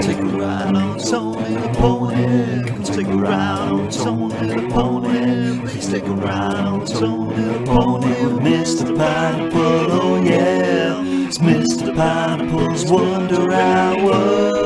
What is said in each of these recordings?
take a ride on its own little pony. Let's take a ride on its own little pony. Let's take a ride on its own little pony with Mr. Pineapple, oh yeah. It's Mr. Pineapple's Wonder Hour.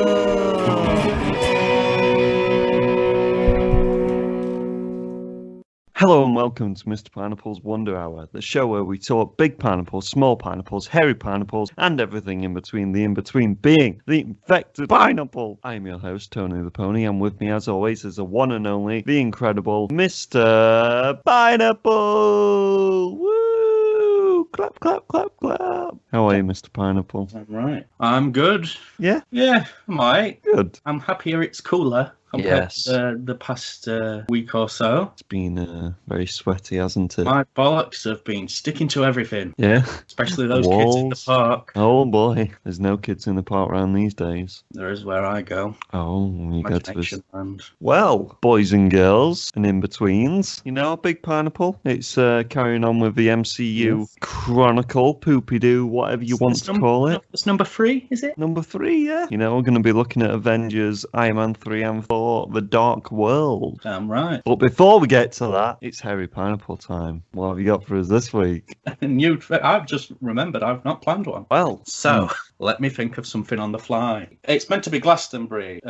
Hello and welcome to Mr. Pineapple's Wonder Hour, the show where we talk big pineapples, small pineapples, hairy pineapples, and everything in between, the in-between being the infected pineapple. I am your host, Tony the Pony, and with me as always is the one and only, the incredible Mr. Pineapple! Woo! Clap, clap, clap, clap. How are you, Mr. Pineapple? I'm right. I'm good. Yeah? Yeah, I'm alright. Good. I'm happier it's cooler compared to the past week or so. It's been very sweaty, hasn't it? My bollocks have been sticking to everything. Yeah? Especially those kids in the park. Oh boy, there's no kids in the park around these days. There is where I go. Oh, you go to Imagination land. Well, boys and girls and in-betweens, you know, Big Pineapple, it's carrying on with the MCU Chronicle, Poopie Doo, whatever you want to call it. It's number 3, is it? Number 3, yeah. You know, we're going to be looking at Avengers, Iron Man 3 and 4, The Dark World. Damn right. But before we get to that, it's Hairy Pineapple time. What have you got for us this week? I've just remembered I've not planned one. Well, So, let me think of something on the fly. It's meant to be Glastonbury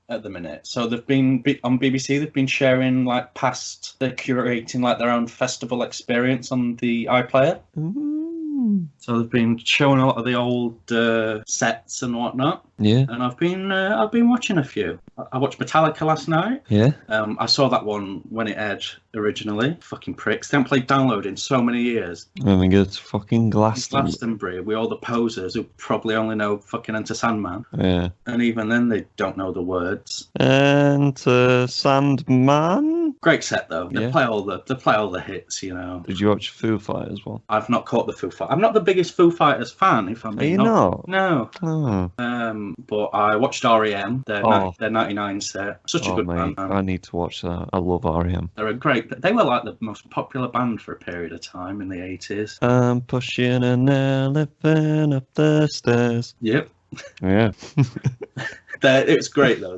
at the minute. So they've been on BBC. They've been sharing they're curating their own festival experience on the iPlayer. So they've been showing a lot of the old sets and whatnot. Yeah. And I've been watching a few. I watched Metallica last night. Yeah. I saw that one when it aired originally. Fucking pricks. They haven't played Download in so many years. I think it's fucking Glastonbury with all the posers who probably only know fucking Enter Sandman. Yeah. And even then they don't know the words. Enter Sandman. Great set though. They Yeah. play all the hits, you know. Did you watch Foo Fighters one? I've not caught the Foo Fighters. I'm not the biggest Foo Fighters fan, if I'm Are you being not? No. Oh. But I watched REM, their 99 set. Such a good mate, band, man. I need to watch that. I love REM. They were the most popular band for a period of time in the 80s. I'm pushing an elephant up the stairs. Yep. Yeah. It was great though.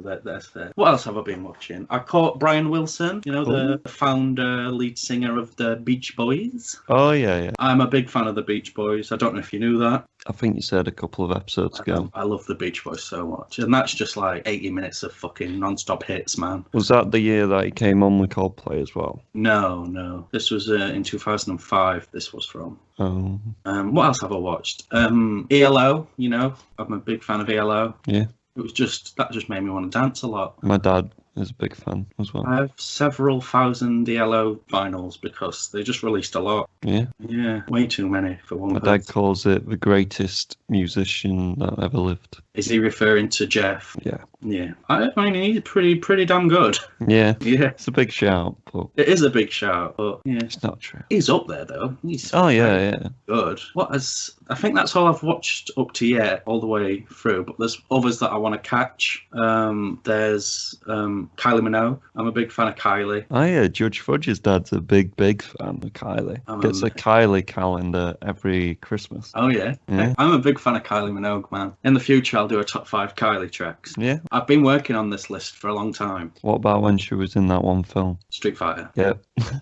What else have I been watching? I caught Brian Wilson, the founder, lead singer of the Beach Boys. Oh, yeah. I'm a big fan of the Beach Boys. I don't know if you knew that. I think you said a couple of episodes ago. I love the Beach Boys so much. And that's just 80 minutes of fucking non-stop hits, man. Was that the year that he came on with Coldplay as well? No. This was in 2005, this was from. Oh. What else have I watched? ELO, I'm a big fan of ELO. Yeah. That just made me want to dance a lot. My dad is a big fan as well. I have several thousand ELO vinyls because they just released a lot. Yeah. Yeah, way too many for one. My dad calls it the greatest musician that ever lived. Is he referring to Jeff? Yeah. Yeah. I mean, he's pretty damn good. Yeah. Yeah. It's a big shout, but It is a big shout, but yeah. it's not true. He's up there though. He's Yeah. good. I think that's all I've watched up to yet, all the way through. But there's others that I want to catch. There's Kylie Minogue. I'm a big fan of Kylie. Oh yeah, Judge Fudge's dad's a big fan of Kylie. Gets a Kylie calendar every Christmas. Oh yeah. I'm a big fan of Kylie Minogue, man. In the future, I'll do a top 5 Kylie tracks. Yeah. I've been working on this list for a long time. What about when she was in that one film? Street Fighter. Yeah.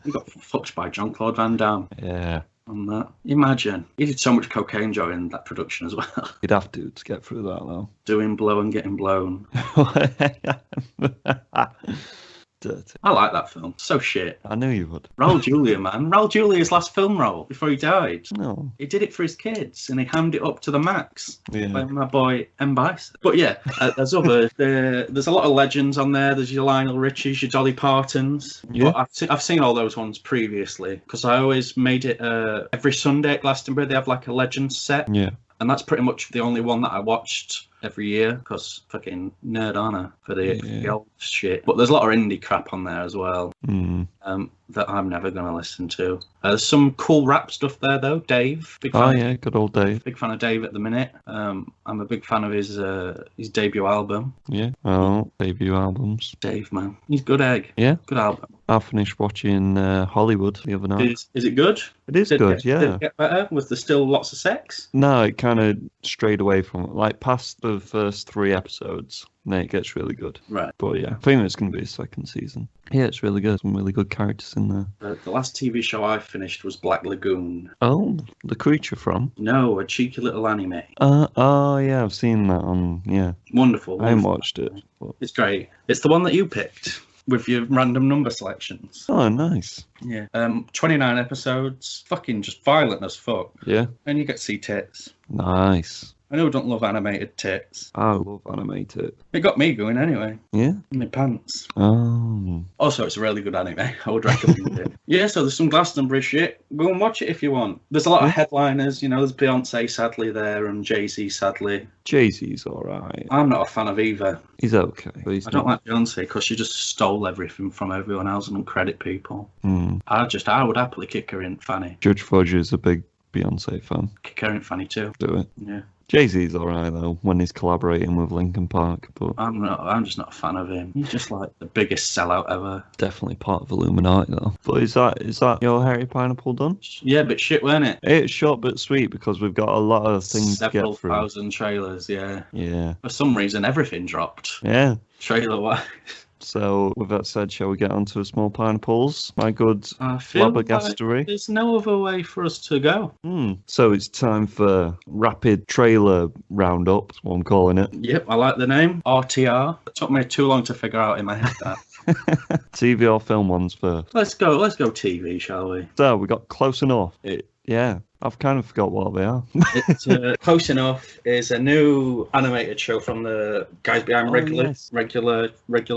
You got fucked by Jean-Claude Van Damme. Yeah. On that. Imagine. He did so much cocaine during that production as well. You'd have to get through that though. Doing blow and getting blown. Dirty. I like that film. So shit. I knew you would. Raul Julia, man. Raul Julia's last film role before he died. No. He did it for his kids and he hammed it up to the max. Yeah. Like my boy M. Bison. But yeah, there's a lot of legends on there. There's your Lionel Richies, your Dolly Partons. Yeah. But I've seen all those ones previously because I always made it every Sunday at Glastonbury. They have a legends set. Yeah. And that's pretty much the only one that I watched every year because fucking nerd honor for the old shit. But there's a lot of indie crap on there as well that I'm never going to listen to. There's some cool rap stuff there though. Dave. Big fan. Oh yeah, good old Dave. Big fan of Dave at the minute. I'm a big fan of his debut album. Yeah. Oh, debut albums. Dave, man. He's good egg. Yeah. Good album. I finished watching Hollywood the other night. Is it good? It is good, Did yeah. it get better? Was there still lots of sex? No, it kind of strayed away from it. Like past the first 3 episodes, then it gets really good. Right. But yeah, I think it's going to be a second season. Yeah, it's really good. Some really good characters in there. The last TV show I finished was Black Lagoon. Oh, the creature from? No, a cheeky little anime. Oh yeah, I've seen that on, yeah. Wonderful. I haven't wonderful. watched it. But... It's great. It's the one that you picked with your random number selections. Oh, nice. Yeah. 29 episodes. Fucking just violent as fuck. Yeah. And you get to see tits. Nice. I know I don't love animated tits. I love animated. It got me going anyway. Yeah? In my pants. Oh. Also, it's a really good anime. I would recommend it. Yeah, so there's some Glastonbury shit. Go and watch it if you want. There's a lot of headliners. You know, there's Beyonce sadly there and Jay-Z sadly. Jay-Z's alright. I'm not a fan of either. He's okay. But he's I don't like Beyonce because she just stole everything from everyone else and credit people. Mm. I would happily kick her in fanny. Judge Fudge is a big Beyonce fan. Kick her in fanny too. Do it. Yeah. Jay-Z's alright though, when he's collaborating with Linkin Park, but I'm just not a fan of him. He's just like the biggest sellout ever. definitely part of Illuminati though. But is that your Harry Pineapple done? Yeah, but shit, weren't it? It's short but sweet because we've got a lot of things Several to get through. thousand trailers, yeah. Yeah. For some reason, everything dropped. Yeah. Trailer-wise. So with that said, shall we get on to the small pineapples? My good I feel like flabbergastery. there's no other way for us to go. So it's time for rapid trailer roundup, that's what I'm calling it. Yep, I like the name. RTR. It took me too long to figure out in my head that. TV or film ones first. Let's go TV, shall we? So we got Close Enough. Yeah, I've kind of forgot what they are. It's Close Enough is a new animated show from the guys behind regular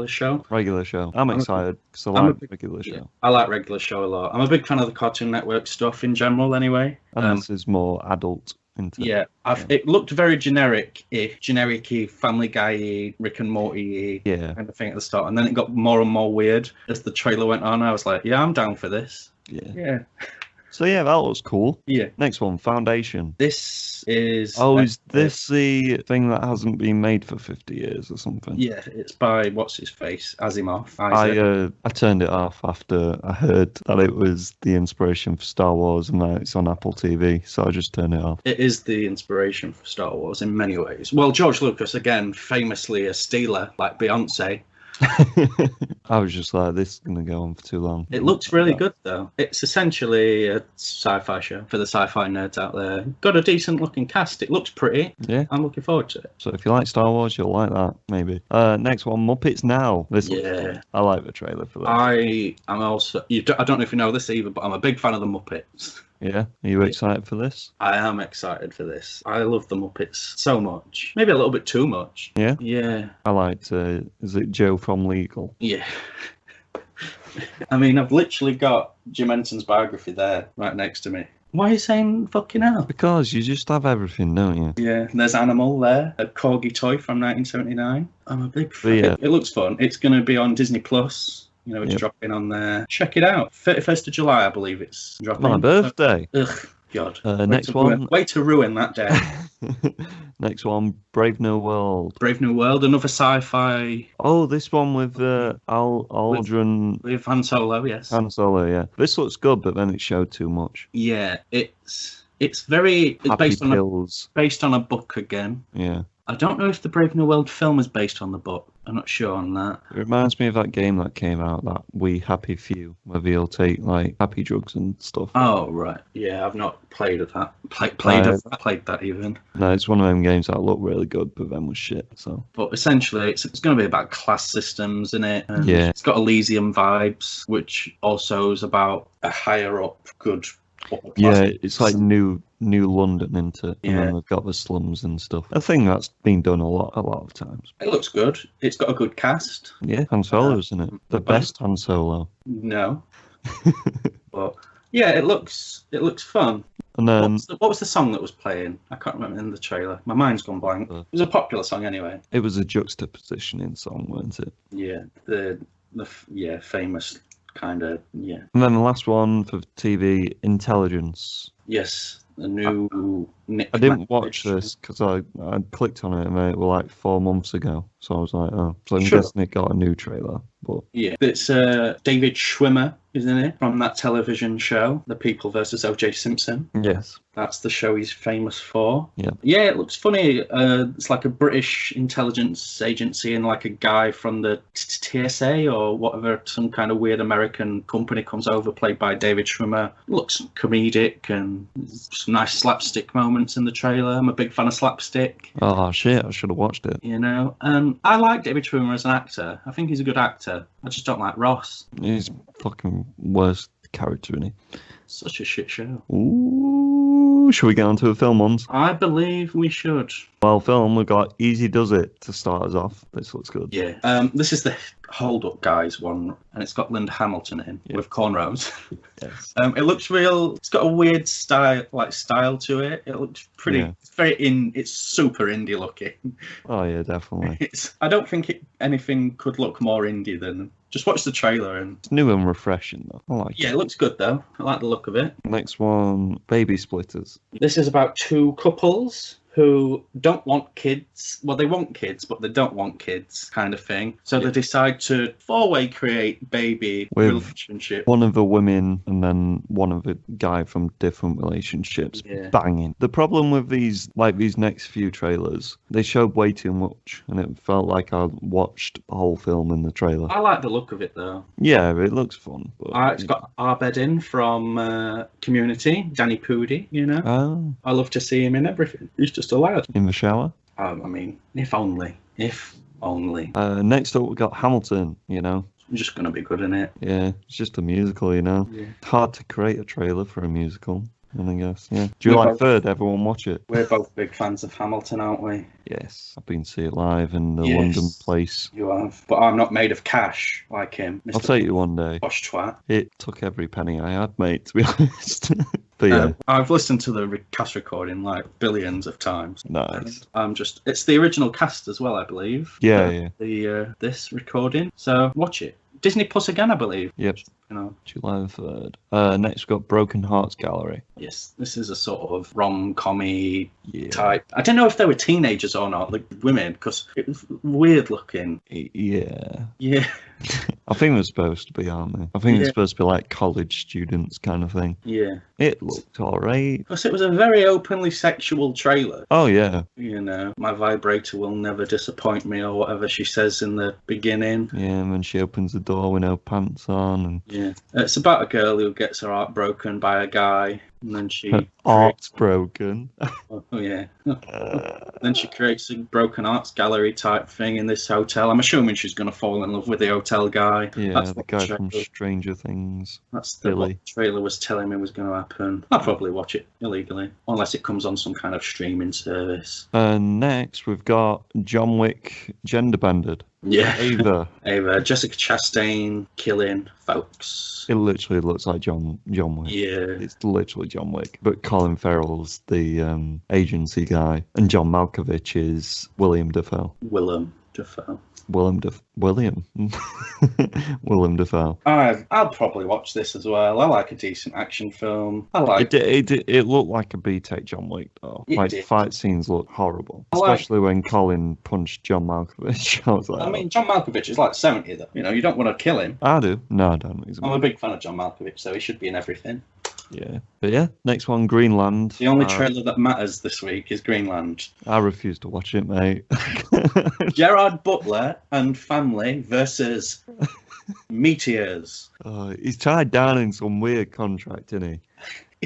show. Regular show. I'm excited because I like regular show. Yeah, I like regular show a lot. I'm a big fan of the Cartoon Network stuff in general anyway. And this is more adult. Yeah, it looked very generic-y, Family Guy-y, Rick and Morty-y kind of thing at the start. And then it got more and more weird as the trailer went on. I was like, yeah, I'm down for this. Yeah. So yeah, that looks cool. Yeah. Next one, Foundation. This is... Oh, is this the thing that hasn't been made for 50 years or something? Yeah, it's by, what's his face, Asimov. I turned it off after I heard that it was the inspiration for Star Wars and that it's on Apple TV, so I just turned it off. It is the inspiration for Star Wars in many ways. Well, George Lucas, again, famously a stealer, like Beyonce. I was just like, this is going to go on for too long. It looks really good, though. It's essentially a sci-fi show for the sci-fi nerds out there. Got a decent-looking cast. It looks pretty. Yeah. I'm looking forward to it. So if you like Star Wars, you'll like that, maybe. Next one, Muppets Now. I like the trailer for that. I am also... I don't know if you know this either, but I'm a big fan of the Muppets. Yeah? Are you excited for this? I am excited for this. I love the Muppets so much. Maybe a little bit too much. Yeah? Yeah. I liked, is it Joe from Legal? Yeah. I mean, I've literally got Jim Henson's biography there, right next to me. Why are you saying fucking hell? Because you just have everything, don't you? Yeah, there's Animal there, a corgi toy from 1979. I'm a big fan. Yeah. It looks fun. It's going to be on Disney Plus. You know, it's dropping on there. Check it out. 31st of July, I believe it's dropping. My birthday. Ugh, God. Next one. Way to ruin that day. Next one, Brave New World. Brave New World, another sci-fi. Oh, this one with Aldrin. With Han Solo, yes. Han Solo, yeah. This looks good, but then it showed too much. Yeah, it's based on a book again. Yeah. I don't know if the Brave New World film is based on the book. I'm not sure on that. It reminds me of that game that came out, that We Happy Few, where they'll take like happy drugs and stuff. Oh right, yeah, I've not played that. Played that even. No, it's one of them games that looked really good, but then was shit. So. But essentially, it's going to be about class systems, isn't it? And yeah. It's got Elysium vibes, which also is about a higher up good. Yeah, it's like New London into it, and then they've got the slums and stuff. A thing that's been done a lot of times. It looks good. It's got a good cast. Yeah, Han Solo's in it. The best Han Solo. No. But yeah, it looks fun. And then what was the song that was playing? I can't remember in the trailer. My mind's gone blank. It was a popular song anyway. It was a juxtapositioning song, wasn't it? Yeah, the famous kind of, yeah. And then the last one for TV, Intelligence. Yes, a new Nick. I didn't watch this because I clicked on it and it was like 4 months ago. So I was like, oh. So I'm guessing it got a new trailer. but Yeah, it's David Schwimmer, isn't it, from that television show, The People versus O.J. Simpson. yes. That's the show he's famous for. Yeah. Yeah, it looks funny. It's like a British intelligence agency and like a guy from the TSA or whatever, some kind of weird American company comes over, played by David Schwimmer. Looks comedic and some nice slapstick moments in the trailer. I'm a big fan of slapstick. Oh, shit, I should have watched it. You know, and I like David Schwimmer as an actor. I think he's a good actor. I just don't like Ross. He's fucking worst character, isn't he? Such a shit show. Ooh, should we get on to the film ones? I believe we should. Well, film, we've got Easy Does It to start us off. This looks good. Yeah. This is the Hold Up Guys one, and it's got Linda Hamilton in with cornrows. Yes. It looks real. It's got a weird style to it. It looks pretty. Yeah. It's it's super indie looking. Oh, yeah, definitely. I don't think anything could look more indie than. Just watch the trailer and. It's new and refreshing, though. I like Yeah, it. it looks good though. I like the look of it. Next one, Baby Splitters. This is about two couples who don't want kids. Well, they want kids, but they don't want kids, kind of thing. So they decide to four-way create baby With relationship. One of the women and then one of the guy from different relationships. Yeah. Banging. The problem with these next few trailers, they showed way too much, and it felt like I watched the whole film in the trailer. I like the look of it though. Yeah, it looks fun. But, It's got Arbed in from Community, Danny Pudi, you know. Oh, I love to see him in everything. He's just a lad. in the shower. I mean, if only. If only. Next up, we got Hamilton, you know. I'm just going to be good in it. Yeah, it's just a musical, you know. Yeah. Hard to create a trailer for a musical, I guess. Yeah. Do you We're like both- Third? Everyone watch it. We're both big fans of Hamilton, aren't we? Yes. I've been to see it live in the Yes. London place. You have. But I'm not made of cash like him. I'll take you one day. Posh twat. It took every penny I had, mate, to be honest. But yeah, I've listened to the cast recording like billions of times. nice. It's the original cast as well, I believe. Yeah. This recording. So watch it. Disney Plus again, I believe. Yep. You know. July the 3rd. Next we've got Broken Hearts Gallery. Yes, this is a sort of rom-commy Yeah. type. I don't know if they were teenagers or not, like women, because it was weird looking. Yeah. Yeah, I think they're supposed to be, aren't they? I think Yeah. they're supposed to be like college students kind of thing. yeah. It looked alright. Because it was a very openly sexual trailer. Oh, yeah. You know, my vibrator will never disappoint me, or whatever she says in the beginning. Yeah, and then she opens the door with no pants on. And Yeah, it's about a girl who gets her heart broken by a guy, and then she. her art's broken. Oh yeah. Then she creates a broken arts gallery type thing in this hotel. I'm assuming she's going to fall in love with the hotel guy. Yeah, That's the what guy trailer- from Stranger Things. That's what Billy. the trailer was telling me was going to happen. I'll probably watch it illegally, unless it comes on some kind of streaming service. And next we've got John Wick Gender Bended. Yeah. Ava. Jessica Chastain killing folks. It literally looks like John Wick. Yeah. It's literally John Wick. But Colin Farrell's the agency guy, and John Malkovich is William Dafoe. Willem Dafoe. Willem Dafoe. I'll probably watch this as well. I like a decent action film. I like. It looked like a B-Tech John Wick though. It Like did. fight scenes look horrible, I like- especially when Colin punched John Malkovich. I was like, I mean, John Malkovich is like 70 though. You know, you don't want to kill him. I do. No, I don't. He's I'm a big fan of John Malkovich, so he should be in everything. Yeah. But yeah, next one, Greenland. The only trailer that matters this week is Greenland. I refuse to watch it, mate. Gerard Butler and family versus meteors. He's tied down in some weird contract, isn't he?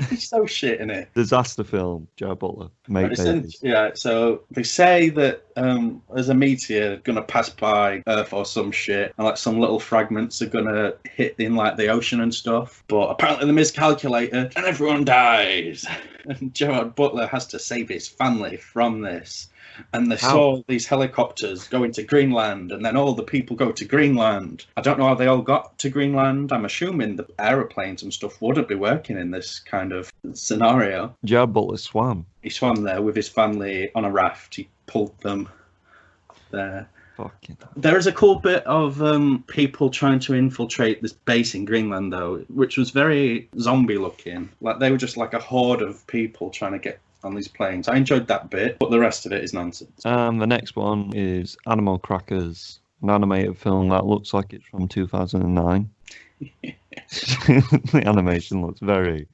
He's so shit in it. Disaster film, Gerard Butler. Mate babies. Yeah, so they say that there's a meteor gonna pass by Earth or some shit, and like some little fragments are gonna hit in like the ocean and stuff. But apparently they miscalculated, and everyone dies. And Gerard Butler has to save his family from this. And they saw these helicopters going to Greenland, and then all the people go to Greenland. I don't know how they all got to Greenland. I'm assuming the aeroplanes and stuff wouldn't be working in this kind of scenario. Gerard Butler swam. He swam there with his family on a raft. He pulled them there. Fucking hell. There is a cool bit of people trying to infiltrate this base in Greenland, though, which was very zombie looking. Like they were just like a horde of people trying to get on these planes. I enjoyed that bit, but the rest of it is nonsense. The next one is Animal Crackers an animated film that looks like it's from 2009. The animation looks very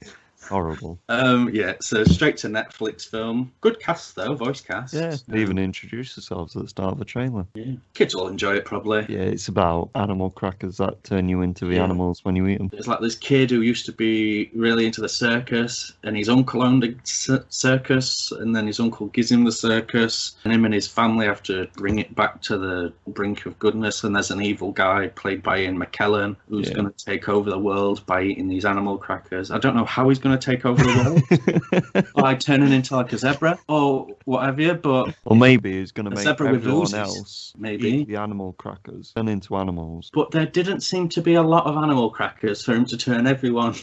horrible. Yeah, so straight to Netflix film. Good cast though, voice cast. Yeah, they even introduced themselves at the start of the trailer. Yeah. Kids will enjoy it probably. Yeah, it's about animal crackers that turn you into the animals when you eat them. There's like this kid who used to be really into the circus, and his uncle owned a circus, and then his uncle gives him the circus, and him and his family have to bring it back to the brink of goodness. And there's an evil guy played by Ian McKellen who's going to take over the world by eating these animal crackers. I don't know how he's going to take over the world by turning into like a zebra or whatever, but or maybe he's going to make zebra with everyone oozes, else maybe eat the animal crackers, turn into animals. But there didn't seem to be a lot of animal crackers for him to turn everyone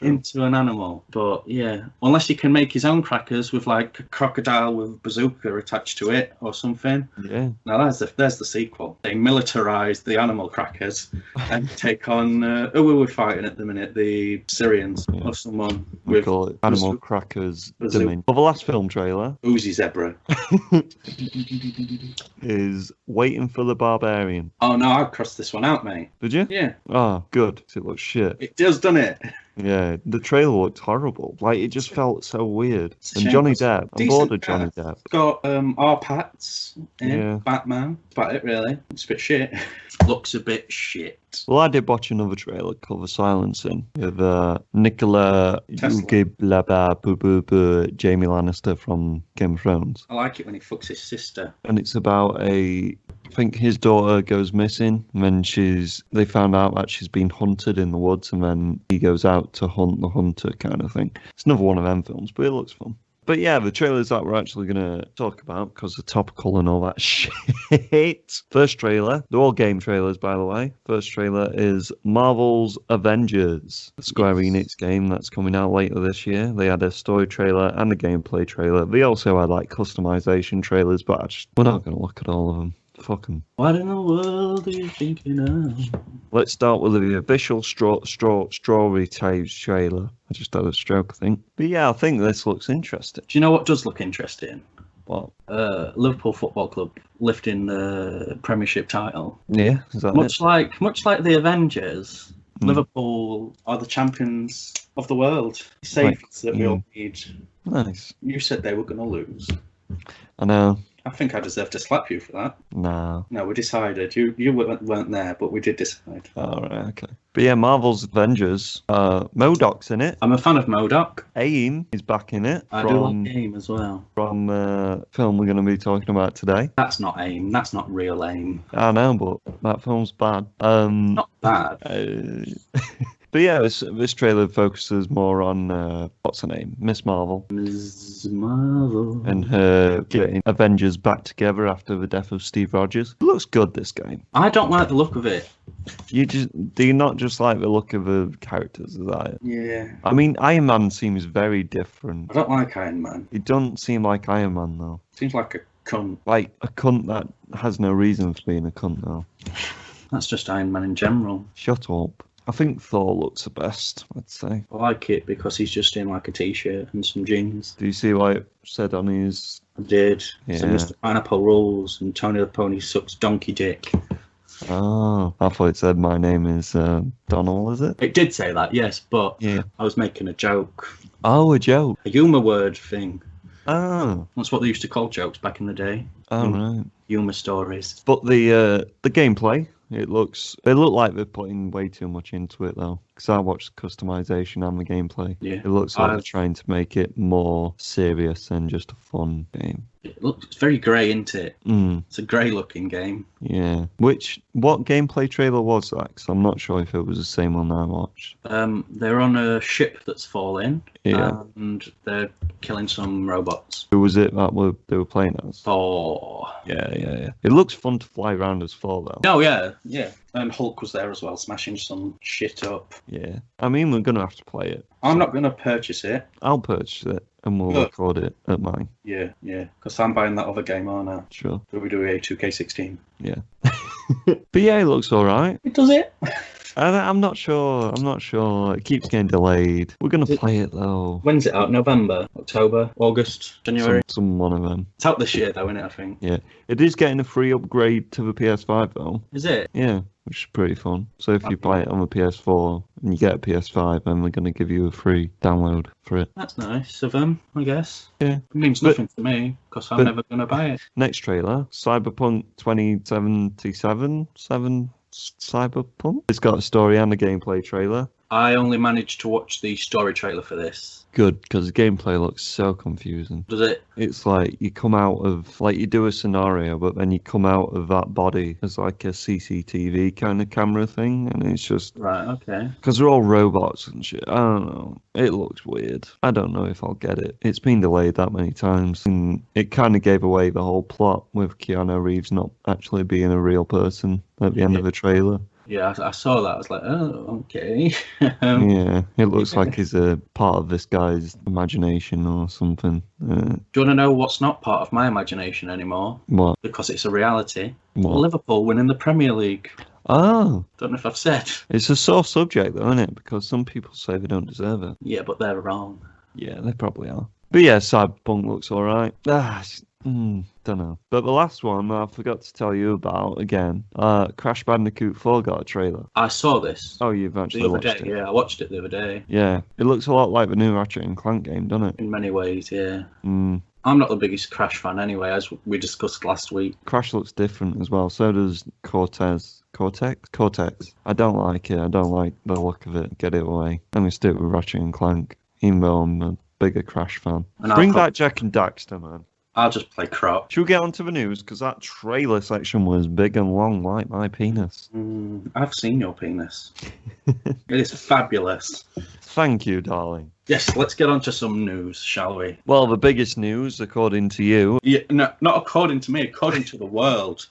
into an animal. But yeah, unless he can make his own crackers with like a crocodile with a bazooka attached to it or something. Yeah. Now there's the sequel. They militarize the animal crackers and take on who are we fighting at the minute? The Syrians or someone We with call it Animal Crackers bazooka. Dominion. Well, the last film trailer Uzi Zebra. is Waiting for the Barbarian. Oh no, I crossed this one out, mate. Did you? Yeah. Oh, good. 'Cause it looks shit. It does, doesn't it? Yeah, the trailer looked horrible. Like, it just felt so weird. It's a And shame. Johnny Depp. I'm Decent bored of Johnny cast. Depp. Got R. Pats in Yeah. Batman. That's about it, really. It's a bit shit. Looks a bit shit. Well, I did watch another trailer called The Silencing with Nicola Tesla. Jamie Lannister from Game of Thrones. I like it when he fucks his sister. And it's about I think his daughter goes missing, and then they found out that she's been hunted in the woods, and then he goes out to hunt the hunter kind of thing. It's another one of them films, but it looks fun. But yeah, the trailers that we're actually going to talk about, because they're topical and all that shit. First trailer, they're all game trailers, by the way. First trailer is Marvel's Avengers, a Square Enix game that's coming out later this year. They had a story trailer and a gameplay trailer. They also had like customization trailers, but we're not going to look at all of them. Fuck 'em. What in the world are you thinking of? Let's start with the official Strawberry Taves trailer. I just had a stroke, I think. But yeah, I think this looks interesting. Do you know what does look interesting? What? Liverpool Football Club lifting the Premiership title. Yeah, is that Much like the Avengers, Mm. Liverpool are the champions of the world. Saves that we all need. Nice. You said they were going to lose. I know. I think I deserve to slap you for that. No. No, we decided. You weren't there, but we did decide. All right, okay. But yeah, Marvel's Avengers. MODOK's in it. I'm a fan of MODOK. AIM is back in it. I do like AIM as well. From film we're going to be talking about today. That's not AIM. That's not real AIM. I know, but that film's bad. Not bad. But yeah, this trailer focuses more on, what's her name? Miss Marvel. Ms. Marvel. And her getting Avengers back together after the death of Steve Rogers. It looks good, this game. I don't like the look of it. Do you not just like the look of the characters? Is that it? Yeah. I mean, Iron Man seems very different. I don't like Iron Man. He doesn't seem like Iron Man, though. Seems like a cunt. Like a cunt that has no reason for being a cunt, though. That's just Iron Man in general. Shut up. I think Thor looks the best, I'd say. I like it because he's just in like a t-shirt and some jeans. Do you see what it said on his... I did. Yeah. So Mr. Pineapple rules and Tony the Pony sucks donkey dick. Oh, I thought it said my name is Donald, is it? It did say that, yes, but Yeah. I was making a joke. Oh, a joke. A humour word thing. Oh. That's what they used to call jokes back in the day. Oh, right. Humour stories. But the gameplay, it looked like they're putting way too much into it, though. Because I watched the customization and the gameplay. Yeah. It looks like they're trying to make it more serious than just a fun game. It looks very grey, isn't it? Mm, It's a grey looking game. yeah. What gameplay trailer was that? Because I'm not sure if it was the same one I watched. They're on a ship that's falling. Yeah. And they're killing some robots. Who was it that they were playing as? Thor. Yeah. It looks fun to fly around as Thor, though. Oh, yeah. And Hulk was there as well, smashing some shit up. Yeah. I mean, we're going to have to play it. I'm not going to purchase it. I'll purchase it and we'll Good. record it at mine. Yeah. Because I'm buying that other game, aren't I? Sure. WWE 2K16. Yeah. But yeah, it looks alright. It does it. I'm not sure. I'm not sure. It keeps getting delayed. We're gonna play it though. When's it out? November, October, August, January? Some one of them. It's out this year though, isn't it, I think? Yeah. It is getting a free upgrade to the PS5 though. Is it? Yeah, which is pretty fun. So if you buy it on the PS4 and you get a PS5, then we're gonna give you a free download for it. That's nice of them, I guess. Yeah. It means nothing to me, because I'm never going to buy it. Next trailer, Cyberpunk 2077. Cyberpunk. It's got a story and a gameplay trailer. I only managed to watch the story trailer for this. Good, because the gameplay looks so confusing. Does it? It's like you come out of, like you do a scenario, but then you come out of that body as like a CCTV kind of camera thing, and it's just... Right, okay. Because they're all robots and shit. I don't know. It looks weird. I don't know if I'll get it. It's been delayed that many times, and it kind of gave away the whole plot with Keanu Reeves not actually being a real person at the end of the trailer. Yeah, I saw that. I was like, oh, okay. Yeah, it looks like he's a part of this guy's imagination or something. Do you want to know what's not part of my imagination anymore? What? Because it's a reality. What? Liverpool winning the Premier League. Oh. Don't know if I've said. It's a sore subject though, isn't it? Because some people say they don't deserve it. Yeah, but they're wrong. Yeah, they probably are. But yeah, Cyberpunk looks alright. Don't know. But the last one I forgot to tell you about again. Crash Bandicoot 4 got a trailer. I saw this. Oh, you've actually the other watched day. it? Yeah, I watched it the other day. Yeah, it looks a lot like the new Ratchet and Clank game, doesn't it? In many ways, yeah. I'm not the biggest Crash fan anyway, as we discussed last week. Crash looks different as well. So does Cortex. I don't like it. I don't like the look of it. Get it away. I'm gonna stick with Ratchet and Clank, even though I'm a bigger Crash fan. And Bring back Jack and Daxter, man. I'll just play crop. Should we get on to the news? Because that trailer section was big and long like my penis. I've seen your penis. It is fabulous. Thank you, darling. Yes, let's get on to some news, shall we? Well, the biggest news, according to you... Yeah, no, not according to me, according to the world.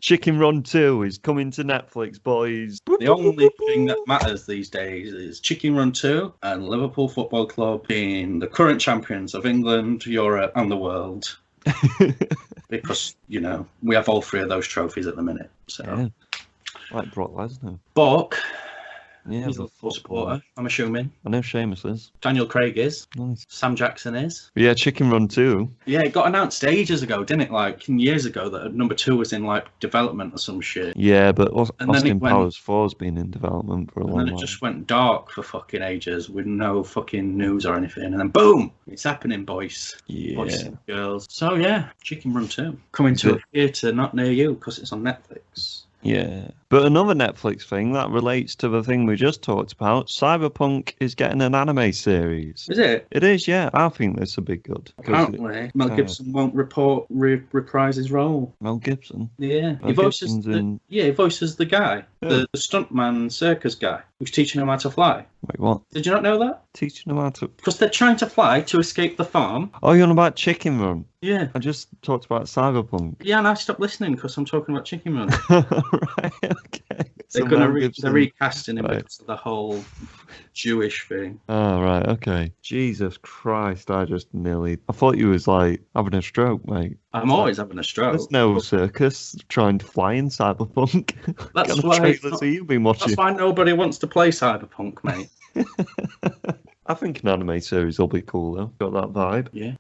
Chicken Run 2 is coming to Netflix, boys. The only thing that matters these days is Chicken Run 2 and Liverpool Football Club being the current champions of England, Europe and the world. Because, you know, we have all three of those trophies at the minute. So, yeah. Like Brock Lesnar. Bork. Yeah, He's a full supporter, I'm assuming. I know Sheamus is. Daniel Craig is. Nice. Sam Jackson is. But yeah, Chicken Run 2. Yeah, it got announced ages ago, didn't it? Like years ago that number 2 was in like development or some shit. Yeah, but Austin went, Powers 4's been in development for a long time. And then it just went dark for fucking ages with no fucking news or anything. And then boom! It's happening, boys. Yeah. Boys and girls. So yeah, Chicken Run 2. Coming to a theatre not near you because it's on Netflix. Yeah. But another Netflix thing that relates to the thing we just talked about, Cyberpunk is getting an anime series. Is it? It is, yeah. I think this will be good. Apparently, Mel Gibson won't reprise his role. Mel Gibson? Yeah. He voices the guy, the stuntman circus guy, who's teaching him how to fly. Wait, what? Did you not know that? Teaching him how to... Because they're trying to fly to escape the farm. Oh, you're on about Chicken Run? Yeah. I just talked about Cyberpunk. Yeah, and I stopped listening because I'm talking about Chicken Run. Right, okay. They're recasting him because of the whole Jewish thing. Oh, right, okay. Jesus Christ, I thought you was like having a stroke, mate. I'm always having a stroke. There's no circus trying to fly in Cyberpunk. That's why. You've been watching. That's why nobody wants to play Cyberpunk, mate. I think an anime series will be cool though. Got that vibe. Yeah.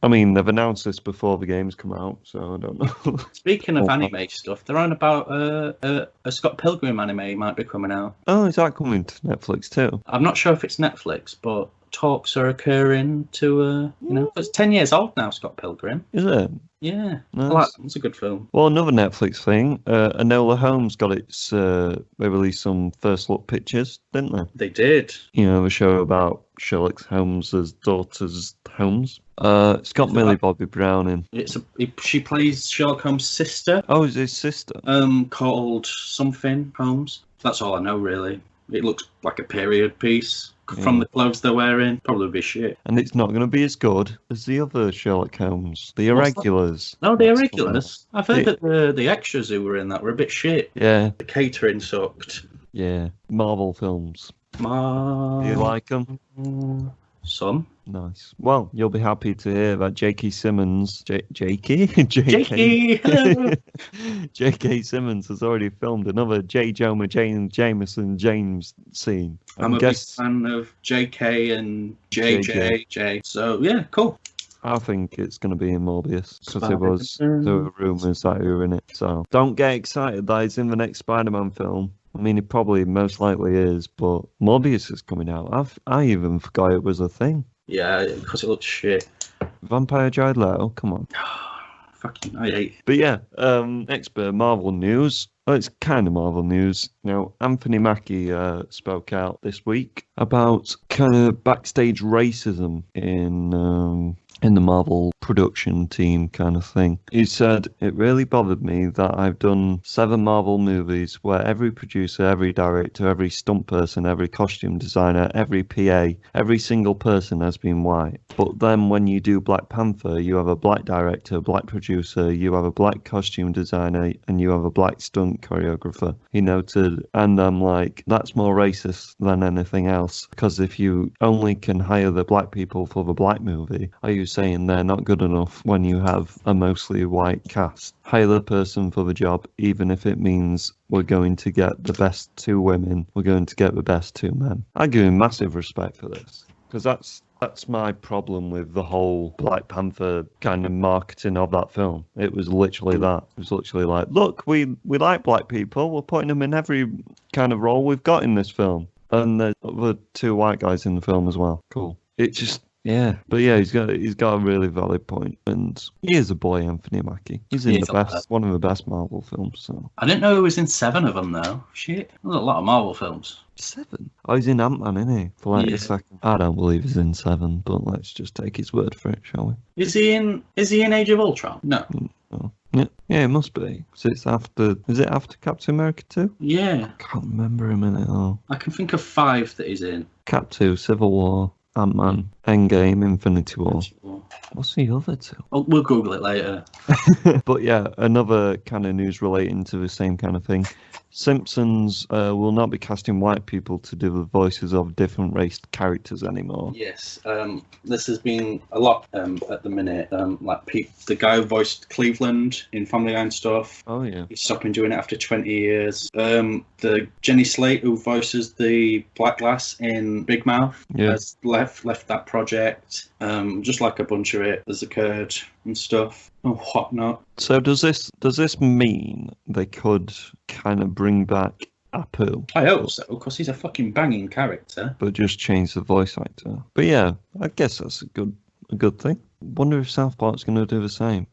I mean, they've announced this before the games come out, so I don't know. Speaking of anime stuff, they're on about a Scott Pilgrim anime might be coming out. Oh, is that coming to Netflix too? I'm not sure if it's Netflix, but talks are occurring to, it's 10 years old now, Scott Pilgrim. Is it? Yeah. Nice. It's a good film. Well, another Netflix thing, Enola Holmes got its, they released some first look pictures, didn't they? They did. You know, the show about Sherlock Holmes' daughter's Holmes. It's got Millie Bobby Brown in. She plays Sherlock Holmes' sister. Oh, is his sister? Called something Holmes. That's all I know, really. It looks like a period piece. From the clothes they're wearing, probably be shit. And it's not going to be as good as the other Sherlock Holmes, the Irregulars. No, the Irregulars. I've heard that the extras who were in that were a bit shit. Yeah. The catering sucked. Yeah. Marvel films. Do you like them? Some. Nice. Well, you'll be happy to hear that J.K. Simmons, J.K. Jakey, hello. J.K. Simmons has already filmed another J. Jonah Jameson James scene. I'm a big fan of JK and JJ. So yeah, cool. I think it's going to be in Morbius because there were rumours that he were in it. So don't get excited that he's in the next Spider-Man film. I mean, he probably most likely is, but Morbius is coming out. I even forgot it was a thing. Yeah, because it looks shit. Vampire Jared Leto, come on. Fucking, I hate. But yeah, next bit of Marvel news. Well, it's kind of Marvel news. Now, Anthony Mackie spoke out this week about kind of backstage racism in the Marvel production team kind of thing. He said, "It really bothered me that I've done 7 Marvel movies where every producer, every director, every stunt person, every costume designer, every PA, every single person has been white. But then when you do Black Panther, you have a black director, black producer, you have a black costume designer, and you have a black stunt choreographer," he noted. And I'm like, that's more racist than anything else. Because if you only can hire the black people for the black movie, are you saying they're not good enough when you have a mostly white cast? Hire the person for the job, even if it means we're going to get the best 2 women, we're going to get the best 2 men. I give him massive respect for this, because that's my problem with the whole Black Panther kind of marketing of that film. It was literally that. It was literally like, look, we like black people, we're putting them in every kind of role we've got in this film. And there's the 2 white guys in the film as well. Cool. It just... yeah, but yeah, he's got a really valid point, and he is a boy, Anthony Mackie. He's in one of the best Marvel films. So I didn't know he was in 7 of them though. Shit, there's a lot of Marvel films. 7? Oh, he's in Ant-Man, isn't he? For like a second. I don't believe he's in 7, but let's just take his word for it, shall we? Is he in Age of Ultron? No. No. Yeah, it must be. So is it after Captain America 2? Yeah. I can't remember him in it all. I can think of 5 that he's in. Cap 2, Civil War, Ant-Man, Endgame, Infinity War. What's the other 2? Oh, we'll Google it later. But yeah, another kind of news relating to the same kind of thing. Simpsons will not be casting white people to do the voices of different race characters anymore. Yes, this has been a lot at the minute. The guy who voiced Cleveland in Family Guy and stuff. Oh yeah. He's stopping doing it after 20 years. The Jenny Slate who voices the Black Glass in Big Mouth has left that project. Just like a bunch of it has occurred and stuff and whatnot. So does this mean they could kind of bring back Apu? I hope so, because he's a fucking banging character. But just change the voice actor. But yeah, I guess that's a good thing. Wonder if South Park's going to do the same.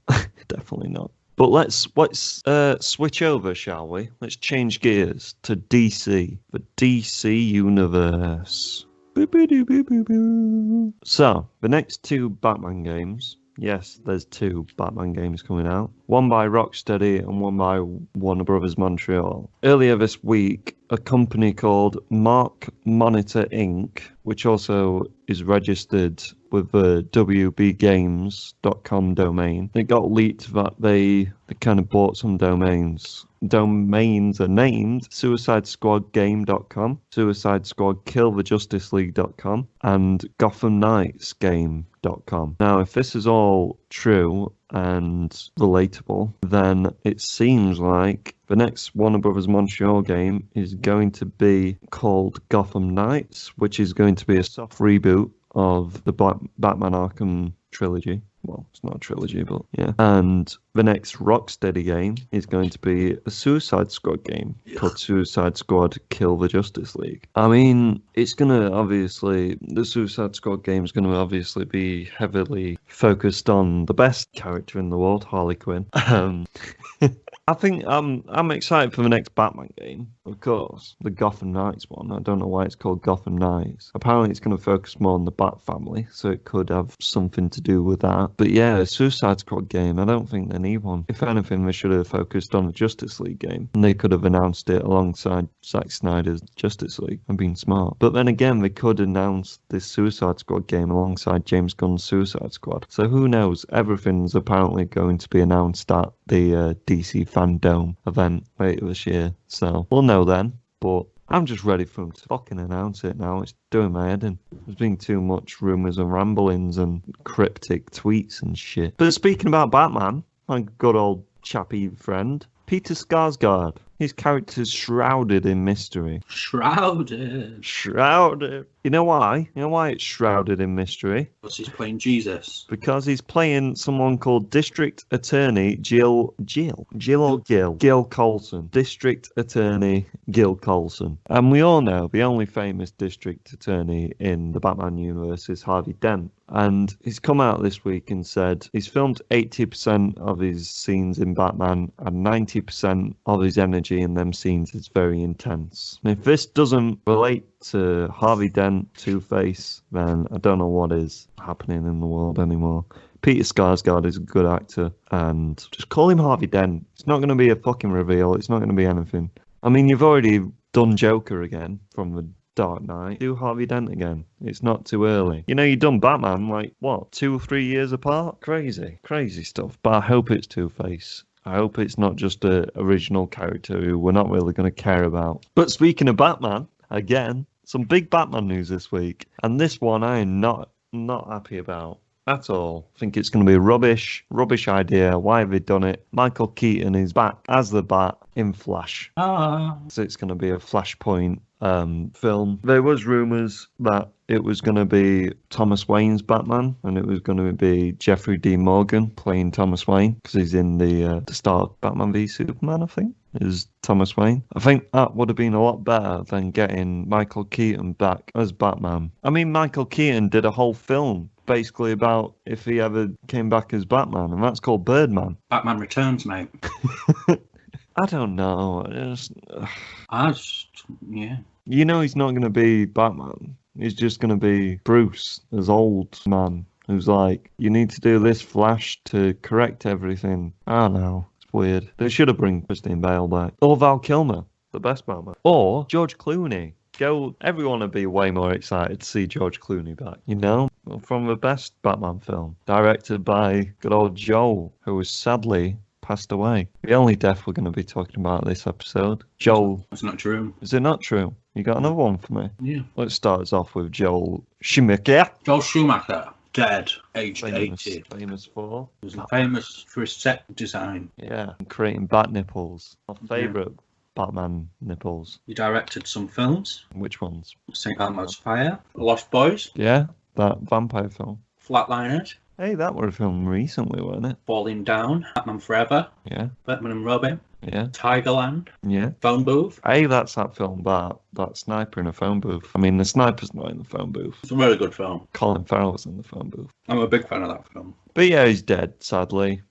Definitely not. But let's switch over, shall we? Let's change gears to DC, the DC universe. So, the next 2 Batman games. Yes, there's 2 Batman games coming out. One by Rocksteady and one by Warner Brothers Montreal. Earlier this week, a company called Mark Monitor Inc., which also is registered with the WBGames.com domain. It got leaked that they kind of bought some domains. Domains are named SuicideSquadGame.com, Suicide Squad KillTheJusticeLeague.com, and GothamKnightsGame.com. Now, if this is all true and relatable, then it seems like the next Warner Brothers Montreal game is going to be called Gotham Knights, which is going to be a soft reboot of the Batman Arkham trilogy. Well, it's not a trilogy, but yeah. And the next Rocksteady game is going to be a Suicide Squad game called Suicide Squad Kill the Justice League. I mean, it's going to the Suicide Squad game is going to obviously be heavily focused on the best character in the world, Harley Quinn. I think I'm excited for the next Batman game, of course, the Gotham Knights one. I don't know why it's called Gotham Knights. Apparently it's going to focus more on the Bat family, so it could have something to do with that. But yeah, a Suicide Squad game, I don't think they need one. If anything, they should have focused on the Justice League game, and they could have announced it alongside Zack Snyder's Justice League and been smart. But then again, they could announce this Suicide Squad game alongside James Gunn's Suicide Squad. So who knows? Everything's apparently going to be announced at the DC Fandom event later this year. So we'll know then. But I'm just ready for him to fucking announce it now. It's doing my head in. There's been too much rumours and ramblings and cryptic tweets and shit. But speaking about Batman, my good old chappy friend, Peter Skarsgård. His character's shrouded in mystery. Shrouded. Shrouded. You know why? You know why it's shrouded in mystery? Because he's playing Jesus. Because he's playing someone called District Attorney Jill Coulson. District Attorney Gil Coulson. And we all know the only famous District Attorney in the Batman universe is Harvey Dent. And he's come out this week and said he's filmed 80% of his scenes in Batman and 90% of his energy in them scenes is very intense. And if this doesn't relate to Harvey Dent, Two-Face, then I don't know what is happening in the world anymore. Peter Skarsgård is a good actor, and just call him Harvey Dent. It's not going to be a fucking reveal. It's not going to be anything. I mean, you've already done Joker again from the Dark Knight. Do Harvey Dent again. It's not too early. You know, you've done Batman, like, what, 2 or 3 years apart? Crazy stuff. But I hope it's Two-Face. I hope it's not just a original character who we're not really going to care about. But speaking of Batman, again, some big Batman news this week. And this one I am not happy about at all. I think it's going to be a rubbish idea. Why have they done it? Michael Keaton is back as the Bat in Flash. So it's going to be a Flashpoint film. There was rumours that it was going to be Thomas Wayne's Batman, and it was going to be Jeffrey D. Morgan playing Thomas Wayne, because he's in the start of Batman v Superman, I think, is Thomas Wayne. I think that would have been a lot better than getting Michael Keaton back as Batman. I mean, Michael Keaton did a whole film basically about if he ever came back as Batman, and that's called Birdman. Batman Returns, mate. I don't know. Yeah. You know he's not going to be Batman. He's just going to be Bruce, as old man, who's like, you need to do this Flash to correct everything. I don't know. It's weird. They should have bring Christine Bale back. Or Val Kilmer, the best Batman. Or George Clooney. Everyone would be way more excited to see George Clooney back, you know? From the best Batman film. Directed by good old Joel, who was sadly passed away. The only death we're going to be talking about this episode. Joel. That's not true. Is it not true? You got another one for me? Yeah. Let's start us off with Joel Schumacher. Joel Schumacher, dead, aged Famous 80. for? He was famous for his set design. Yeah, and creating bat nipples. My favourite Batman nipples. He directed some films. Which ones? St. Elmo's Fire, Lost Boys, Yeah, that vampire film. Flatliners, Hey, that were a film recently, wasn't it? Falling Down, Batman Forever, Yeah, Batman and Robin, yeah, Tigerland, yeah. Phone Booth. Hey, that's that film about that sniper in a phone booth. I mean, the sniper's not in the phone booth. It's a really good film. Colin Farrell's in the phone booth. I'm a big fan of that film. But yeah, he's dead, sadly.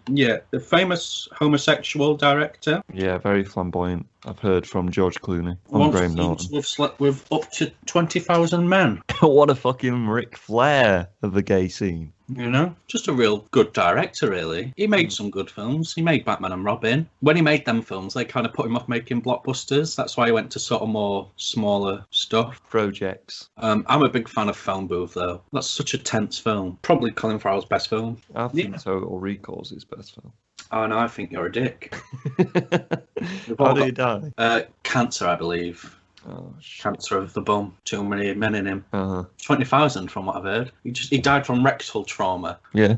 Yeah, the famous homosexual director. Yeah, very flamboyant. I've heard from George Clooney on Once Graham seems Norton. to have slept with up to 20,000 men. What a fucking Ric Flair of the gay scene. You know, just a real good director, really. He made some good films. He made Batman and Robin. When he made them films, they kind of put him off making blockbusters. That's why he went to sort of more smaller stuff. Projects. I'm a big fan of Phone Booth, though. That's such a tense film. Probably Colin Farrell's best film. I think Total Recall's his best film. Oh, no, I think you're a dick. How did he die? Cancer, I believe. Oh, shit. Cancer of the bum. Too many men in him. 20,000 from what I've heard. He died from rectal trauma. Yeah.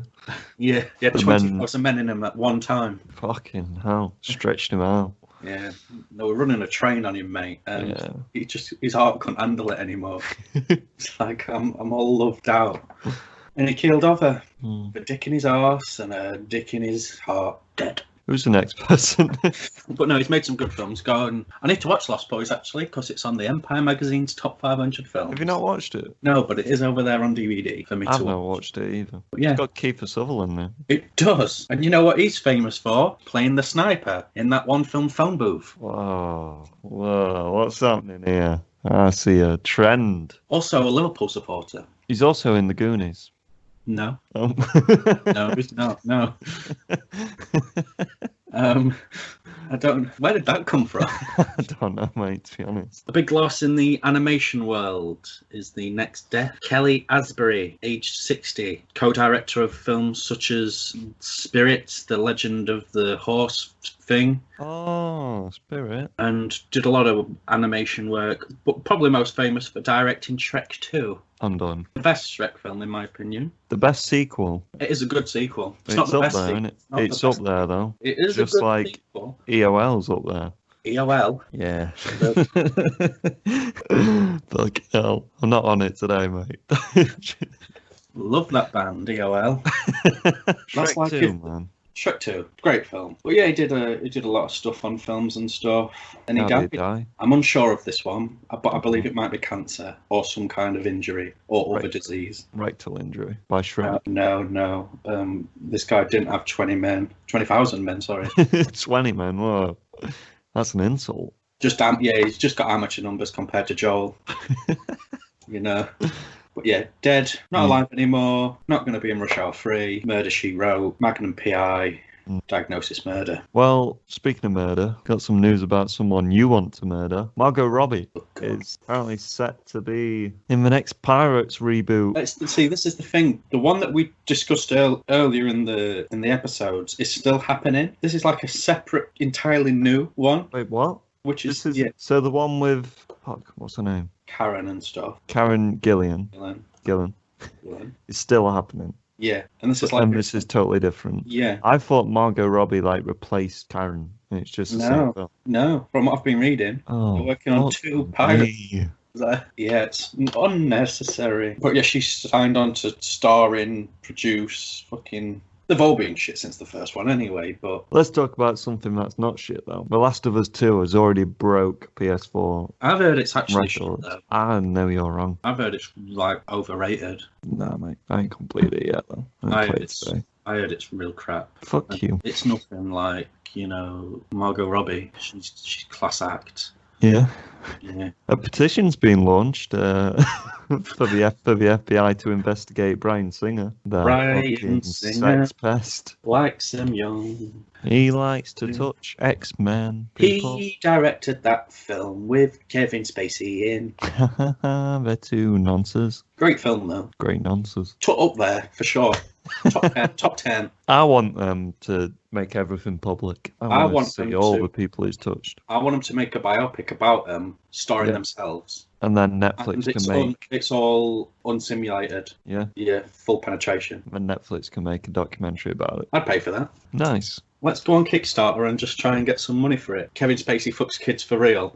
Yeah, he had 20,000 men in him at one time. Fucking hell. Stretched him out. Yeah, they were running a train on him, mate, and his heart couldn't handle it anymore. It's like I'm all loved out, and he keeled over. A dick in his arse and a dick in his heart, dead. Who's the next person? But no, he's made some good films. I need to watch Lost Boys actually, because it's on the Empire magazine's top 500 films. Have you not watched it? No, but it is over there on DVD for me to I've watch. not watched it either. But yeah, It's got Kiefer Sutherland there. it does. And you know what he's famous for? Playing the sniper in that one film, Phone Booth. Whoa, what's happening here? I see a trend. Also a Liverpool supporter. He's also in The Goonies. No. Um, No, he's not. No. I don't. Where did that come from? I don't know, mate, to be honest. The big loss in the animation world is the next death. Kelly Asbury, aged 60, co-director of films such as Spirits, The Legend of the Horse thing. Oh, Spirit. And did a lot of animation work, but probably most famous for directing Shrek 2. I'm done. The best Shrek film, in my opinion. The best sequel. It is a good sequel. It's not the up best there, sequel. isn't it? Not It's the up best there, though. It is Just a good like sequel. EOL's up there. EOL. Yeah. Fuck hell. I'm not on it today, mate. Love that band, EOL. Shrek like 2, it. man. Shrek 2, great film. But yeah, he did a lot of stuff on films and stuff, and he How died. did he die? I'm unsure of this one, but I believe it might be cancer or some kind of injury or other disease. Rectal injury by Shrek. No. This guy didn't have 20,000 men. Sorry, 20 men. Whoa, that's an insult. he's just got amateur numbers compared to Joel. you know. But yeah, dead, not alive anymore, not going to be in Rush Hour 3, Murder, She Wrote, Magnum P.I., Diagnosis Murder. Well, speaking of murder, got some news about someone you want to murder. Margot Robbie is apparently set to be in the next Pirates reboot. See, this is the thing. The one that we discussed earlier in the episodes is still happening. This is like a separate, entirely new one. Wait, what? Which is, So the one with, fuck, what's her name? Karen and stuff. Karen Gillan. It's still happening. Yeah, and this is this is totally different. Yeah. I thought Margot Robbie replaced Karen. It's just the same film. No. From what I've been reading, they're working on 2 Pirates. Yeah, it's unnecessary. But yeah, she's signed on to star in, produce, fucking. They've all been shit since the first one anyway, but... Let's talk about something that's not shit, though. The Last of Us 2 has already broke PS4 I've heard it's actually records. shit, though. I know you're wrong. I've heard it's, overrated. Nah, mate. I ain't completed it yet, though. I heard it's real crap. Fuck you. It's nothing like, Margot Robbie. She's class act. Yeah. Yeah. A petition's been launched for the FBI to investigate Bryan Singer. Bryan Singer. Sex pest. Likes him young. He likes to touch X-Men people. He directed that film with Kevin Spacey in. They're two nonsense. Great film, though. Great nonsense. Up there, for sure. Top 10. I want them to make everything public. I want to see all the people he's touched. I want them to make a biopic about them, starring themselves. And then Netflix can make... It's all unsimulated. Yeah? Yeah, full penetration. And Netflix can make a documentary about it. I'd pay for that. Nice. Let's go on Kickstarter and just try and get some money for it. Kevin Spacey fucks kids for real.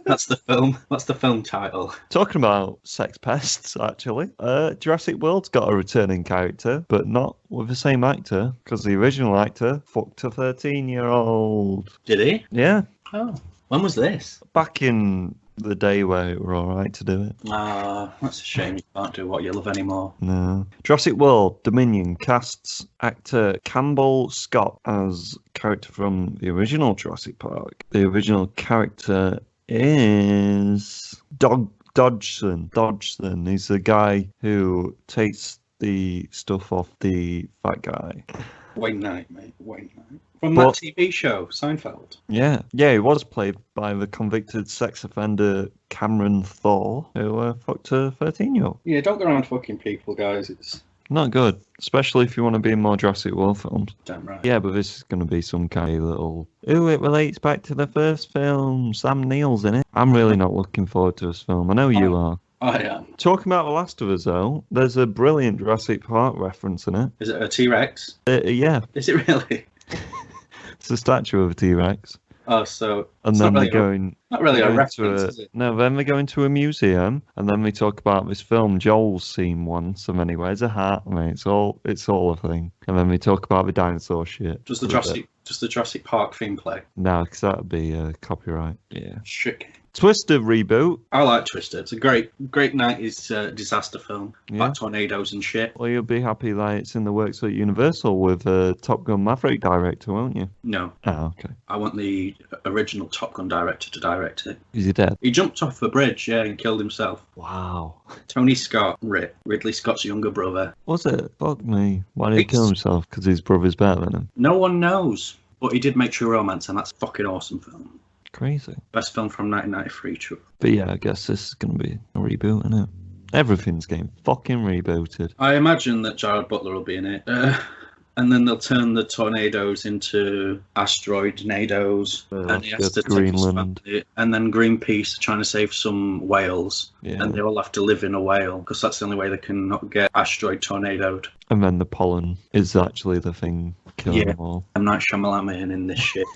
That's the film. That's the film title. Talking about sex pests, actually, Jurassic World's got a returning character, but not with the same actor, because the original actor fucked a 13-year-old. Did he? Yeah. Oh, when was this? Back in the day where it were alright to do it. That's a shame you can't do what you love anymore. No. Jurassic World Dominion casts actor Campbell Scott as character from the original Jurassic Park. The original character is Dodgson. He's the guy who takes the stuff off the fat guy. Wayne Knight, mate. Wayne Knight. From that TV show, Seinfeld. Yeah, he was played by the convicted sex offender Cameron Thor, who fucked a 13-year-old. Yeah, don't go around fucking people, guys. It's not good, especially if you want to be in more Jurassic World films. Damn right. Yeah, but this is going to be some kind of little... Ooh, it relates back to the first film. Sam Neill's in it. I'm really not looking forward to this film. I know you are. I am. Talking about The Last of Us, though, there's a brilliant Jurassic Park reference in it. Is it a T-Rex? Yeah. Is it really? It's a statue of a T-Rex. Oh, so... And then they're going... Not really a reference, is it? No, then they go into a museum, and then we talk about this film Joel's seen once, and then he wears a hat, and it's all a thing. And then we talk about the dinosaur shit. Does the Jurassic Park theme play? No, because that would be copyright. Yeah. Shit. Twister reboot. I like Twister. It's a great 90s disaster film. Like tornadoes and shit. Well, you'll be happy that it's in the works at Universal with Top Gun Maverick director, won't you? No. Oh, okay. I want the original Top Gun director to direct it. Is he dead? He jumped off the bridge, and killed himself. Wow. Tony Scott, Ridley Scott's younger brother. Was it? Fuck me. Why did he kill himself? Because his brother's better than him? No one knows. But he did make True Romance, and that's a fucking awesome film. Crazy. Best film from 1993, true. But yeah, I guess this is going to be a reboot, isn't it? Everything's getting fucking rebooted. I imagine that Jared Butler will be in it. And then they'll turn the tornadoes into asteroid-nados, and he has to take his Greenland. family. And then Greenpeace are trying to save some whales, Yeah. and they all have to live in a whale because that's the only way they can not get asteroid tornadoed. And then the pollen is actually the thing killing them all. I'm not Shyamalan in this shit.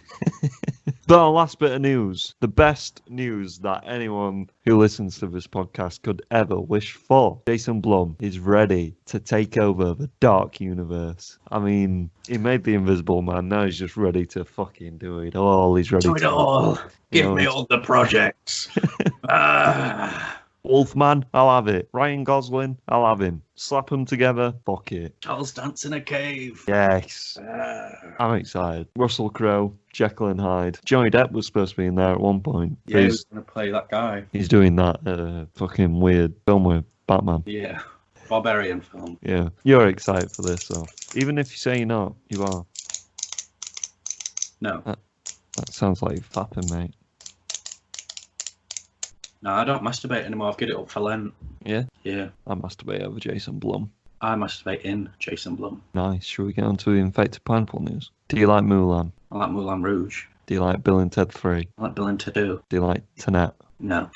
But our last bit of news, the best news that anyone who listens to this podcast could ever wish for. Jason Blum is ready to take over the Dark Universe. I mean, he made the Invisible Man, now he's just ready to fucking do it all. He's ready Do it all. Give me he's- all the projects. Wolfman, I'll have it. Ryan Gosling, I'll have him. Slap them together, fuck it. Charles dance in a cave. Yes. I'm excited. Russell Crowe, Jekyll and Hyde. Johnny Depp was supposed to be in there at one point. Yeah, he's going to play that guy. He's doing that fucking weird film with Batman. Yeah. Barbarian film. Yeah. You're excited for this, though. Even if you say you're not, you are. No. That sounds like you're fapping, mate. No, I don't masturbate anymore. I've given it up for Lent. Yeah? Yeah. I masturbate over Jason Blum. I masturbate in Jason Blum. Nice. Should we get on to the infected pineapple news? Do you like Mulan? I like Moulin Rouge. Do you like Bill and Ted 3? I like Bill and Ted 2. Do you like Tenet? No.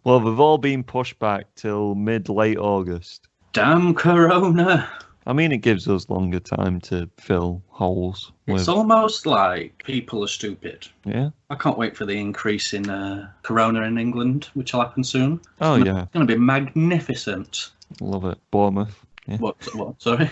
Well, they've all been pushed back till mid-late August. Damn Corona. I mean, it gives us longer time to fill holes with... It's almost like people are stupid. Yeah? I can't wait for the increase in Corona in England, which will happen soon. Oh, yeah. It's going to be magnificent. Love it. Bournemouth. Yeah. What? Sorry?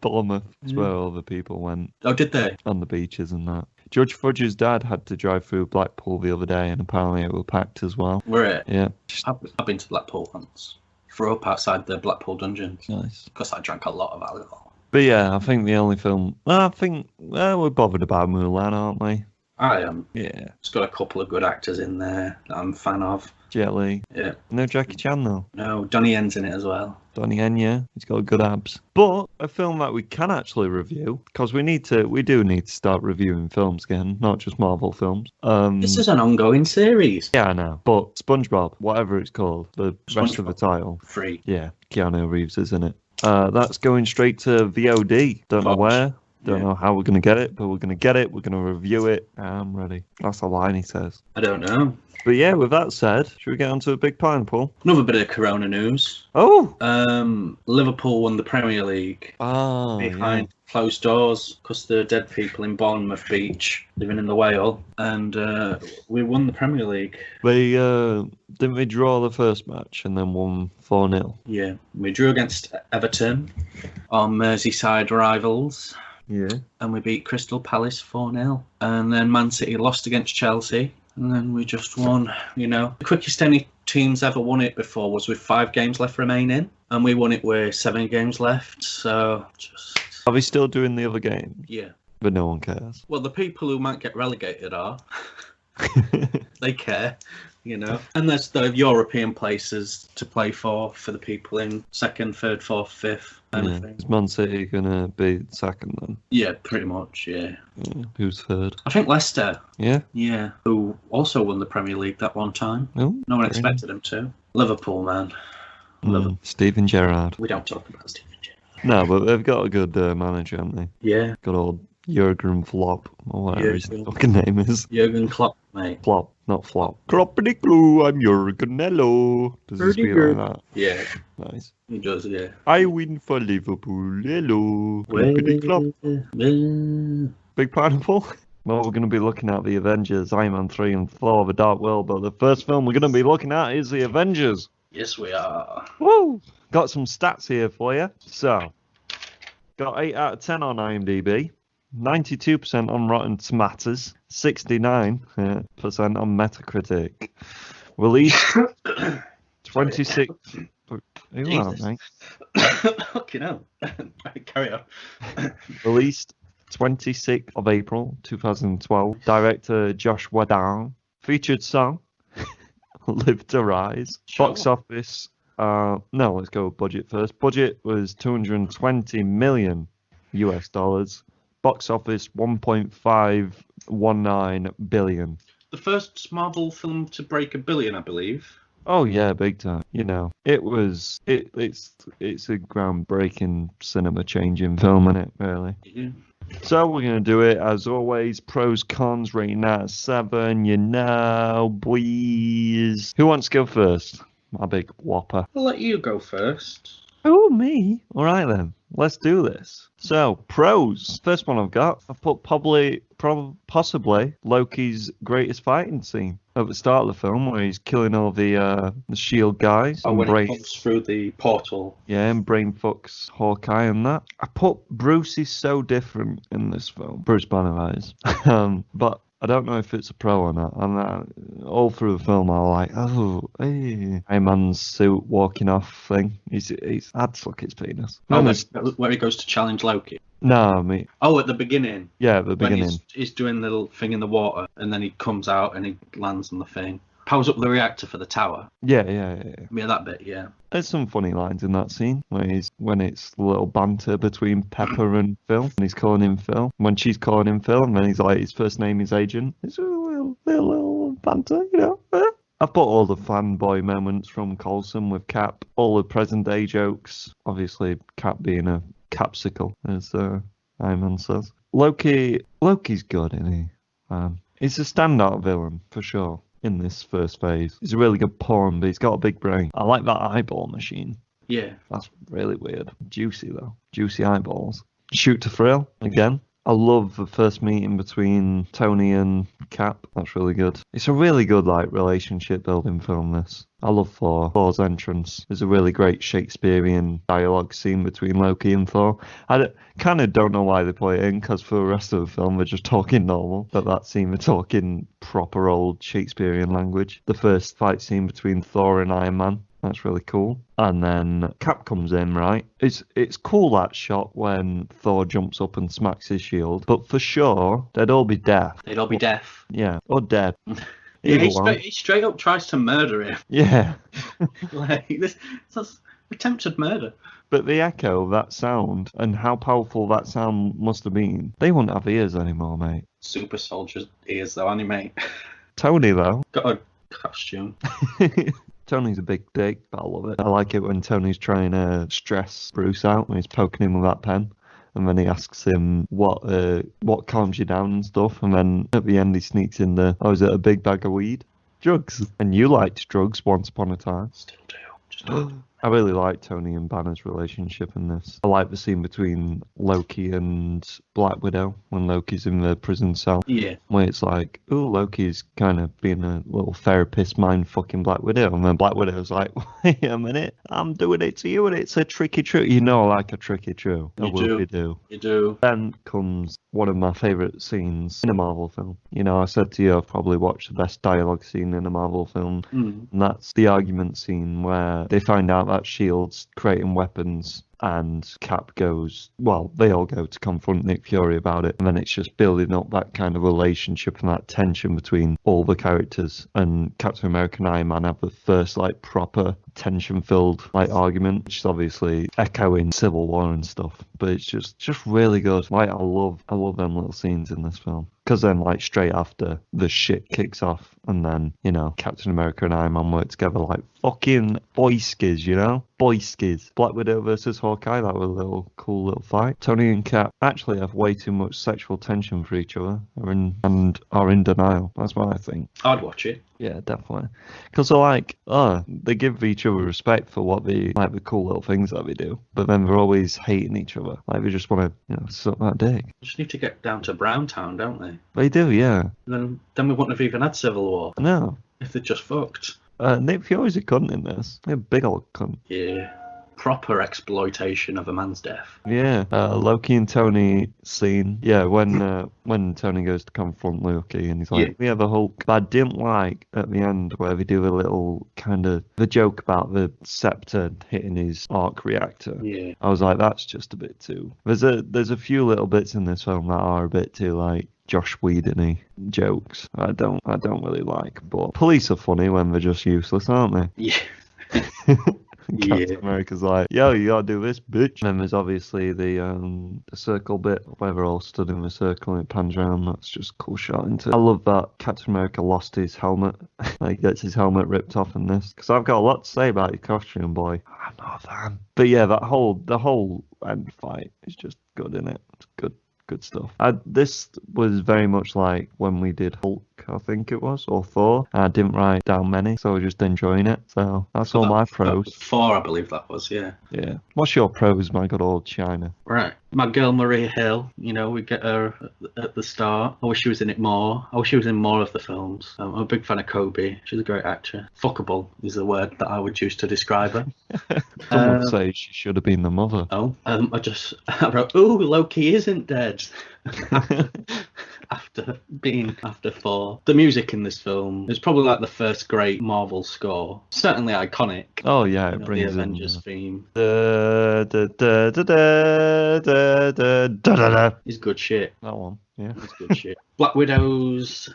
Bournemouth. That's where all the people went. Oh, did they? On the beaches and that. Judge Fudge's dad had to drive through Blackpool the other day, and apparently it was packed as well. Were it? Yeah. I've been to Blackpool once. Threw up outside the Blackpool dungeons. Nice. Because I drank a lot of alcohol. But yeah, I think the only film... I think we're bothered about Mulan, aren't we? I am. Yeah. It's got a couple of good actors in there that I'm a fan of. Jet Li. Yeah. No Jackie Chan, though. No, Donnie Yen's in it as well. Donnie Yen, yeah. He's got good abs. But a film that we can actually review, because we do need to start reviewing films again, not just Marvel films. This is an ongoing series. Yeah, I know. But SpongeBob, whatever it's called, the rest of the title. Free. Yeah, Keanu Reeves is in it. That's going straight to VOD. Don't know where. Don't know how we're going to get it, but we're going to get it. We're going to review it. I'm ready. That's the line he says. I don't know. But yeah, with that said, should we get on to a big pineapple? Another bit of Corona news. Oh! Liverpool won the Premier League Behind closed doors because there are dead people in Bournemouth Beach living in the whale, and we won the Premier League. They didn't they draw the first match and then won 4-0? Yeah, we drew against Everton, our Merseyside rivals. Yeah. And we beat Crystal Palace 4-0. And then Man City lost against Chelsea. And then we just won, The quickest any teams ever won it before was with 5 games left remaining. And we won it with 7 games left. So just... Are they still doing the other games? Yeah. But no one cares. Well, the people who might get relegated are. They care, And there's the European places to play for the people in 2nd, 3rd, 4th, 5th. Anything. Is Man City going to be second then? Yeah, pretty much, yeah. Who's third? I think Leicester. Yeah? Yeah, who also won the Premier League that one time. Oh, No one expected them to. Liverpool, man. Steven Gerrard. We don't talk about Steven Gerrard. No, but they've got a good manager, haven't they? Yeah. Good old Jurgen Flop, or whatever his Jurgen. fucking name is. Jurgen Klopp, mate. Flop, not Flop. Croppity Clue, I'm Jurgen, hello. Does he speak like that? Yeah, Nice. he does, yeah. I win for Liverpool, hello. Croppity Club. Big pineapple? Well, we're going to be looking at the Avengers, Iron Man 3 and Thor the Dark World, but the first film we're going to be looking at is the Avengers. Yes, we are. Woo! Got some stats here for you. So, got 8 out of 10 on IMDb, 92% on Rotten Tomatoes, 69% on Metacritic. Released 26... Who are, mate? Fucking hell. Carry on. Released 26th of April 2012. Director Josh Whedon. Featured song Live to Rise. Sure. Box office. No, let's go with budget first. Budget was $220 million US dollars. Box office 1.519 billion. The first Marvel film to break $1 billion, I believe. Oh yeah, big time. You know, it's a groundbreaking cinema changing film, isn't it? Really. Yeah. So we're gonna do it as always. Pros, cons, rating out of 7. You know, boys. Who wants to go first? My big whopper. I'll let you go first. Oh, me. All right then. Let's do this. So, pros. First one I've got. I've put possibly Loki's greatest fighting scene at the start of the film, where he's killing all the Shield guys. Oh, when he comes through the portal. Yeah, and brain fucks Hawkeye and that. I put Bruce is so different in this film. Bruce Banner is. But I don't know if it's a pro or not. And all through the film, I was like, oh, hey. Iron Man's suit walking off thing. I'd suck his penis. Oh, where he goes to challenge Loki. No, I mean. Oh, at the beginning. Yeah, at the beginning. When he's doing the little thing in the water, and then he comes out and he lands on the thing. Powers up the reactor for the tower. Yeah. Yeah, that bit, yeah. There's some funny lines in that scene when it's a little banter between Pepper and Phil, and he's calling him Phil. When she's calling him Phil, and then he's like, his first name is Agent. It's a little banter, you know. I've put all the fanboy moments from Coulson with Cap, all the present day jokes. Obviously, Cap being a capsicle, as Iron Man says. Loki's good, isn't he? He's a standout villain for sure. In this first phase, he's a really good pawn, but he's got a big brain. I like that eyeball machine. Yeah, that's really weird. Juicy though, juicy eyeballs. Shoot to thrill again. I love the first meeting between Tony and Cap. That's really good. It's a really good relationship building film. This. I love Thor's entrance. There's a really great Shakespearean dialogue scene between Loki and Thor. I kind of don't know why they put it in, because for the rest of the film they're just talking normal. But that scene they're talking proper old Shakespearean language. The first fight scene between Thor and Iron Man. That's really cool. And then Cap comes in, right? It's cool, that shot when Thor jumps up and smacks his shield. But for sure, they'd all be deaf. They'd all be deaf. Yeah, or dead. Yeah, he straight up tries to murder him. Yeah. That's attempted murder. But the echo of that sound and how powerful that sound must have been, they wouldn't have ears anymore, mate. Super soldier's ears, though, aren't he, mate? Tony, though. Got a costume. Tony's a big dick, but I love it. I like it when Tony's trying to stress Bruce out when he's poking him with that pen. And then he asks him what calms you down and stuff. And then at the end he sneaks in is it a big bag of weed? Drugs. And you liked drugs once upon a time. Still do. Just don't. I really like Tony and Banner's relationship in this. I like the scene between Loki and Black Widow when Loki's in the prison cell. Yeah. Where it's like, oh, Loki's kind of being a little therapist, mind fucking Black Widow. And then Black Widow's like, wait a minute, I'm doing it to you and it's a tricky trick. You know I like a tricky trick. You do. Then comes one of my favourite scenes in a Marvel film. You know, I said to you I've probably watched the best dialogue scene in a Marvel film. And that's the argument scene where they find out that Shield's creating weapons and Cap goes, well, they all go to confront Nick Fury about it, and then it's just building up that kind of relationship and that tension between all the characters. And Captain America and Iron Man have the first proper tension-filled argument, which is obviously echoing Civil War and stuff, but it's just really good. I love them little scenes in this film. Because then, straight after, the shit kicks off, and then, Captain America and Iron Man work together like fucking boyskis, boyskis. Black Widow versus Hawkeye, that was a cool little fight. Tony and Cap actually have way too much sexual tension for each other, and are in denial. That's what I think. I'd watch it. Yeah, definitely. Because they're they give each other respect for what the cool little things that they do, but then they're always hating each other. They just want to, suck that dick. Just need to get down to Browntown, don't they? They do, yeah. Then we wouldn't have even had Civil War. No. If they'd just fucked. Nick Fury's a cunt in this. A big old cunt. Yeah. Proper exploitation of a man's death. Yeah. Loki and Tony scene. Yeah, when Tony goes to confront Loki and he's like, we have a Hulk. But I didn't like at the end where they do a little the joke about the scepter hitting his arc reactor. Yeah. I was like, that's just a bit too. There's a few little bits in this film that are a bit too Josh Whedon-y jokes. I don't really like. But police are funny when they're just useless, aren't they? Yeah. And Yeah. Captain America's like, yo, you gotta do this, bitch. And then there's obviously the circle bit where they're all stood in the circle and it pans around. That's just a cool shot into it. I love that Captain America lost his helmet. He gets his helmet ripped off in this. Because I've got a lot to say about your costume, boy. I'm not a fan. But yeah, the whole end fight is just good, in it? It's good stuff. This was very much like when we did Hulk, I think it was, or Thor. I didn't write down many, so I was just enjoying it. So that's all my pros. Thor, I believe that was, yeah. Yeah. What's your pros, my good old China? Right. My girl Maria Hill, we get her at the start. I wish she was in it more. I wish she was in more of the films. I'm a big fan of Kobe. She's a great actor. Fuckable is the word that I would choose to describe her. Some would say she should have been the mother. Oh, I wrote, ooh, Loki isn't dead. After Thor. The music in this film is probably like the first great Marvel score. Certainly iconic. Oh yeah, it brings the in Avengers theme. It's good shit. That one, yeah. It's good shit. Black Widow's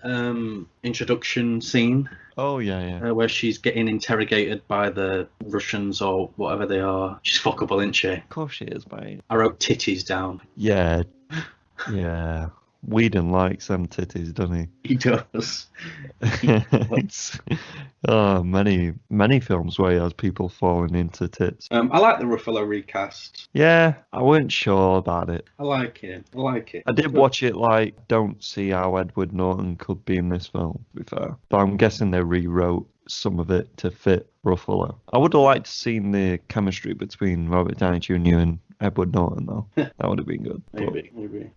introduction scene. Oh yeah. Where she's getting interrogated by the Russians or whatever they are. She's fuckable, isn't she? Of course she is, mate. I wrote titties down. Yeah. Whedon likes them titties, doesn't he? He does. It's many films where he has people falling into tits. I like the Ruffalo recast. Yeah, I weren't sure about it. I like it. I did watch it don't see how Edward Norton could be in this film, to be fair. But I'm guessing they rewrote some of it to fit Ruffalo. I would have liked to seen the chemistry between Robert Downey Jr. and Edward Norton, though. That would have been good. Maybe.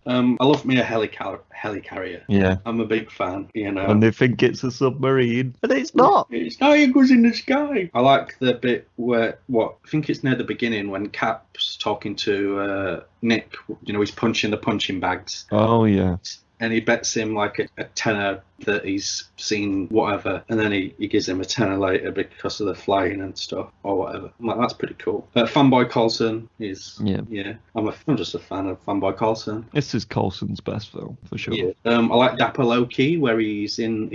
I love me a helicarrier. Yeah. I'm a big fan, And they think it's a submarine, but it's not. It's not. It goes in the sky. I like the bit where, I think it's near the beginning when Cap's talking to Nick. He's punching the punching bags. Oh, yeah. And he bets him like a tenner that he's seen whatever, and then he gives him a tenner later because of the flying and stuff or whatever. I'm like, that's pretty cool. Fanboy Coulson is I'm just a fan of Fanboy Coulson. This is Coulson's best film for sure. Yeah. I like Dapper Loki where he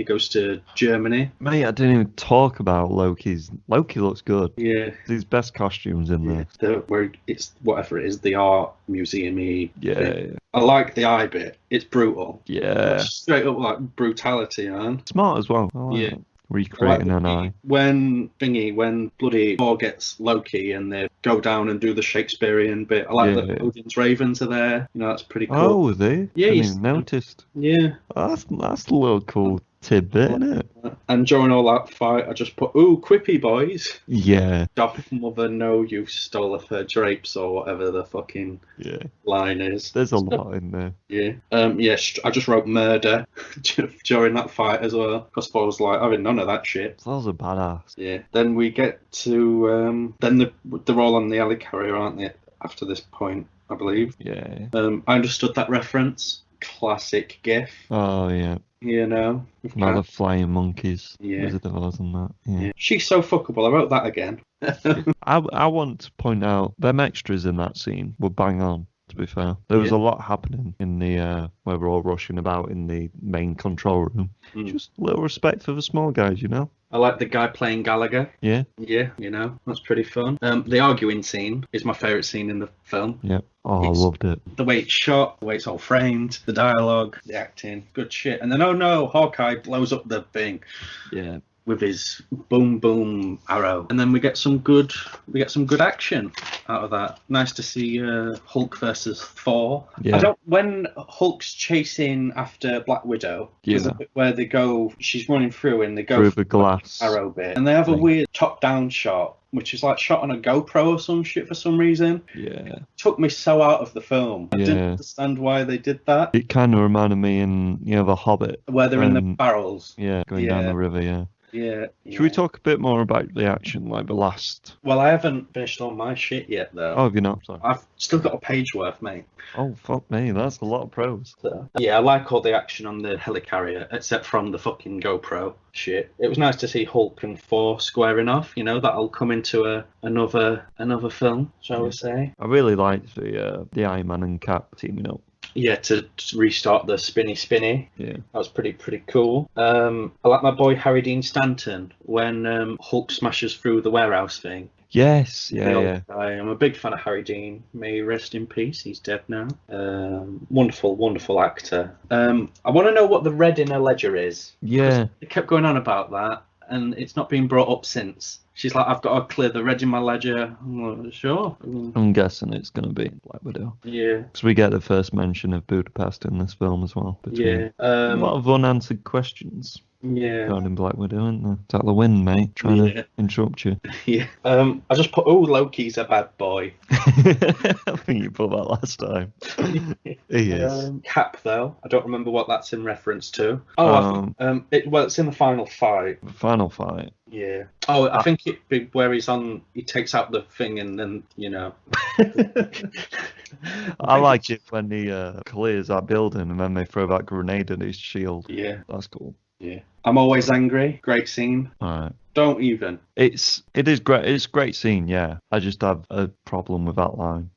goes to Germany. Mate, I didn't even talk about Loki's. Loki looks good. Yeah. His best costumes in there. Where it's whatever it is, the art museum-y. Yeah. I like the eye bit. It's brutal. Yeah. It's straight up like brutality, man. Smart as well. I like it. Recreating an eye. When bloody Thor gets Loki and they go down and do the Shakespearean bit. I like that Odin's ravens are there. That's pretty cool. Oh, are they? Yeah, I didn't even noticed. Yeah. That's a little cool tidbit, isn't it? And during all that fight, I just put, ooh, quippy boys. Yeah. Doth mother know you stole of her drapes or whatever the fucking line is. There's a lot in there. Yeah. I just wrote murder during that fight as well. Because I was like, having none of that shit. Those are badass. Yeah. Then we get to, they're all on the helicarrier, aren't they? After this point, I believe. Yeah. I understood that reference. Classic GIF. Oh, yeah. Now the flying monkeys. Yeah. Wizard of Oz and that. Yeah. She's so fuckable. I wrote that again. I want to point out them extras in that scene were bang on, to be fair. There was a lot happening in the where we're all rushing about in the main control room. Just a little respect for the small guys, I like the guy playing Gallagher. Yeah. Yeah, that's pretty fun. The arguing scene is my favourite scene in the film. Yeah. Oh, I loved it. The way it's shot, the way it's all framed, the dialogue, the acting, good shit. And then, oh no, Hawkeye blows up the thing. Yeah. With his boom boom arrow, and then we get some good action out of that. Nice to see Hulk versus Thor. Yeah. When Hulk's chasing after Black Widow, there's a bit where they go, she's running through and they go through the glass arrow bit, and they have a weird top-down shot, which is like shot on a GoPro or some shit for some reason. Yeah. Took me so out of the film. I didn't understand why they did that. It kind of reminded me in The Hobbit, where they're in the barrels. Yeah, going down the river. Yeah. Yeah. Should we talk a bit more about the action, like the last? Well, I haven't finished all my shit yet, though. Oh, have you not? Sorry. I've still got a page worth, mate. Oh, fuck me. That's a lot of pros. So, I like all the action on the helicarrier, except from the fucking GoPro shit. It was nice to see Hulk and Thor squaring off. That'll come into another film, shall we say. I really liked the Iron Man and Cap teaming up. Yeah, to restart the spinny. Yeah. That was pretty cool. I like my boy Harry Dean Stanton when Hulk smashes through the warehouse thing. Yes, The yeah, old yeah. guy. I'm a big fan of Harry Dean. May he rest in peace. He's dead now. Wonderful, wonderful actor. I want to know what the red in her ledger is. 'Cause Yeah. it kept going on about that, and it's not been brought up since. She's like, I've got to clear the red in my ledger. I'm like, sure. I'm guessing it's going to be Black Widow. Yeah. Because we get the first mention of Budapest in this film as well. Yeah. A lot of unanswered questions Yeah. regarding Black Widow, isn't there? It's out the wind, mate. Trying to interrupt you. Yeah. I just put, Loki's a bad boy. I think you put that last time. He is. Cap, though. I don't remember what that's in reference to. Oh, I think, it's in the final fight. The final fight. Yeah. Oh, I think it'd be where he takes out the thing and then, I like it when he clears that building and then they throw that grenade at his shield. Yeah. That's cool. Yeah. I'm always angry. Great scene. Alright. Don't even. It is great. It's a great scene, yeah. I just have a problem with that line.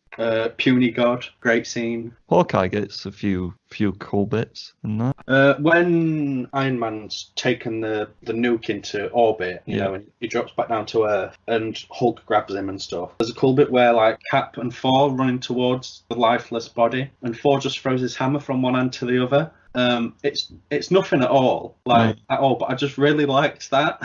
Puny God, great scene. Hawkeye gets a few cool bits in that. When Iron Man's taken the nuke into orbit, and he drops back down to Earth, and Hulk grabs him and stuff. There's a cool bit where like Cap and Thor running towards the lifeless body, and Thor just throws his hammer from one hand to the other. It's nothing at all, at all, but I just really liked that.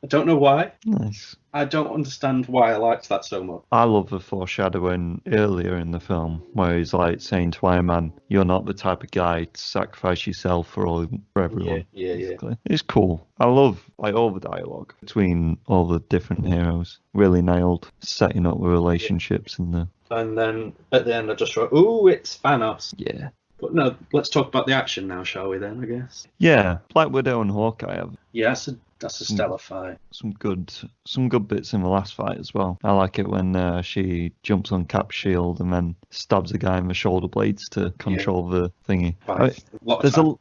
I don't know why. Nice. I don't understand why I liked that so much. I love the foreshadowing earlier in the film where he's like saying to Iron Man, "You're not the type of guy to sacrifice yourself for everyone." Yeah. It's cool. I love all the dialogue between all the different heroes. Really nailed setting up the relationships and the. And then at the end, I just wrote, "Ooh, it's Thanos." Yeah. But no, let's talk about the action now, shall we? Then I guess. Yeah, Black Widow and Hawkeye have. Yeah, that's a stellar fight. Some good bits in the last fight as well. I like it when she jumps on Cap's shield and then stabs a guy in the shoulder blades to control the thingy.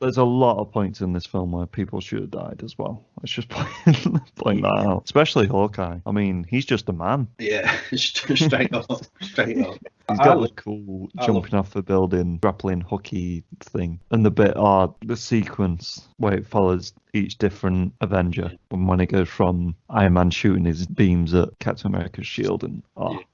There's a lot of points in this film where people should have died as well. Let's just point that out. Especially Hawkeye. I mean, he's just a man. Yeah, straight up. He's got the cool jumping off the building, grappling hooky thing. And the sequence where it follows each different Avenger. And when it goes from Iron Man shooting his beams at Captain America's shield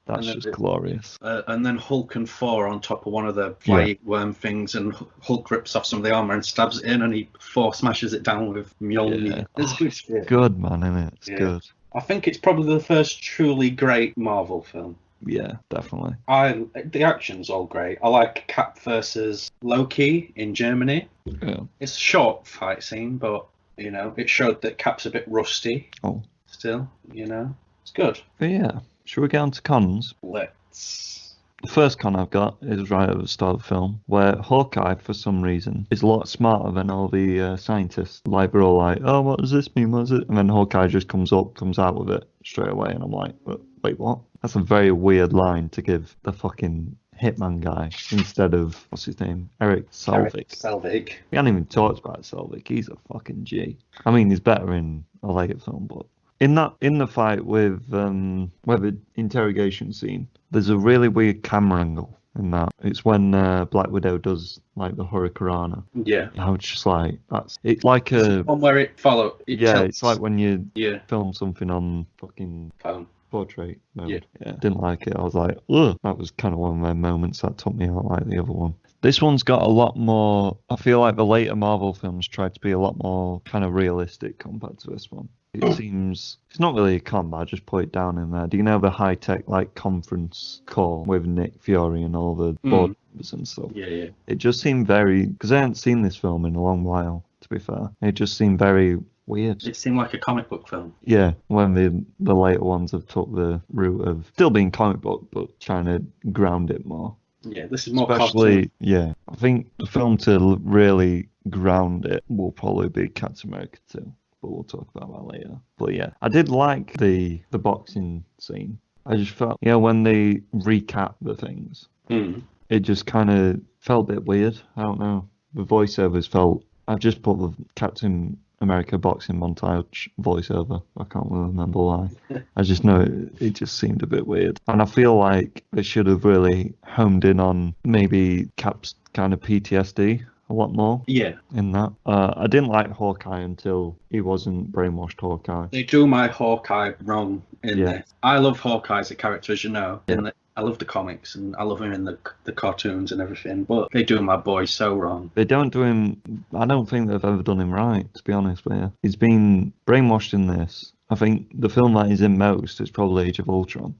that's just glorious. And then Hulk and Thor on top of one of the flying worm things, and Hulk rips off some of the armor and stabs it in, and Thor smashes it down with Mjolnir. It's good shit. Good, man, isn't it? It's good. I think it's probably the first truly great Marvel film. Yeah, definitely. The action's all great. I like Cap versus Loki in Germany. Yeah. It's a short fight scene, but it showed that Cap's a bit rusty. Oh. Still, it's good. But yeah, should we get on to cons? Let's. The first con I've got is right at the start of the film, where Hawkeye, for some reason, is a lot smarter than all the scientists. Like, they're all like, "Oh, what does this mean? What is it?" And then Hawkeye just comes out with it straight away, and I'm like, wait, what? That's a very weird line to give the fucking hitman guy instead of, what's his name? Eric Selvig. We haven't even talked about Selvig. He's a fucking G. I mean, he's better in a later film, but in the fight with the interrogation scene, there's a really weird camera angle in that. It's when Black Widow does like the Hurricanrana. Yeah. I was just like, it's like a one where it follows. It's like when you film something on fucking phone. Portrait mode. Yeah. Didn't like it. I was like, ugh. That was kind of one of my moments that took me out like the other one. This one's got a lot more. I feel like the later Marvel films tried to be a lot more kind of realistic compared to this one. It seems it's not really a con, but I just put it down in there. Do you know the high tech like conference call with Nick Fury and all the board members and stuff? Yeah. It just seemed very, because I hadn't seen this film in a long while, to be fair. It just seemed very weird. It seemed like a comic book film. Yeah, when the later ones have took the route of still being comic book, but trying to ground it more. Yeah, this is more especially, yeah. I think the film to really ground it will probably be Captain America 2, but we'll talk about that later. But yeah, I did like the boxing scene. I just felt, when they recap the things, it just kind of felt a bit weird. I don't know. The voiceovers felt. I've just put the Captain America boxing montage voiceover. I can't really remember why. I just know it just seemed a bit weird. And I feel like they should have really honed in on maybe Cap's kind of PTSD a lot more Yeah. in that. I didn't like Hawkeye until he wasn't brainwashed Hawkeye. They do my Hawkeye wrong in Yeah. this. I love Hawkeye as a character, as you know. Yeah. I love the comics and I love him in the cartoons and everything, but they do my boy so wrong. They don't do him. I don't think they've ever done him right, to be honest with you. He's been brainwashed in this. I think the film that he's in most is probably Age of Ultron.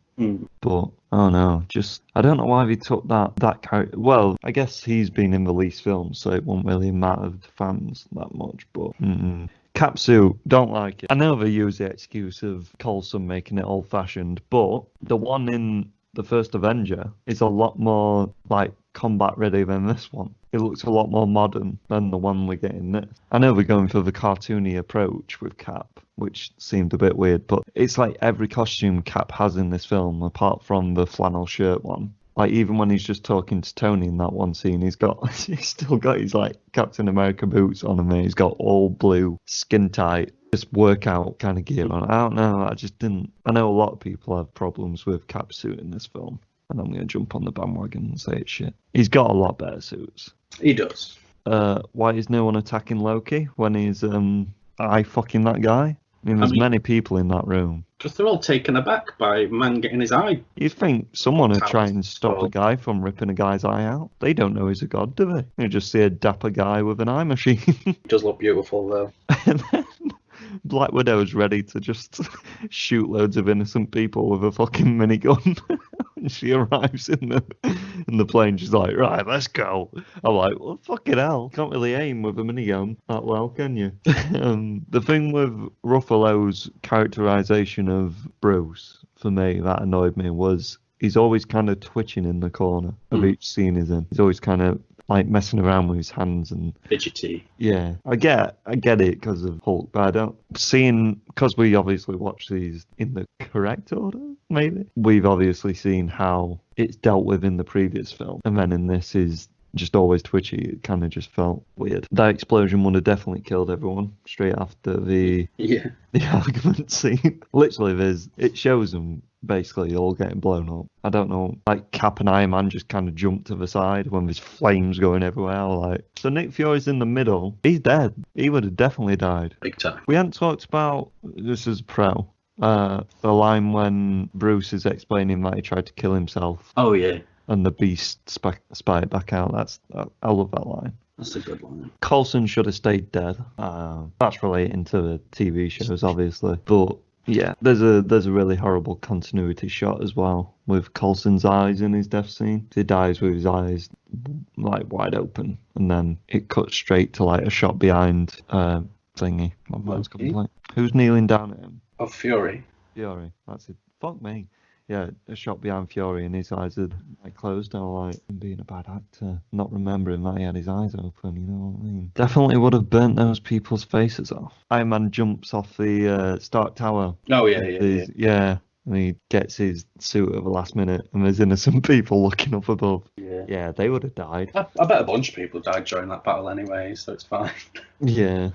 But I don't know, I don't know why they took that character. Well, I guess he's been in the least films, so it won't really matter to fans that much. But Cap suit, don't like it. I know they use the excuse of Coulson making it old-fashioned, but the one in the first Avenger is a lot more like combat ready than this one. It looks a lot more modern than the one we get in this. I know we're going for the cartoony approach with Cap, which seemed a bit weird, but it's like every costume Cap has in this film, apart from the flannel shirt one. Like even when he's just talking to Tony in that one scene, he's still got his like Captain America boots on him, and he's got all blue, skin tight, just workout kind of gear on. I don't know, I know a lot of people have problems with Cap suit in this film, and I'm going to jump on the bandwagon and say it's shit. He's got a lot better suits. He does. Why is no one attacking Loki when he's eye fucking that guy? I mean, there's many people in that room. Because they're all taken aback by man getting his eye. You'd think someone would try and stop a guy from ripping a guy's eye out. They don't know he's a god, do they? They just see a dapper guy with an eye machine. He does look beautiful, though. And then Black Widow's ready to just shoot loads of innocent people with a fucking minigun. When she arrives in the plane, she's like, right, let's go. I'm like, well, fucking hell. Can't really aim with a minigun that well, can you? The thing with Ruffalo's characterization of Bruce, for me, that annoyed me, was he's always kind of twitching in the corner of each scene he's in. He's always kind of like messing around with his hands and fidgety. Yeah, I get it because of Hulk, but I don't because we obviously watch these in the correct order. Maybe we've obviously seen how it's dealt with in the previous film, and then in this is just always twitchy. It kind of just felt weird. That explosion would have definitely killed everyone straight after the argument scene. Literally, it shows them basically all getting blown up. I don't know, like Cap and Iron Man just kind of jumped to the side when there's flames going everywhere. Like, so Nick Fury's in the middle. He's dead. He would have definitely died. Big time. We hadn't talked about this as pro. The line when Bruce is explaining that he tried to kill himself. Oh yeah. And the Beast spy it back out. I love that line. That's a good line. Coulson should have stayed dead. That's relating to the TV shows, obviously, but. Yeah, there's a really horrible continuity shot as well with Coulson's eyes in his death scene. He dies with his eyes like wide open, and then it cuts straight to like a shot behind thingy. Who's kneeling down at him? Oh, Fury. Fury. That's it. Fuck me. Yeah, a shot behind Fury and his eyes had like closed. I'm like, being a bad actor, not remembering that he had his eyes open, you know what I mean? Definitely would have burnt those people's faces off. Iron Man jumps off the Stark Tower. Oh, yeah. And he gets his suit at the last minute, and there's innocent people looking up above. Yeah, they would have died. I bet a bunch of people died during that battle anyway, so it's fine. Yeah.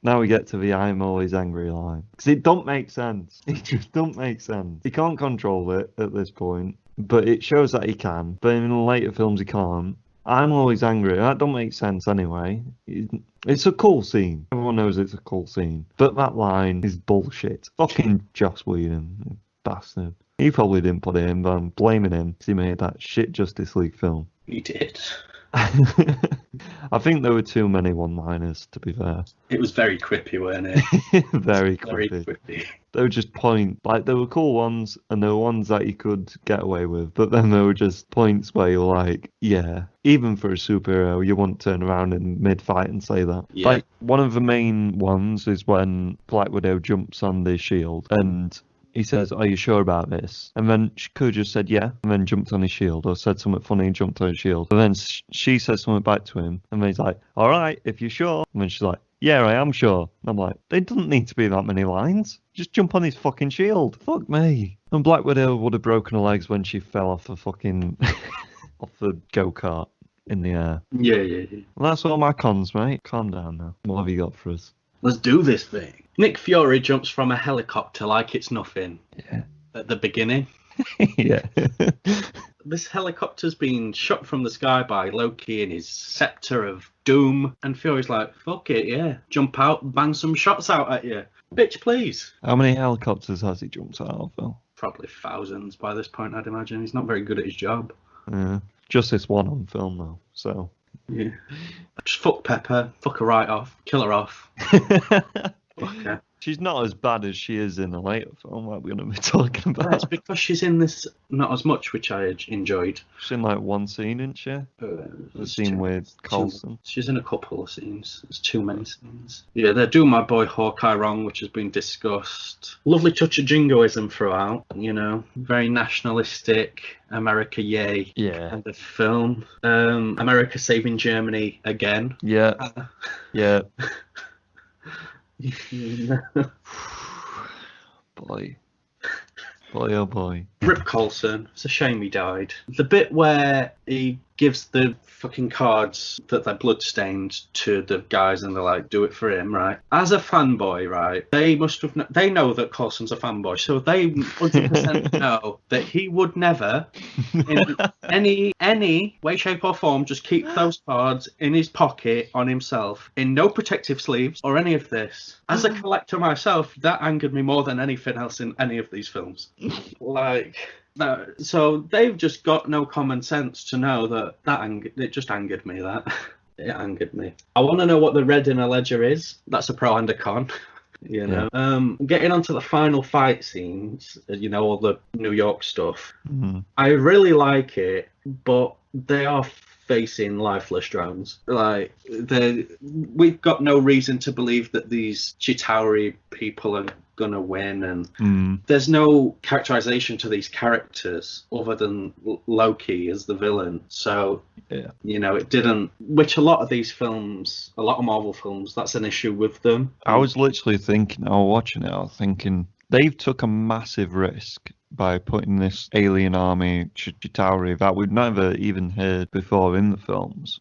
Now we get to the I'm always angry line. Because it don't make sense. It just don't make sense. He can't control it at this point, but it shows that he can. But in the later films, he can't. I'm always angry. That don't make sense anyway. It's a cool scene. Everyone knows it's a cool scene. But that line is bullshit. Fucking Joss Whedon. Bastard. He probably didn't put it in, but I'm blaming him because he made that shit Justice League film. He did. I think there were too many one-liners, to be fair. It was very quippy, weren't it? Very quippy. They were just there were cool ones, and there were ones that you could get away with, but then there were just points where you're like, yeah, even for a superhero, you won't turn around in mid-fight and say that. Yeah. Like, one of the main ones is when Black Widow jumps on the shield, and he says, are you sure about this? And then she could have just said, yeah, and then jumped on his shield, or said something funny and jumped on his shield. And then she says something back to him, and then he's like, all right, if you're sure. And then she's like, yeah, I am sure. And I'm like, there doesn't need to be that many lines. Just jump on his fucking shield. Fuck me. And Black Widow would have broken her legs when she fell off the fucking, off the go-kart in the air. Yeah. Well, that's all my cons, mate. Calm down now. What have you got for us? Let's do this thing. Nick Fury jumps from a helicopter like it's nothing. Yeah. At the beginning. Yeah. this helicopter's been shot from the sky by Loki in his scepter of doom, and Fury's like, fuck it, yeah, jump out, bang some shots out at you. Bitch, please. How many helicopters has he jumped out of, Phil? Probably thousands by this point, I'd imagine. He's not very good at his job. Yeah. Just this one on film, though, so... Yeah. Just fuck Pepper, fuck her right off, kill her off. Okay. She's not as bad as she is in a later film that we're going to be talking about. That's because she's in this not as much, which I enjoyed. She's in like one scene, isn't she? The scene with Coulson. She's in a couple of scenes. There's too many scenes. Yeah, they're doing my boy Hawkeye wrong, which has been discussed. Lovely touch of jingoism throughout, you know. Very nationalistic, America yay kind of film. America saving Germany again. Yeah. Yeah. Boy, oh boy. Rip Coulson. It's a shame he died. The bit where he gives the fucking cards that they're bloodstained to the guys and they're like, do it for him, right? As a fanboy, right, they must have they know that Coulson's a fanboy, so they 100% know that he would never in any way, shape or form just keep those cards in his pocket on himself in no protective sleeves or any of this. As a collector myself, that angered me more than anything else in any of these films. Like... No, so they've just got no common sense to know that it just angered me. It angered me. I want to know what the red in a ledger is. That's a pro and a con. You know. Yeah. Getting onto the final fight scenes, you know, all the New York stuff. Mm-hmm. I really like it, but they are facing lifeless drones. Like, we've got no reason to believe that these Chitauri people are gonna win, and there's no characterization to these characters other than Loki as the villain. So you know, it didn't, which a lot of these films, a lot of Marvel films, that's an issue with them. I was literally thinking, I was watching it, I was thinking they've took a massive risk by putting this alien army, Chitauri, that we've never even heard before in the films,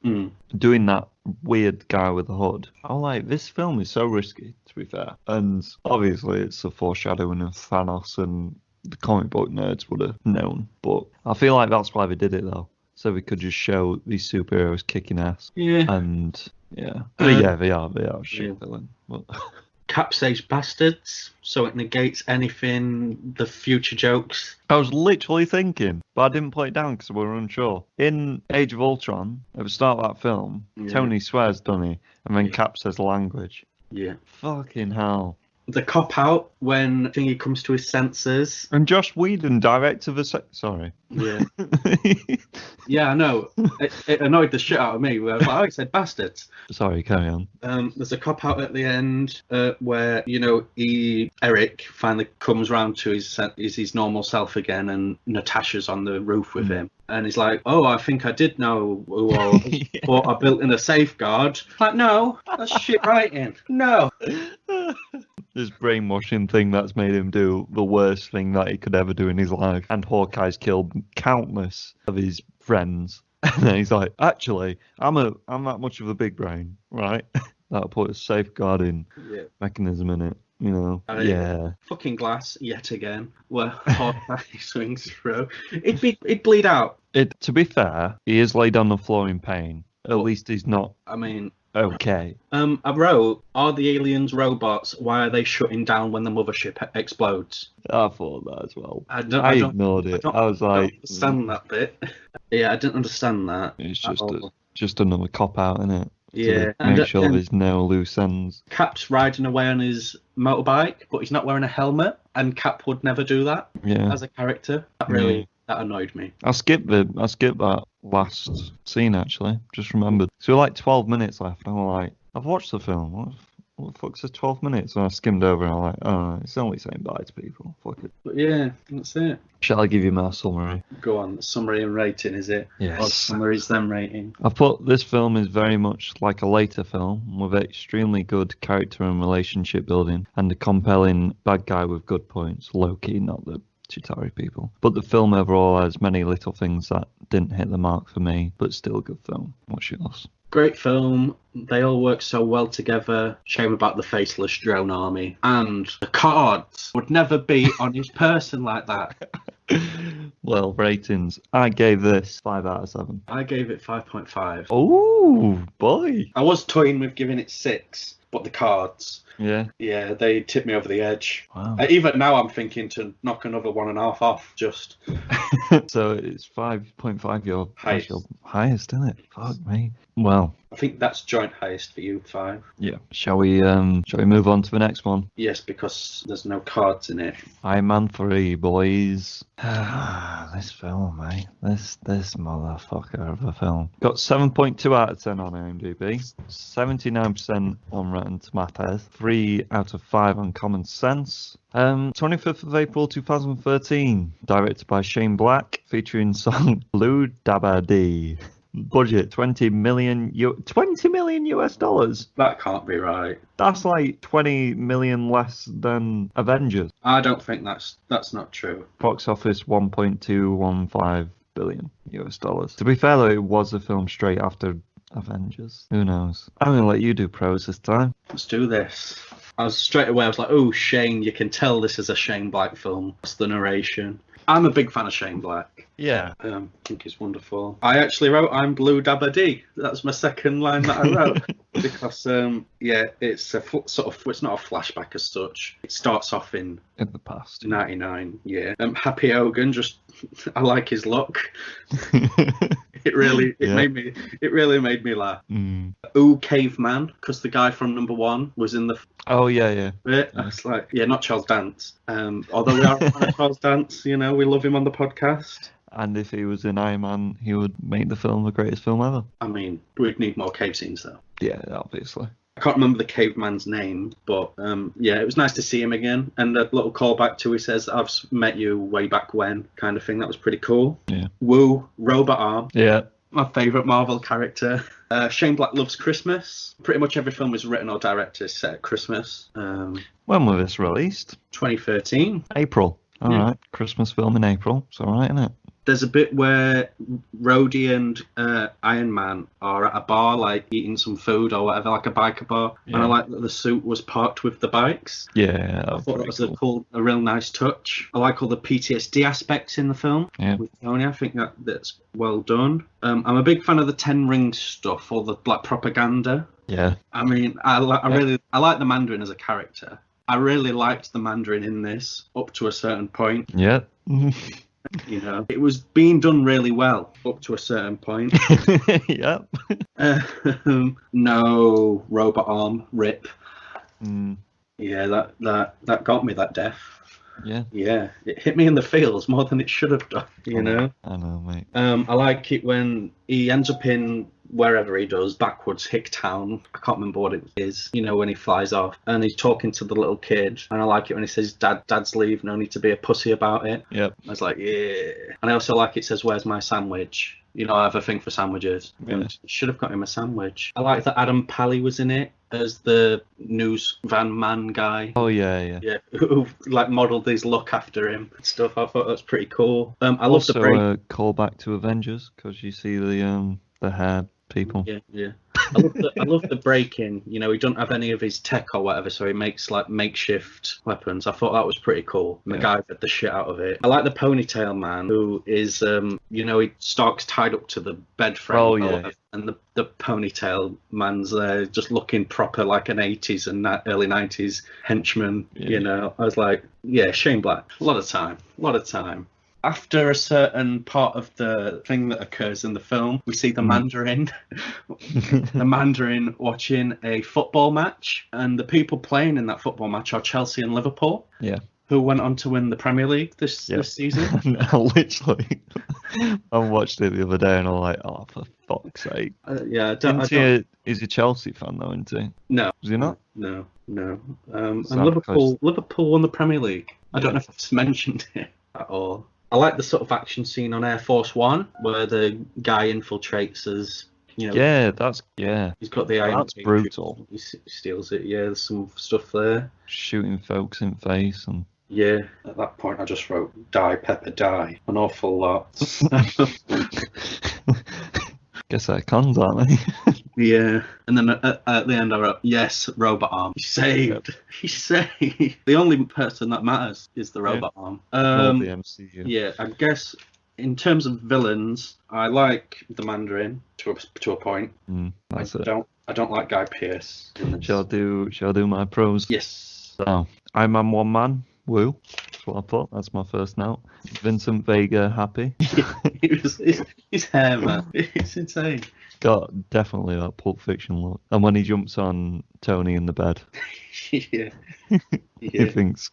doing that weird guy with the hood. I'm like, this film is so risky, to be fair. And obviously it's a foreshadowing of Thanos, and the comic book nerds would have known. But I feel like that's why they did it, though. So we could just show these superheroes kicking ass. Yeah. And, they are shit villain. But... Cap says bastards, so it negates anything, the future jokes. I was literally thinking, but I didn't put it down because we were unsure. In Age of Ultron, at the start of that film, Tony swears, doesn't he? And then Cap says language. Yeah. Fucking hell. The cop out when Thingy comes to his senses. And Josh Whedon, director of the... Sorry. Yeah. Yeah, I know. It annoyed the shit out of me. Where I was like, oh, he said bastards. Sorry, carry on. There's a cop out at the end where, you know, Eric finally comes round to his normal self again, and Natasha's on the roof with him. And he's like, oh, I think I did know who I was, but I built in a safeguard. Like, no, that's shit writing. No. This brainwashing thing that's made him do the worst thing that he could ever do in his life. And Hawkeye's killed countless of his friends. And then he's like, actually, I'm that much of a big brain, right? That'll put a safeguarding mechanism in it. You know, Fucking glass yet again, where Hawkeye swings through. It'd bleed out. To be fair, he is laid on the floor in pain. At least he's not. I mean, okay. I wrote, are the aliens robots? Why are they shutting down when the mothership explodes? I thought that as well. I ignored it. I was like, I don't understand that bit. Yeah, I didn't understand that. It's just another cop out, isn't it? Yeah, make sure there's no loose ends. Cap's riding away on his motorbike, but he's not wearing a helmet, and Cap would never do that as a character. That annoyed me. I skipped that last scene, actually. Just remembered. So like 12 minutes left, and I'm like, I've watched the film. What the fuck's 12 minutes? And I skimmed over, and I'm like, oh, it's only saying bye to people. Fuck it. But yeah, that's it. Shall I give you my summary? Go on. Summary and rating, is it? Yes. Or summaries then rating? I put this film is very much like a later film with extremely good character and relationship building, and a compelling bad guy with good points. Loki, not the Chitauri people. But the film overall has many little things that didn't hit the mark for me, but still a good film. What's yours? Great film. They all work so well together. Shame about the faceless drone army. And the cards would never be on his person like that. Well, ratings. I gave this 5 out of 7. I gave it 5.5. Oh, boy. I was toying with giving it 6, but the cards, Yeah. yeah, they tipped me over the edge. Wow. Even now, I'm thinking to knock another 1.5 off. Just So it's 5.5 your Highest. your highest, isn't it? Fuck me. Well, I think that's joint highest for you, 5. yeah. Shall we move on to the next one? Yes, because there's no cards in it. Iron Man 3, boys. This film, mate. This motherfucker of a film. Got 7.2 out of 10 on IMDb, 79% on Rotten Tomatoes, 3 out of 5 on Common Sense. 25th of April 2013, directed by Shane Black, featuring song Blue Dabba Dee. Budget 20 million US dollars. That can't be right. That's like 20 million less than Avengers. I don't think that's not true. Box office 1.215 billion US dollars. To be fair though, it was a film straight after Avengers. Who knows? I'm gonna let you do pros this time. Let's do this. I was like, oh, Shane, you can tell this is a Shane Black film. That's the narration. I'm a big fan of Shane Black. Yeah. I think he's wonderful. I actually wrote I'm Blue Dabba Dee. That's my second line that I wrote. Because, it's a it's not a flashback as such. It starts off in In the past. 99, yeah. Happy Hogan, I like his look. It really made me laugh. Ooh, Caveman, because the guy from number 1 was in the Oh yeah. bit. I was like, yeah, not Charles Dance. Although we are a fan of Charles Dance, we love him on the podcast. And if he was in Iron Man, he would make the film the greatest film ever. I mean, we'd need more cave scenes though. Yeah, obviously. I can't remember the caveman's name, but it was nice to see him again. And a little callback to he says, I've met you way back when, kind of thing. That was pretty cool. Yeah. Woo, Robot Arm. Yeah. My favourite Marvel character. Shane Black loves Christmas. Pretty much every film is written or directed set at Christmas. When was this released? 2013. April. All Yeah. right. Christmas film in April. It's all right, isn't it? There's a bit where Rhodey and Iron Man are at a bar, like eating some food or whatever, like a biker bar. Yeah. And I like that the suit was parked with the bikes. Yeah. I thought that was a real nice touch. I like all the PTSD aspects in the film. Yeah. With Tony, I think that's well done. I'm a big fan of the Ten Rings stuff, or the black propaganda. Yeah. I mean, I like the Mandarin as a character. I really liked the Mandarin in this up to a certain point. Yeah. It was being done really well up to a certain point. Yep. No, Robot Arm, rip. Mm. Yeah, that got me, that death. Yeah. Yeah, it hit me in the feels more than it should have done, I know, mate. I like it when he ends up in wherever he does, backwards Hicktown. I can't remember what it is, when he flies off and he's talking to the little kid. And I like it when he says, Dad's leave, no need to be a pussy about it. Yep. I was like, yeah. And I also like it says, where's my sandwich? I have a thing for sandwiches. Yeah. And should have got him a sandwich. I like that Adam Pally was in it as the news van man guy. Oh yeah. Yeah, who modelled his look after him and stuff. I thought that was pretty cool. I love Also, the break. a callback to Avengers because you see the hair people. Yeah. I love the break-in. He don't have any of his tech or whatever, so he makes makeshift weapons. I thought that was pretty cool. MacGyvered the shit out of it. I like the ponytail man who is, Stark's tied up to the bed frame. Oh yeah. And the ponytail man's there, just looking proper like an 80s and early 90s henchman. Yeah. I was like, yeah, Shane Black. A lot of time. After a certain part of the thing that occurs in the film, we see the Mandarin, the Mandarin watching a football match, and the people playing in that football match are Chelsea and Liverpool. Yeah. Who went on to win the Premier League this season. Literally. I watched it the other day and I'm like, oh, for fuck's sake. He's a Chelsea fan though, isn't he? No. Is he not? No. And Liverpool won the Premier League. I don't know if I've mentioned it at all. I like the sort of action scene on Air Force One where the guy infiltrates as, Yeah, he's got the iron. That's brutal. He steals it. Yeah, there's some stuff there. Shooting folks in face and. Yeah, at that point I just wrote "Die Pepper Die" an awful lot. Guess they're cons, aren't they? Yeah, and then at the end I wrote, "Yes, Robot Arm. He's saved. Yep. He's saved." The only person that matters is the Robot Arm. The MCU. Yeah, I guess In terms of villains, I like the Mandarin to a point. That's it. I don't like Guy Pearce. Shall I do my pros? Yes. So, Iron Man 1 man. Woo. That's what I thought. That's my first note. Vincent Vega happy. His hair, man. It's insane. Got definitely that Pulp Fiction look. And when he jumps on Tony in the bed, Yeah. he thinks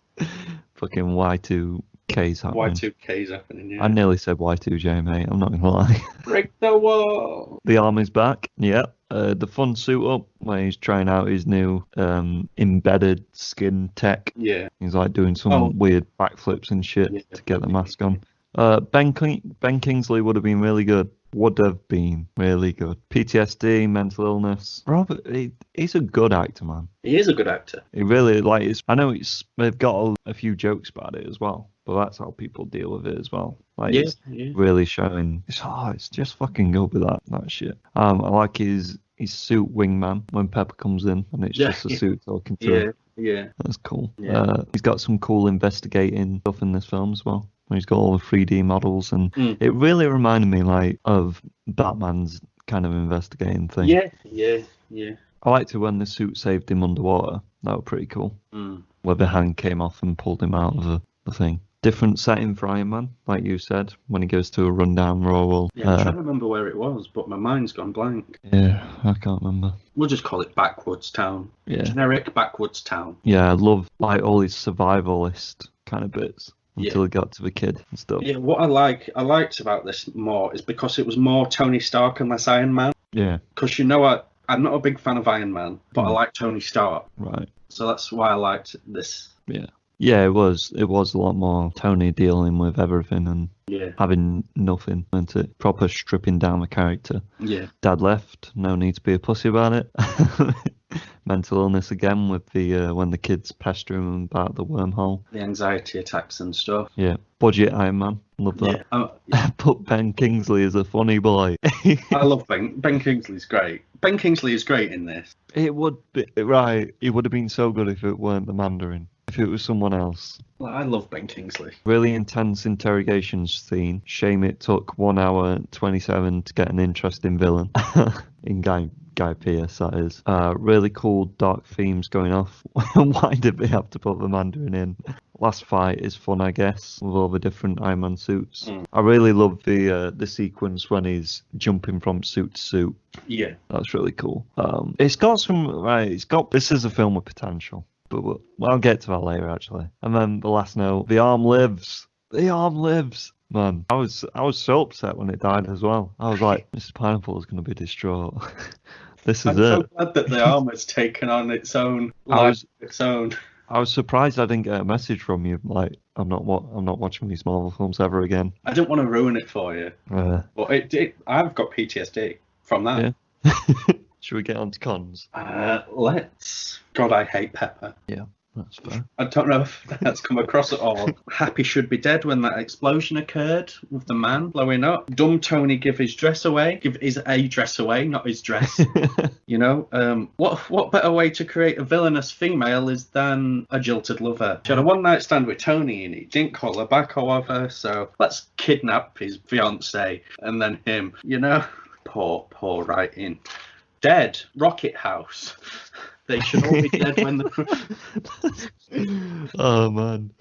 fucking Y2K's happening. Y2K's happening, yeah. I nearly said Y2J, mate. I'm not gonna lie. Break the wall. The army's back. Yep. The fun suit up where he's trying out his new embedded skin tech. Yeah. He's like doing some weird backflips and shit to get the mask on. Ben Kingsley would have been really good. Would have been really good. PTSD, mental illness. Robert, he's a good actor, man. He is a good actor. He really I know they've got a few jokes about it as well, but that's how people deal with it as well. Like, it's really showing. It's just fucking good with that shit. I like his suit wingman when Pepper comes in and it's just a suit talking to him. Yeah. That's cool. Yeah. He's got some cool investigating stuff in this film as well. He's got all the 3D models, and it really reminded me like of Batman's kind of investigating thing. Yeah. I liked it when the suit saved him underwater. That was pretty cool. Where the hand came off and pulled him out of the thing. Different setting for Iron Man, like you said, when he goes to a rundown rural. Yeah, I'm trying to remember where it was, but my mind's gone blank. Yeah, I can't remember. We'll just call it Backwoods Town. Yeah. Generic Backwoods Town. Yeah, I love like all these survivalist kind of bits. Until it got to the kid and stuff. Yeah, what I liked about this more is because it was more Tony Stark and less Iron Man. Yeah. Because I'm not a big fan of Iron Man, but I like Tony Stark. Right. So that's why I liked this. Yeah. Yeah, it was a lot more Tony dealing with everything and having nothing, and it? Proper stripping down the character. Yeah. Dad left, no need to be a pussy about it. Mental illness again with the when the kids pester him about the wormhole. The anxiety attacks and stuff. Yeah. Budget Iron Man. Love that. But Ben Kingsley is a funny boy. I love Ben Kingsley's great. Ben Kingsley is great in this. It would be right. It would have been so good if it weren't the Mandarin. If it was someone else. Well, I love Ben Kingsley. Really intense interrogations scene. Shame it took 1 hour 27 to get an interesting villain. In Guy Pearce, that is. Really cool dark themes going off. Why did they have to put the Mandarin in? Last fight is fun, I guess, with all the different Iron Man suits. I really love the sequence when he's jumping from suit to suit. Yeah. That's really cool. It's got this is a film with potential. But I'll get to that later, actually. And then the last note, the arm lives. The arm lives. Man, I was so upset when it died as well. I was like, Mr. Pineapple is going to be distraught. This is I'm so glad that the arm has taken on its own life. I was surprised I didn't get a message from you. Like, I'm not watching these Marvel films ever again. I didn't want to ruin it for you. But I've got PTSD from that. Yeah. Should we get on to cons? Let's. God, I hate Pepper. Yeah, that's fair. I don't know if that's come across at all. Happy should be dead when that explosion occurred with the man blowing up. Dumb Tony give his dress away. Give his A dress away, not his dress. You know, what better way to create a villainous female is than a jilted lover? She had a one night stand with Tony and he didn't call her back, however, so let's kidnap his fiance and then him. You know, poor writing. Dead. Rocket House. They should all be dead when the... Oh, man.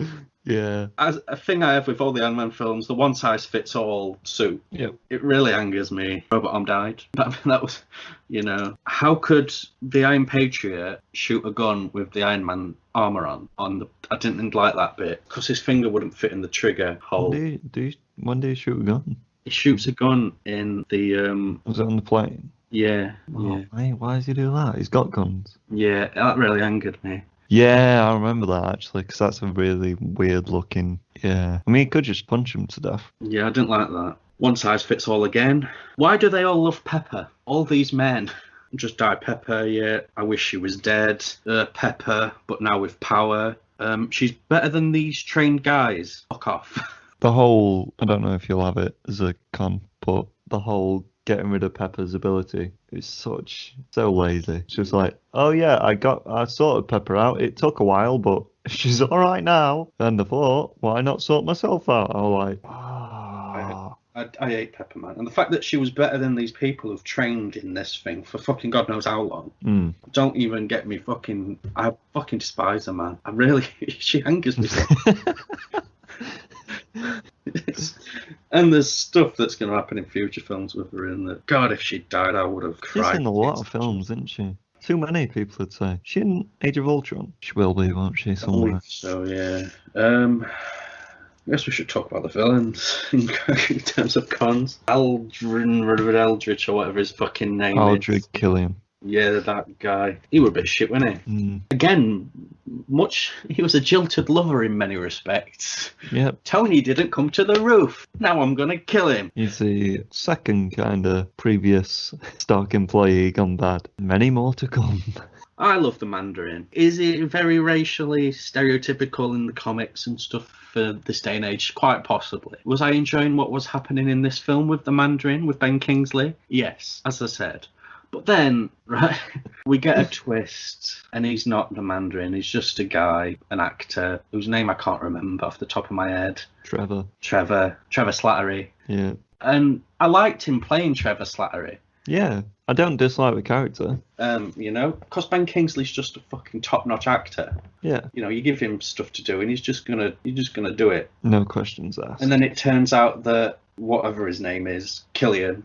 Yeah. As a thing I have with all the Ant-Man films, the one-size-fits-all suit. Yep. It really angers me. Robot Arm died. That was, you know... How could the Iron Patriot shoot a gun with the Iron Man armour on? I didn't like that bit, because his finger wouldn't fit in the trigger hole. When do you shoot a gun? He shoots a gun in the... Was it on the plane? Yeah. Oh, mate, why does he do that? He's got guns. Yeah, that really angered me. Yeah, I remember that, actually, because that's a really weird looking... Yeah. I mean, he could just punch him to death. Yeah, I didn't like that. One size fits all again. Why do they all love Pepper? All these men. Just die Pepper, yeah. I wish she was dead. Pepper, but now with power. She's better than these trained guys. Fuck off. The whole... I don't know if you'll have it as a con, but the whole... getting rid of Pepper's ability is so lazy. It's just like, oh yeah, I sorted Pepper out. It took a while, but she's all right now. And I thought, why not sort myself out? I was like, I hate Pepper, man. And the fact that she was better than these people who've trained in this thing for fucking God knows how long. Don't even get me fucking... I fucking despise her, man. I really... She angers me so. And there's stuff that's going to happen in future films with her in that. God, if she died, I would have cried. She's in a lot of films, isn't she? Too many, people would say. She in Age of Ultron? She will be, won't she, somewhere? So, yeah. I guess we should talk about the villains in terms of cons. Eldritch, or whatever his fucking name is. Aldrich Killian. Yeah, that guy. He was a bit shit, wasn't he? Again, he was a jilted lover in many respects. Yep. Tony didn't come to the roof. Now I'm gonna kill him. He's the second kind of previous Stark employee gone bad. Many more to come. I love the Mandarin. Is it very racially stereotypical in the comics and stuff for this day and age? Quite possibly. Was I enjoying what was happening in this film with the Mandarin, with Ben Kingsley? Yes, as I said. But then, right, we get a twist, and he's not the Mandarin. He's just a guy, an actor, whose name I can't remember off the top of my head. Trevor Slattery. Yeah. And I liked him playing Trevor Slattery. Yeah, I don't dislike the character. Because Ben Kingsley's just a fucking top-notch actor. Yeah. You give him stuff to do, and he's just gonna do it. No questions asked. And then it turns out that whatever his name is, Killian,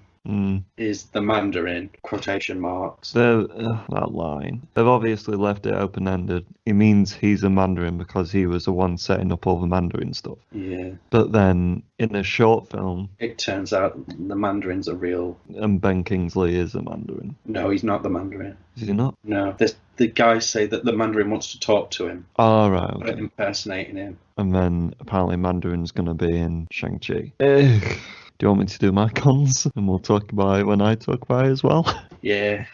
is the Mandarin, quotation marks. That line. They've obviously left it open-ended. It means he's a Mandarin because he was the one setting up all the Mandarin stuff. Yeah. But then, in a short film... It turns out the Mandarin's a real... And Ben Kingsley is a Mandarin. No, he's not the Mandarin. Is he not? No. The guys say that the Mandarin wants to talk to him. Oh, right. Okay. Impersonating him. And then, apparently, Mandarin's going to be in Shang-Chi. Do you want me to do my cons? And we'll talk about it when I talk about it as well. Yeah.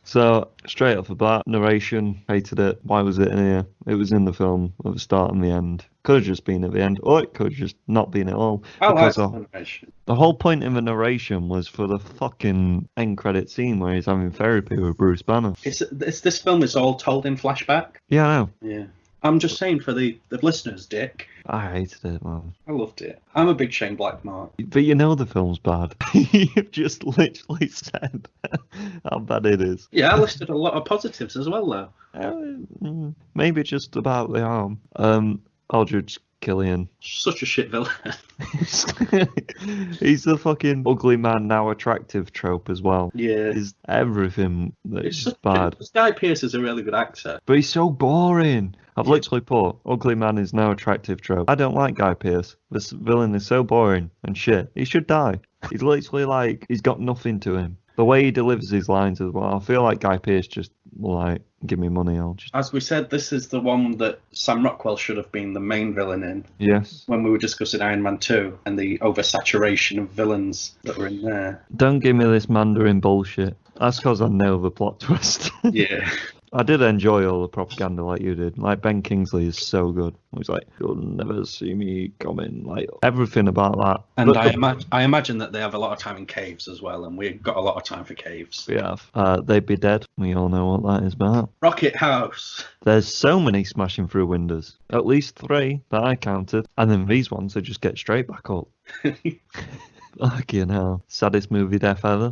So, straight off the bat, narration, hated it. Why was it in here? It was in the film at the start and the end. Could have just been at the end, or it could have just not been at all. I like the narration. The whole point of the narration was for the fucking end credit scene where he's having therapy with Bruce Banner. This film is all told in flashback. Yeah, I know. Yeah. I'm just saying for the listeners, Dick. I hated it, man. I loved it. I'm a big Shane Black mark. But you know the film's bad. You've just literally said how bad it is. Yeah, I listed a lot of positives as well, though. Maybe just about the arm. Aldrich Killian. Such a shit villain. He's the fucking ugly man now attractive trope as well. Yeah. He's everything that's bad. Guy Pearce is a really good actor. But he's so boring. I've literally put ugly man is now attractive trope. I don't like Guy Pearce. This villain is so boring and shit. He should die. He's literally like, he's got nothing to him. The way he delivers his lines as well, I feel like Guy Pearce just will like, give me money, I'll just... As we said, this is the one that Sam Rockwell should have been the main villain in. Yes. When we were discussing Iron Man 2 and the oversaturation of villains that were in there. Don't give me this Mandarin bullshit. That's because I know the plot twist. Yeah. I did enjoy all the propaganda like you did. Like, Ben Kingsley is so good. He's like, you'll never see me coming. Like, everything about that. And I imagine that they have a lot of time in caves as well, and we've got a lot of time for caves. We have. They'd be dead. We all know what that is about. Rocket House. There's so many smashing through windows. At least 3 that I counted. And then these ones, they just get straight back up. Fucking hell. Saddest movie death ever.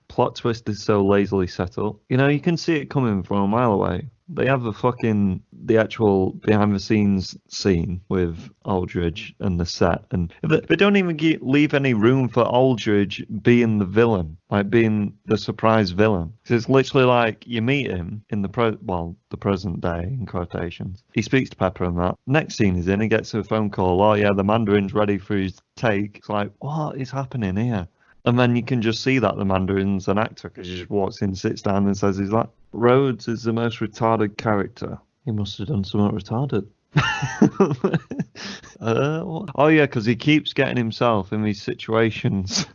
Plot twist is so lazily set up. You know, you can see it coming from a mile away. They have the actual behind the scenes scene with Aldridge and the set, and they don't even leave any room for Aldridge being the villain, like being the surprise villain. It's literally like you meet him in the present day in quotations. He speaks to Pepper and that. Next scene is in, he gets a phone call. Oh yeah, the Mandarin's ready for his take. It's like, what is happening here? And then you can just see that the Mandarin's an actor because he just walks in, sits down and says he's like, Rhodes is the most retarded character. He must have done something retarded. Oh yeah, because he keeps getting himself in these situations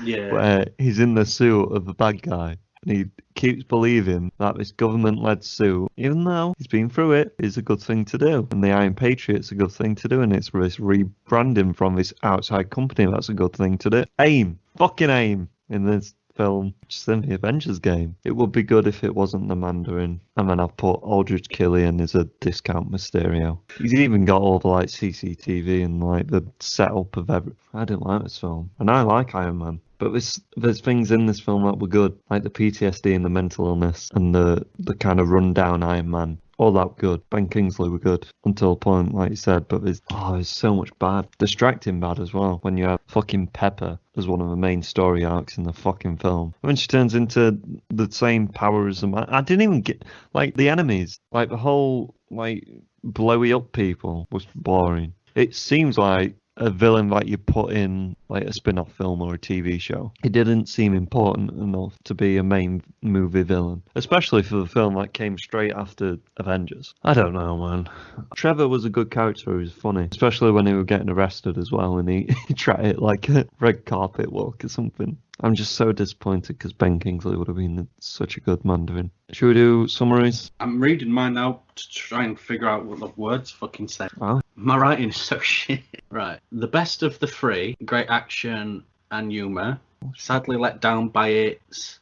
where he's in the suit of the bad guy. And he keeps believing that this government-led suit, even though he's been through it, is a good thing to do. And the Iron Patriot's a good thing to do. And it's this rebranding from this outside company that's a good thing to do. AIM. Fucking AIM in this film, just in the Avengers game. It would be good if it wasn't the Mandarin. And then I've put Aldrich Killian as a discount Mysterio. He's even got all the like CCTV and like the setup of everything. I didn't like this film. And I like Iron Man. But there's things in this film that were good, like the PTSD and the mental illness and the kind of rundown Iron Man. All that good. Ben Kingsley were good until a point, like you said, but there's so much bad. Distracting bad as well when you have fucking Pepper as one of the main story arcs in the fucking film. When she turns into the same power as the man. I didn't even get, like, the enemies. Like, the whole, like, blowy up people was boring. It seems like a villain that you put in like a spin-off film or a TV show. It didn't seem important enough to be a main movie villain, especially for the film that came straight after Avengers. I don't know, man. Trevor was a good character. He was funny, especially when he was getting arrested as well, and he tried it like a red carpet walk or something. I'm just so disappointed because Ben Kingsley would have been such a good Mandarin. Should we do summaries? I'm reading mine now to try and figure out what the words fucking say. Oh. My writing is so shit. Right. The best of the three, great action and humour. Sadly let down by its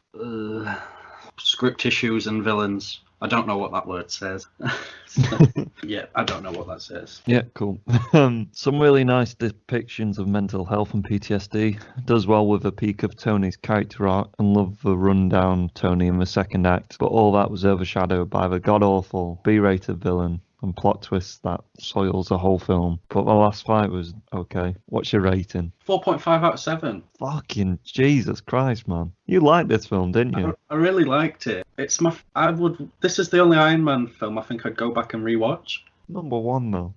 script issues and villains. I don't know what that word says. Yeah, I don't know what that says. Yeah, cool. Some really nice depictions of mental health and PTSD. Does well with a peak of Tony's character arc and love the rundown Tony in the second act, but all that was overshadowed by the god-awful B-rated villain and plot twists that soils the whole film. But the last fight was okay. What's your rating? 4.5 out of 7. Fucking Jesus Christ, man. You liked this film, didn't you? I really liked it. It's this is the only Iron Man film I think I'd go back and rewatch. Number one, though.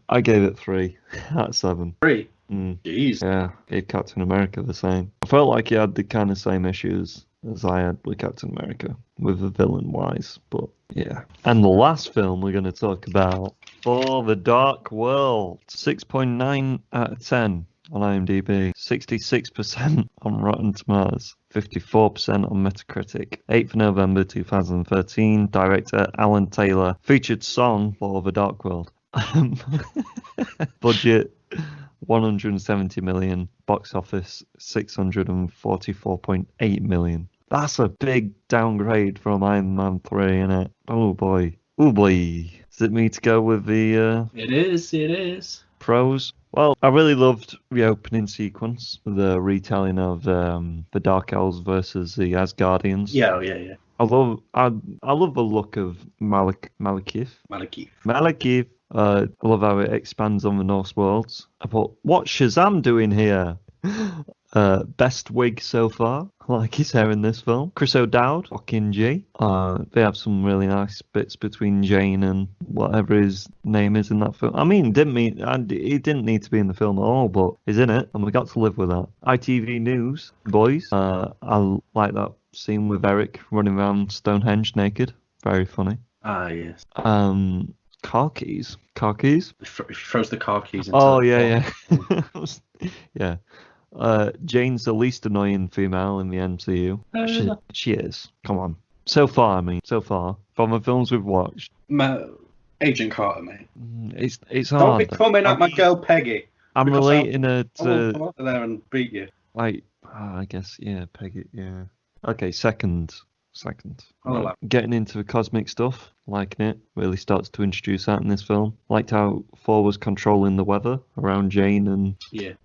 I gave it 3 out of 7. 3? Mm. Jeez. Yeah, gave Captain America the same. I felt like he had the kind of same issues as I had with Captain America, with the villain-wise, but yeah. And the last film we're going to talk about, For the Dark World. 6.9 out of 10 on IMDb, 66% on Rotten Tomatoes, 54% on Metacritic. 8th November 2013, director Alan Taylor. Featured song, For the Dark World. Budget 170 million, box office 644.8 million. That's a big downgrade from Iron Man 3, innit? Oh boy. Oh boy. Is it me to go with the It is. pros? Well, I really loved the opening sequence, the retelling of the Dark Elves versus the Asgardians. Yeah. I love the look of Malekith. I love how it expands on the Norse worlds. I thought, what's Shazam doing here? Best wig so far. I like his hair in this film. Chris O'Dowd, fucking G. They have some really nice bits between Jane and whatever his name is in that film. I mean, he didn't need to be in the film at all, but he's in it, and we got to live with that. ITV News, boys. I like that scene with Eric running around Stonehenge naked. Very funny. Ah, yes. Car keys. He throws the car keys into yeah. Yeah. Jane's the least annoying female in the MCU. She is. Come on. So far, from the films we've watched. Agent Carter, mate. It's hard. Don't be coming at my girl Peggy. I'm relating her I will to, come up there and beat you. like, I guess, yeah, Peggy, yeah. Okay, second. Oh, Getting into the cosmic stuff, liking it. Really starts to introduce that in this film. Liked how Thor was controlling the weather around Jane and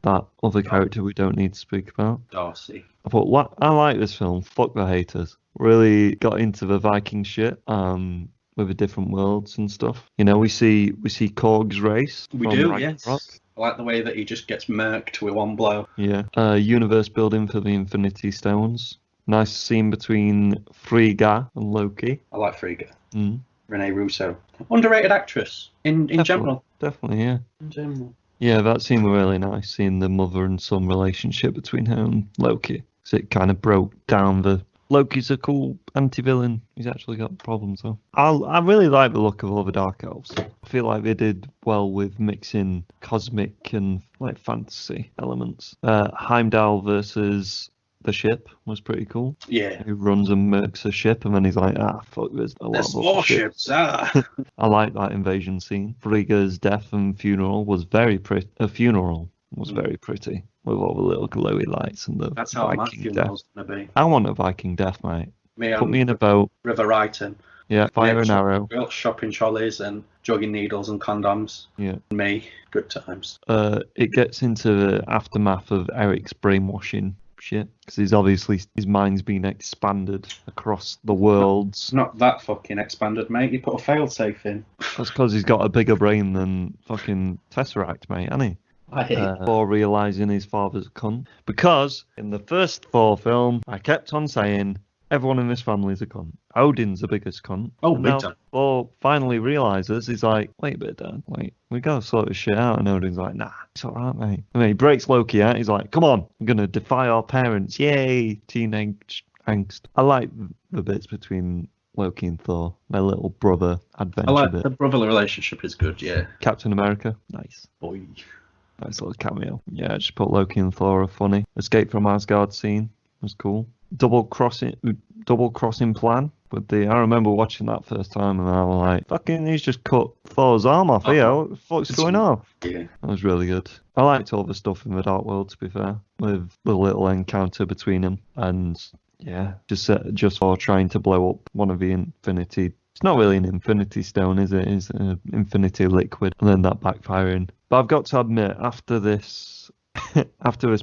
that other character we don't need to speak about. Darcy. I thought, I like this film. Fuck the haters. Really got into the Viking shit. With the different worlds and stuff. You know, we see Korg's race. We do, yes. I like the way that he just gets murked with one blow. Yeah. Universe building for the Infinity Stones. Nice scene between Frigga and Loki. I like Frigga. Mm. Renee Russo. Underrated actress in general. Definitely, yeah. In general. Yeah, that scene was really nice, seeing the mother and son relationship between her and Loki. So it kind of broke down Loki's a cool anti-villain. He's actually got problems, though. I really like the look of all the Dark Elves. I feel like they did well with mixing cosmic and like fantasy elements. Heimdall versus the ship was pretty cool. Yeah. He runs and murks a ship, and then he's like, fuck, there's a lot of warships. I like that invasion scene. Frigga's death and funeral was very pretty. Very pretty. with all the little glowy lights and the That's how my Viking death. funeral's going to be. I want a Viking death, mate. Me Put on me in a boat. River Ryton. Yeah, fire an arrow. Shopping trolleys and jogging needles and condoms. Yeah. Me, good times. It gets into the aftermath of Eric's brainwashing shit, because his mind's been expanded across the worlds. Not that fucking expanded, mate. You put a failsafe in. That's because he's got a bigger brain than fucking Tesseract, mate, hasn't he? I hate Thor realising his father's a cunt. Because in the first Thor film, I kept on saying, everyone in this family is a cunt. Odin's the biggest cunt. Oh, And big now time. Thor finally realises, he's like, wait a bit, Dad, wait, we gotta sort this shit out. And Odin's like, nah, it's alright, mate. And then he breaks Loki out, he's like, come on, I'm gonna defy our parents. Yay, teenage angst. I like the bits between Loki and Thor, their little brother adventure I like bit. the brotherly relationship is good, yeah. Captain America, nice. Boy. Nice little cameo. Yeah, just put Loki and Thor are funny. Escape from Asgard scene was cool. Double crossing plan with the. I remember watching that first time and I was like, fucking, he's just cut Thor's arm off here. What the fuck's going on? Yeah. That was really good. I liked all the stuff in the Dark World, to be fair, with the little encounter between them and yeah, just for trying to blow up one of the Infinity. It's not really an Infinity Stone, is it? It's an Infinity Liquid, and then that backfiring. But I've got to admit, after this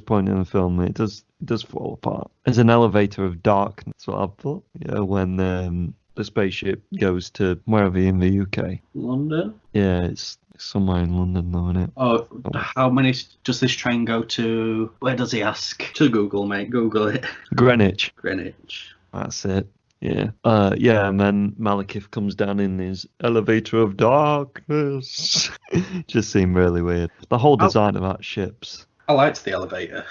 point in the film, it does fall apart. There's an elevator of darkness. That's what I thought. Yeah, when the spaceship goes to wherever in the UK. London? Yeah, it's somewhere in London, though, isn't it? Oh, how many does this train go to? Where does he ask? To Google, mate. Google it. Greenwich. Greenwich. That's it. Yeah. And then Malekith comes down in his elevator of darkness. Just seemed really weird. The whole design of that ship's. I liked the elevator.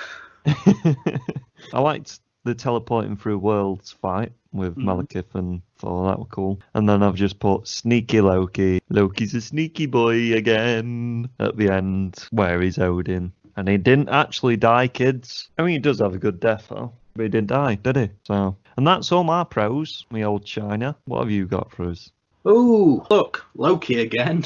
I liked the teleporting through worlds fight with Malekith and Thor. That were cool. And then I've just put sneaky Loki. Loki's a sneaky boy again at the end, where he's Odin. And he didn't actually die, kids. I mean, he does have a good death, though. But he didn't die, did he? So, and that's all my pros, me old China. What have you got for us? Ooh, look, Loki again.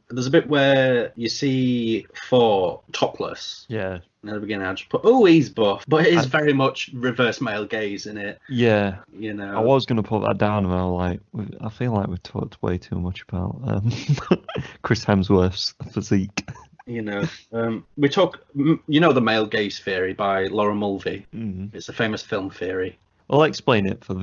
There's a bit where you see Thor topless. Yeah. And at the beginning, I just put, oh, he's buff. But it is very much reverse male gaze in it. Yeah. You know. I was going to put that down, and I was like, I feel like we've talked way too much about Chris Hemsworth's physique. You know, we talk, you know, the male gaze theory by Laura Mulvey. It's a famous film theory. I'll explain it for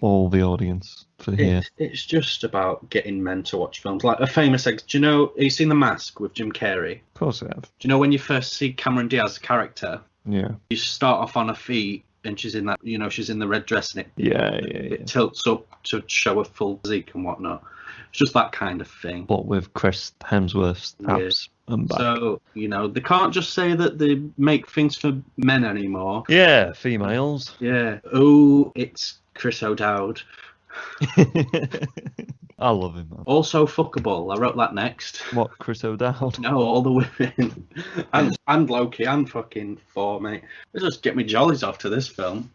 all the audience for here. It's just about getting men to watch films. Like a famous, do you know, have you seen The Mask with Jim Carrey? Of course I have. Do you know when you first see Cameron Diaz's character? Yeah. You start off on her feet and she's in that, you know, she's in the red dress and it tilts up to show a full physique and whatnot. It's just that kind of thing. But with Chris Hemsworth's abs and back. So, you know, they can't just say that they make things for men anymore. Yeah, females. Yeah. Oh, it's Chris O'Dowd. I love him, man. Also fuckable. I wrote that next. What, Chris O'Dowd? No, all the women. and Loki and fucking Thor, mate. They just get me jollies off to this film.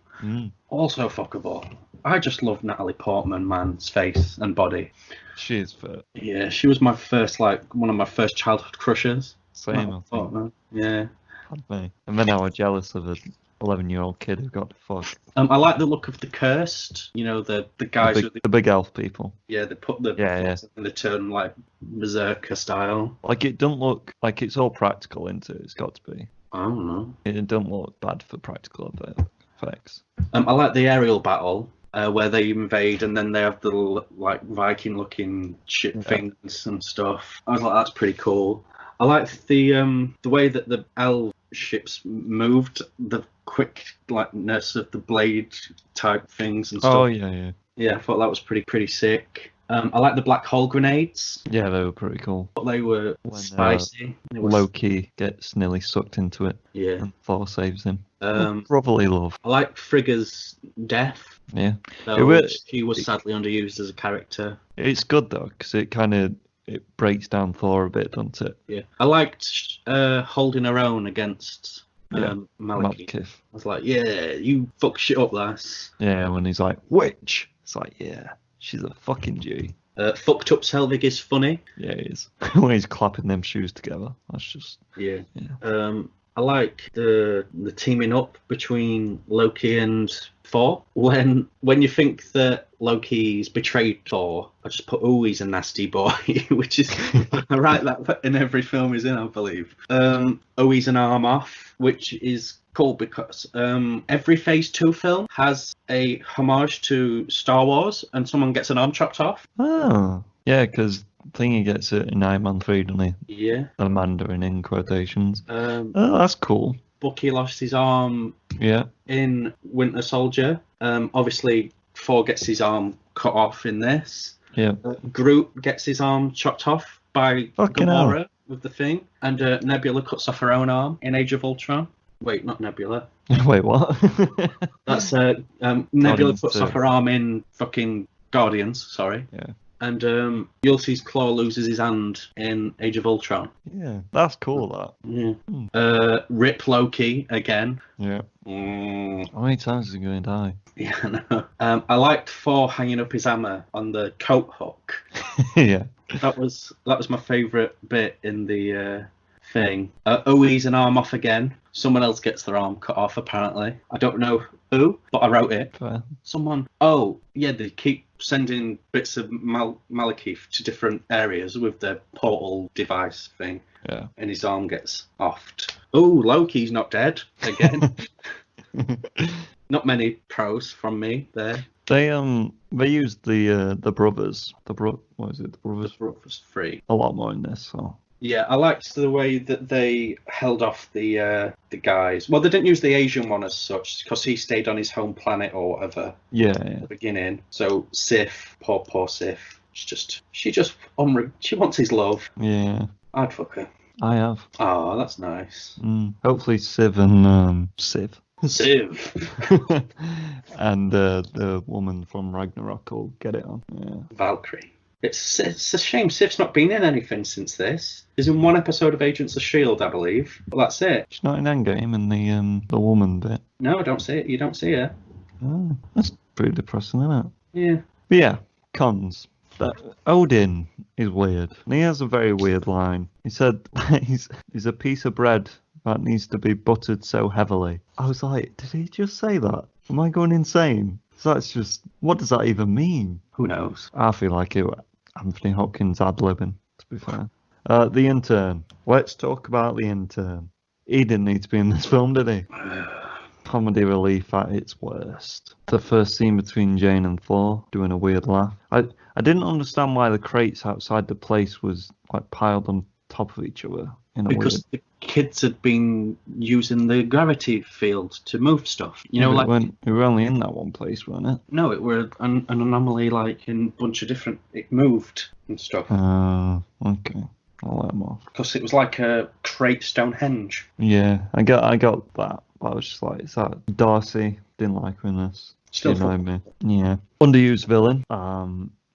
Also fuckable. I just love Natalie Portman, man's face and body. She is fit. Yeah, she was my first, one of my first childhood crushes. Same, I think. Portman. Yeah. Had me. And then I was jealous of an 11-year-old kid who got the fuck. I like the look of the cursed. You know, the guys the big elf people. Yeah, they put the and they turn like berserker style. Like, it don't look like it's all practical, isn't it? It's got to be. I don't know. It don't look bad for practical effects. I like the aerial battle. Where they invade and then they have the like Viking-looking ship things and stuff. I was like, that's pretty cool. I liked the way that the elf ships moved, the quickness of the blade type things and stuff. Oh yeah. Yeah, I thought that was pretty sick. I like the black hole grenades. Yeah, they were pretty cool. But they were spicy. Loki gets nearly sucked into it. Yeah. And Thor saves him. Brotherly love. I like Frigga's death. Yeah. He was sadly underused as a character. It's good though, because it breaks down Thor a bit, doesn't it? Yeah. I liked holding her own against Malekith. I was like, yeah, you fuck shit up, lass. Yeah, when he's like, witch. It's like, yeah, she's a fucking G. Fucked up Selvig is funny. Yeah, he is. When he's clapping them shoes together. That's just... Yeah. I like the teaming up between Loki and Thor. When you think that Loki's betrayed Thor, I just put, oh, he's a nasty boy, which is I write that in every film he's in, I believe. Oh, he's an arm off, which is cool because every Phase 2 film has a homage to Star Wars, and someone gets an arm chopped off. Oh, yeah, because Thingy gets it in Iron Man 3, doesn't he? Yeah. The Mandarin in quotations. Oh, that's cool. Bucky lost his arm in Winter Soldier. Obviously, Thor gets his arm cut off in this. Yeah. Groot gets his arm chopped off by Gamora with the thing. And Nebula cuts off her own arm in Age of Ultron. Wait, not Nebula. Wait, what? That's Nebula cuts off her arm in fucking Guardians, sorry. Yeah. And you'll see Claw loses his hand in Age of Ultron. Yeah, that's cool, that. Yeah. Rip Loki again. Yeah. How many times is he going to die? Yeah, I know. I liked Thor hanging up his hammer on the coat hook. Yeah. That was my favourite bit in the thing. Owie's an arm off again. Someone else gets their arm cut off, apparently. I don't know who, but I wrote it. Fair. Someone. Oh, yeah, they keep sending bits of Malekith to different areas with their portal device thing. Yeah. And his arm gets offed. Oh, Loki's not dead again. Not many pros from me there. They used the brothers. What is it? The brothers. The brothers 3. A lot more in this. So. Yeah, I liked the way that they held off the guys. Well, they didn't use the Asian one as such because he stayed on his home planet or whatever. Yeah. At the beginning. So Sif, poor Sif, she wants his love. Yeah. I'd fuck her. I have. Oh, that's nice. Hopefully Civ and Civ. And the woman from Ragnarok will get it on. Yeah. Valkyrie. It's a shame Sif's not been in anything since this. She's in one episode of Agents of S.H.I.E.L.D., I believe. Well, that's it. She's not in Endgame in the woman bit. No, I don't see it. You don't see her. Oh, that's pretty depressing, isn't it? Yeah. But yeah, cons. That Odin is weird. And he has a very weird line. He said he's a piece of bread that needs to be buttered so heavily. I was like, did he just say that? Am I going insane? So that's just, what does that even mean? Who knows? I feel like it. Anthony Hopkins ad-libbing, to be fair. The Intern. Let's talk about The Intern. He didn't need to be in this film, did he? Comedy relief at its worst. The first scene between Jane and Thor, doing a weird laugh. I didn't understand why the crates outside the place was like piled on top of each other. Because the kids had been using the gravity field to move stuff. You know, like we were only in that one place, weren't it? No, it were an anomaly, like in a bunch of different. It moved and stuff. Okay, I'll let them off. Because it was like a crate Stonehenge. Yeah, I got that, but I was just like, is that Darcy? Didn't like her in this. Still annoyed me. Yeah, underused villain.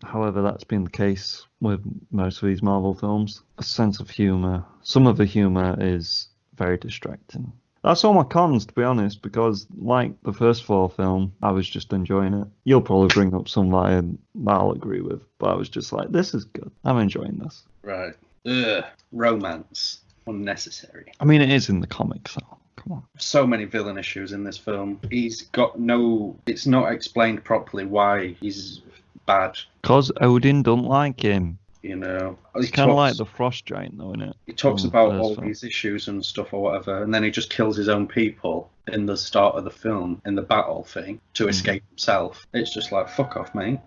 However, that's been the case with most of these Marvel films. A sense of humour. Some of the humour is very distracting. That's all my cons, to be honest, because like the first Thor film, I was just enjoying it. You'll probably bring up some that I'll agree with, but I was just like, this is good. I'm enjoying this. Right. Ugh. Romance. Unnecessary. I mean, it is in the comics, though. Come on. So many villain issues in this film. He's got it's not explained properly why he's bad. Because Odin don't like him. You know, it's kind of like the Frost Giant, though, isn't it? He talks about all these issues and stuff or whatever, and then he just kills his own people in the start of the film, in the battle thing, to escape himself. It's just like, fuck off, mate.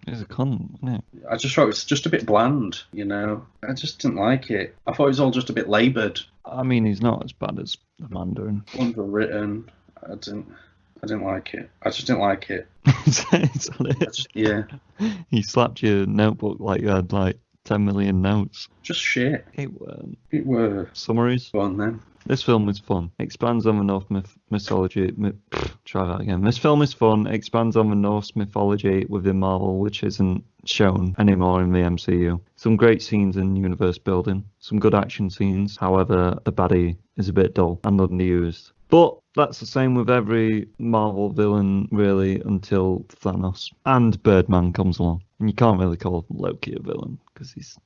He's a cunt, isn't it? I just thought it was just a bit bland, you know. I just didn't like it. I thought it was all just a bit laboured. I mean, he's not as bad as the Mandarin. Underwritten. I didn't like it. I just didn't like it. Yeah. He slapped your notebook like you had like 10 million notes. Just shit. It weren't. It were. Summaries? Go on then. This film is fun. Expands on the Norse mythology. Try that again. This film is fun. Expands on the Norse mythology within Marvel, which isn't shown anymore in the MCU. Some great scenes in universe building. Some good action scenes. However, the baddie is a bit dull and underused. But that's the same with every Marvel villain, really, until Thanos. And Birdman comes along. And you can't really call Loki a villain, because he's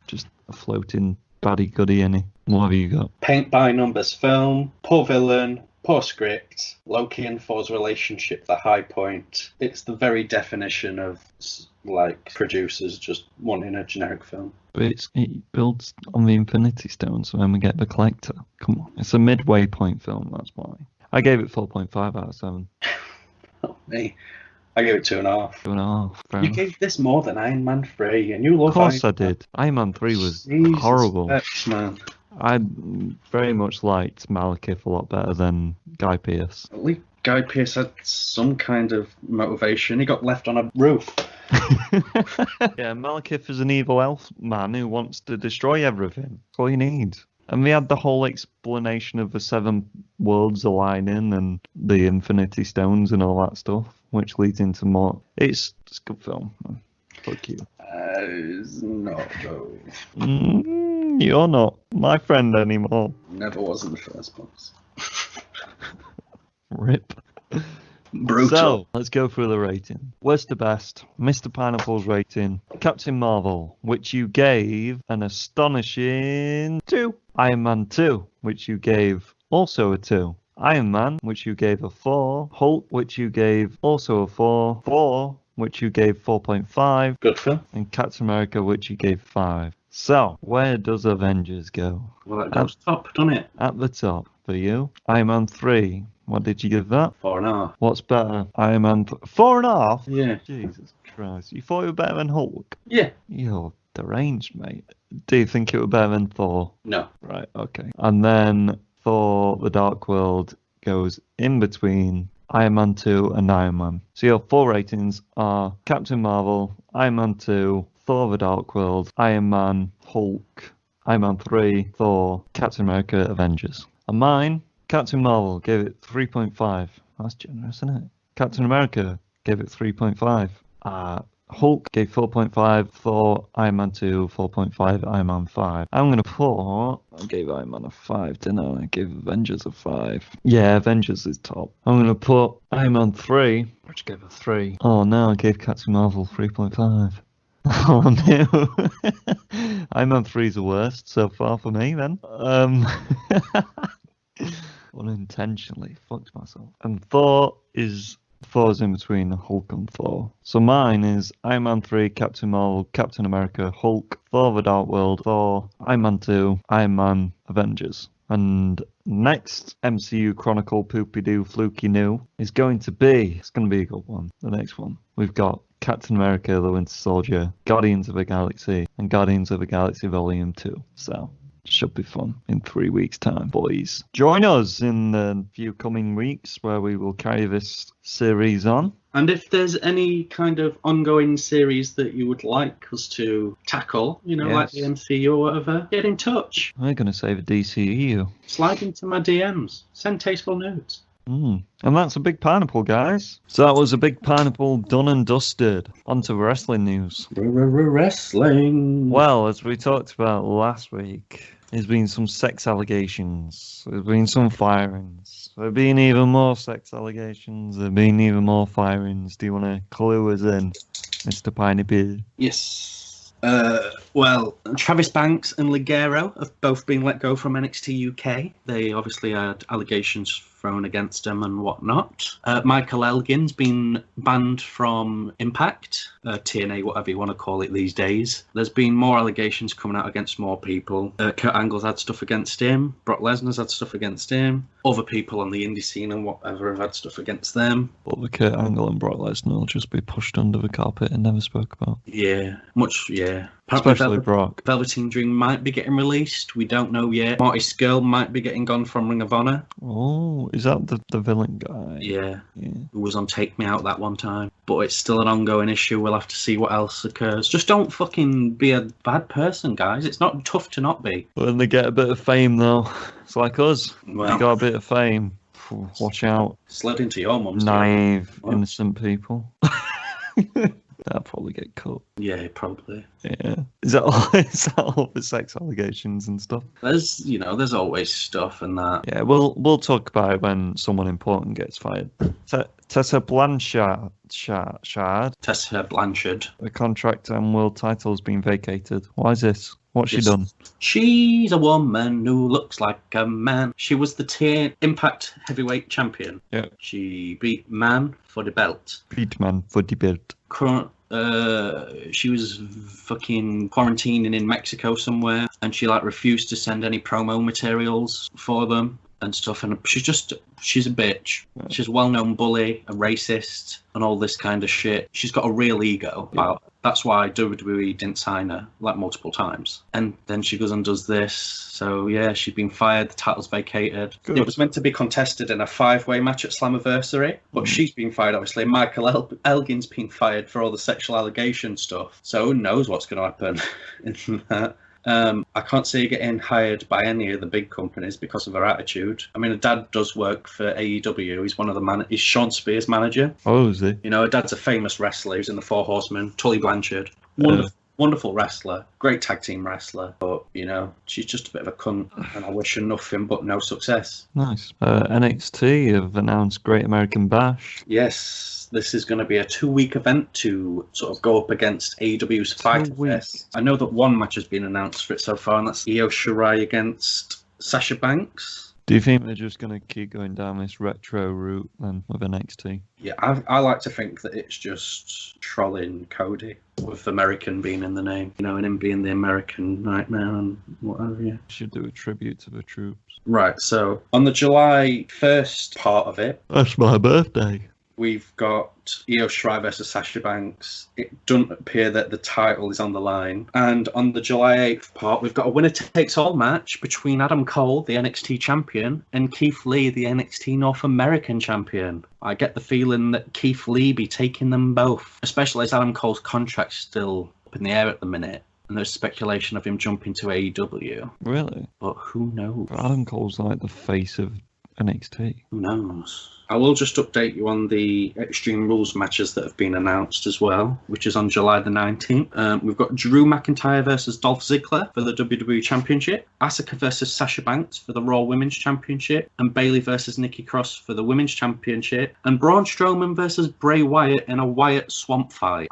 just a floating baddie goodie any. What have you got? Paint by numbers film, poor villain, poor script, Loki and Thor's relationship, the high point. It's the very definition of like producers just wanting a generic film. But it builds on the Infinity Stone, so when we get the collector. Come on. It's a midway point film, that's why. I gave it 4.5 out of 7. Oh, me. I gave it 2.5. 2.5. Fair You enough. gave this more than Iron Man 3, and you love Of course I Iron Man. did. Iron Man 3 was Jesus horrible. Christ, man. I very much liked Malekith a lot better than Guy Pearce. At least Guy Pearce had some kind of motivation. He got left on a roof. Yeah, Malekith is an evil elf man who wants to destroy everything. That's all you need. And we had the whole explanation of the 7 worlds aligning and the Infinity Stones and all that stuff, which leads into more. It's a good film. Fuck you. It's not though. You're not my friend anymore. Never was in the first place. Rip. Brutal. So, let's go through the rating. Worst to best, Mr. Pineapple's rating. Captain Marvel, which you gave an astonishing 2. Iron Man 2, which you gave also a 2. Iron Man, which you gave a 4. Hulk, which you gave also a 4. Thor, which you gave 4.5. Good film. And Captain America, which you gave 5. So, where does Avengers go? Well, that goes top, doesn't it? At the top for you. Iron Man 3. What did you give that? 4.5. What's better? Iron Man 4.5? Yeah. Jesus Christ. You thought you were better than Hulk? Yeah. You're deranged, mate. Do you think it was better than Thor? No. Right, okay. And then Thor, The Dark World goes in between Iron Man 2 and Iron Man. So your 4 ratings are Captain Marvel, Iron Man 2, Thor, The Dark World, Iron Man, Hulk, Iron Man 3, Thor, Captain America, Avengers. And mine, Captain Marvel gave it 3.5. That's generous, isn't it? Captain America gave it 3.5. Hulk gave 4.5. Thor, Iron Man 2, 4.5. Iron Man 5. I'm going to put... I gave Iron Man a 5, didn't I? I gave Avengers a 5. Yeah, Avengers is top. I'm going to put Iron Man 3, which gave a 3. Oh, no, I gave Captain Marvel 3.5. Oh, no. Iron Man 3 is the worst so far for me, then. Unintentionally fucked myself. And Thor's in between Hulk and Thor. So mine is Iron Man 3, Captain Marvel, Captain America, Hulk, Thor the Dark World, Thor, Iron Man 2, Iron Man, Avengers. And next MCU Chronicle Poopie Doo Fluky New is going to be a good one. The next one. We've got Captain America, the Winter Soldier, Guardians of the Galaxy, and Guardians of the Galaxy Volume 2. So should be fun in 3 weeks' time, boys. Join us in the few coming weeks where we will carry this series on. And if there's any kind of ongoing series that you would like us to tackle, like the MCU or whatever, get in touch. We're going to say the DCEU. Slide into my DMs. Send tasteful nudes. And that's a big pineapple, guys. So that was a big pineapple done and dusted. On to wrestling news. Wrestling. Well, as we talked about last week, there's been some sex allegations. There's been some firings. There have been even more sex allegations. There have been even more firings. Do you want to clue us in, Mr. Pineapple? Yes. Well, Travis Banks and Ligero have both been let go from NXT UK. They obviously had allegations thrown against them and whatnot. Michael Elgin's been banned from Impact, TNA, whatever you want to call it these days. There's been more allegations coming out against more people. Kurt Angle's had stuff against him. Brock Lesnar's had stuff against him. Other people on the indie scene and whatever have had stuff against them. But the Kurt Angle and Brock Lesnar will just be pushed under the carpet and never spoke about. Yeah. Especially Brock. Velveteen Dream might be getting released. We don't know yet. Marty Scurll might be getting gone from Ring of Honor. Oh, is that the villain guy? Yeah. Who was on Take Me Out that one time. But it's still an ongoing issue. We'll have to see what else occurs. Just don't fucking be a bad person, guys. It's not tough to not be. When they get a bit of fame, though, it's like us. Well, You got a bit of fame. Watch out. Slid into your mum's. Naive, innocent people. That'll probably get cut. Yeah, probably. Yeah. Is that all? Is that all the sex allegations and stuff? There's always stuff and that. Yeah, we'll talk about it when someone important gets fired. Tessa Blanchard, Tessa Blanchard. the contract and world title's been vacated. Why is this? What's she done? She's a woman who looks like a man. She was the Impact Heavyweight Champion. Yeah. She beat Man for the belt. Beat man for the belt. She was fucking quarantining in Mexico somewhere, and she refused to send any promo materials for them and stuff. And she's a bitch. Yeah. She's a well-known bully, a racist, and all this kind of shit. She's got a real ego. Yeah. That's why WWE didn't sign her multiple times. And then she goes and does this. So yeah, she's been fired. The title's vacated. Good. It was meant to be contested in a 5-way match at Slammiversary, but she's been fired. Obviously, Michael Elgin's been fired for all the sexual allegation stuff. So who knows what's going to happen in that. I can't see her getting hired by any of the big companies because of her attitude. I mean, her dad does work for AEW. He's one of the he's Sean Spears' manager. Oh, is he? Her dad's a famous wrestler. He's in the Four Horsemen. Tully Blanchard. Wonderful wrestler. Great tag team wrestler. But, she's just a bit of a cunt. And I wish her nothing but no success. Nice. NXT have announced Great American Bash. Yes. This is going to be a 2-week event to sort of go up against AEW's Fighter Fest. I know that one match has been announced for it so far, and that's Io Shirai against Sasha Banks. Do you think they're just going to keep going down this retro route then with NXT? Yeah, I like to think that it's just trolling Cody with American being in the name, and him being the American Nightmare and whatever. Yeah. Should do a tribute to the troops. Right, so on the July 1st part of it. That's my birthday. We've got Io Shirai versus Sasha Banks. It doesn't appear that the title is on the line. And on the July 8th part, we've got a winner-takes-all match between Adam Cole, the NXT champion, and Keith Lee, the NXT North American champion. I get the feeling that Keith Lee be taking them both, especially as Adam Cole's contract's still up in the air at the minute. And there's speculation of him jumping to AEW. Really? But who knows? Adam Cole's like the face of NXT. Who knows? I will just update you on the Extreme Rules matches that have been announced as well, which is on July the 19th. We've got Drew McIntyre versus Dolph Ziggler for the WWE Championship, Asuka versus Sasha Banks for the Raw Women's Championship, and Bayley versus Nikki Cross for the Women's Championship, and Braun Strowman versus Bray Wyatt in a Wyatt Swamp fight,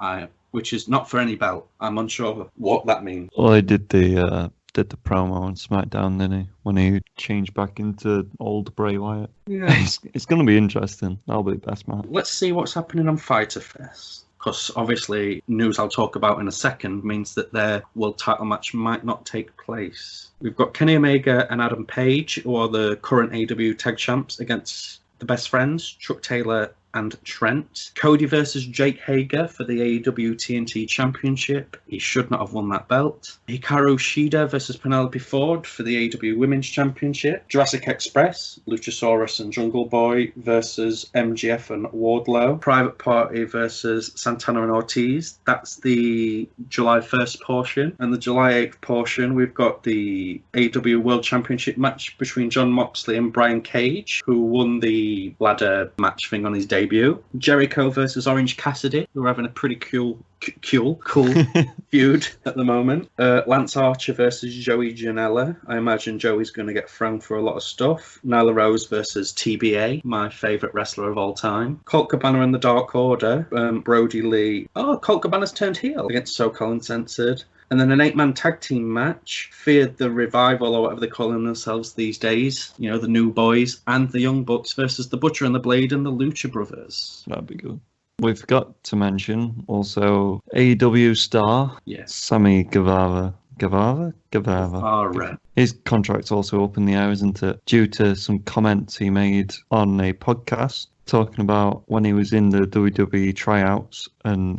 which is not for any belt. I'm unsure what that means. Well, I did the promo on SmackDown, didn't he? When he changed back into old Bray Wyatt. Yeah. It's going to be interesting. That'll be the best match. Let's see what's happening on Fighter Fest. Because obviously, news I'll talk about in a second means that their world title match might not take place. We've got Kenny Omega and Adam Page, who are the current AEW tag champs, against the best friends, Chuck Taylor and Trent. Cody versus Jake Hager for the AEW TNT Championship. He should not have won that belt. Hikaru Shida versus Penelope Ford for the AEW Women's Championship. Jurassic Express, Luchasaurus and Jungle Boy versus MGF and Wardlow. Private Party versus Santana and Ortiz. That's the July 1st portion. And the July 8th portion, we've got the AEW World Championship match between Jon Moxley and Brian Cage, who won the ladder match thing on his debut. Jericho versus Orange Cassidy, who are having a pretty cool feud at the moment. Lance Archer versus Joey Janela. I imagine Joey's going to get thrown for a lot of stuff. Nyla Rose versus TBA, my favourite wrestler of all time. Colt Cabana and the Dark Order. Brody Lee. Oh, Colt Cabana's turned heel against So-Called Uncensored. And then an 8-man tag team match, Fear the Revival, or whatever they're calling themselves these days. The New Boys and the Young Bucks versus the Butcher and the Blade and the Lucha Brothers. That'd be good. We've got to mention also AEW star, yes, Sammy Guevara. His contract's also up in the air, isn't it? Due to some comments he made on a podcast talking about when he was in the WWE tryouts and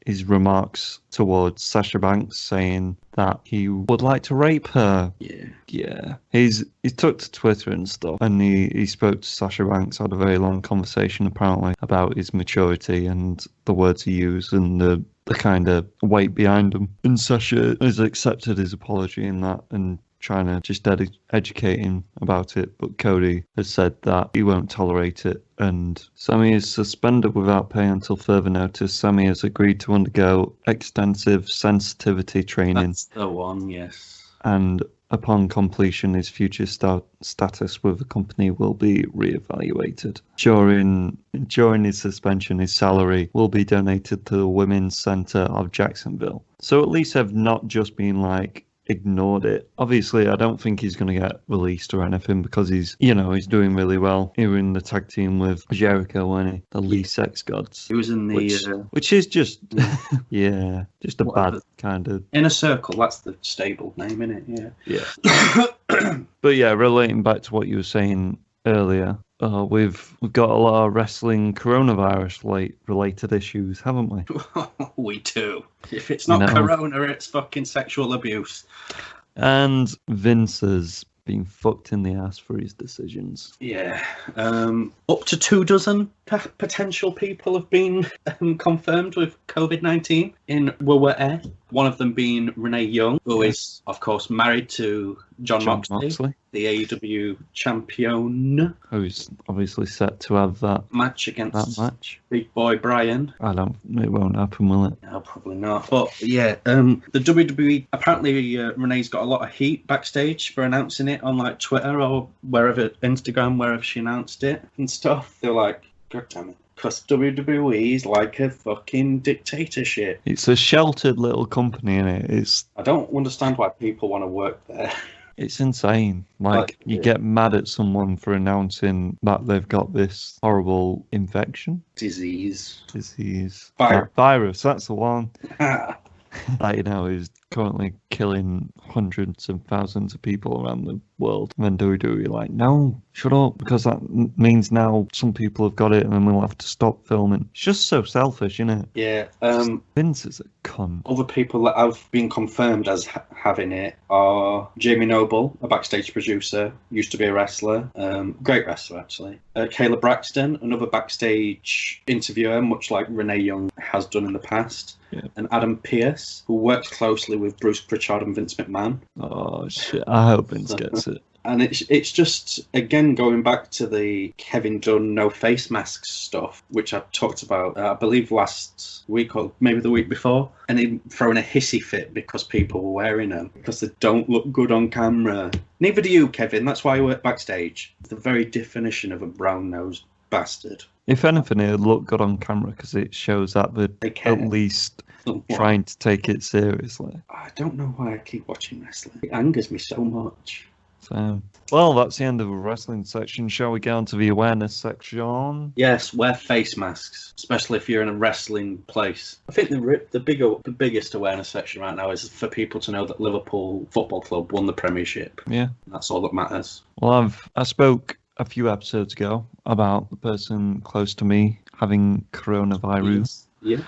his remarks towards Sasha Banks, saying that he would like to rape her. Yeah. He's took to Twitter and stuff, and he spoke to Sasha Banks, had a very long conversation apparently about his maturity and the words he used and the kind of weight behind them. And Sasha has accepted his apology in that and trying to just educate him about it, but Cody has said that he won't tolerate it. And Sammy is suspended without pay until further notice. Sammy has agreed to undergo extensive sensitivity training. That's the one, yes. And upon completion, his future status with the company will be reevaluated. During his suspension, his salary will be donated to the Women's Centre of Jacksonville. So at least they've not just been like ignored it. Obviously, I don't think he's going to get released or anything because he's doing really well. He was in the tag team with Jericho, wasn't he? The Lee Sex Gods. He was in the... Which is just, yeah, just a bad kind of... Inner Circle, that's the stable name, isn't it? Yeah. But yeah, relating back to what you were saying earlier, we've got a lot of wrestling coronavirus related issues, haven't we? We do. If it's not corona, it's fucking sexual abuse. And Vince has been fucked in the ass for his decisions. Yeah. Up to 24 potential people have been confirmed with COVID-19 in WWE. One of them being Renee Young, who is, of course, married to John Moxley, the AEW champion. Who's obviously set to have that match against Big Boy Brian. It won't happen, will it? No, probably not. But yeah, the WWE, apparently Renee's got a lot of heat backstage for announcing it on like Twitter or wherever, Instagram, wherever she announced it and stuff. They're like, God damn it. Because WWE is like a fucking dictatorship. It's a sheltered little company, innit? I don't understand why people want to work there. It's insane. Like, you get mad at someone for announcing that they've got this horrible infection. Disease. Virus, that's the one. That, is currently killing hundreds of thousands of people around the world. And then WWE like, no, shut up, because that means now some people have got it and then we'll have to stop filming. It's just so selfish, isn't it? Yeah. Vince is a cunt. Other people that have been confirmed as having it are Jamie Noble, a backstage producer, used to be a wrestler, great wrestler actually. Kayla Braxton, another backstage interviewer, much like Renee Young has done in the past. Yeah. And Adam Pearce, who works closely with Bruce Pritchard and Vince McMahon. Oh shit! I hope Vince gets it. And it's just, again, going back to the Kevin Dunn no face masks stuff, which I talked about, I believe last week or maybe the week before, and him throwing a hissy fit because people were wearing them, because they don't look good on camera. Neither do you, Kevin. That's why you work backstage. The very definition of a brown-nosed bastard. If anything, it would look good on camera because it shows that they're at least trying to take it seriously. I don't know why I keep watching wrestling. It angers me so much. So, well, that's the end of the wrestling section. Shall we go on to the awareness section? Yes, wear face masks, especially if you're in a wrestling place. I think the biggest awareness section right now is for people to know that Liverpool Football Club won the Premiership. Yeah. That's all that matters. Well, I spoke a few episodes ago about the person close to me having coronavirus. Yeah.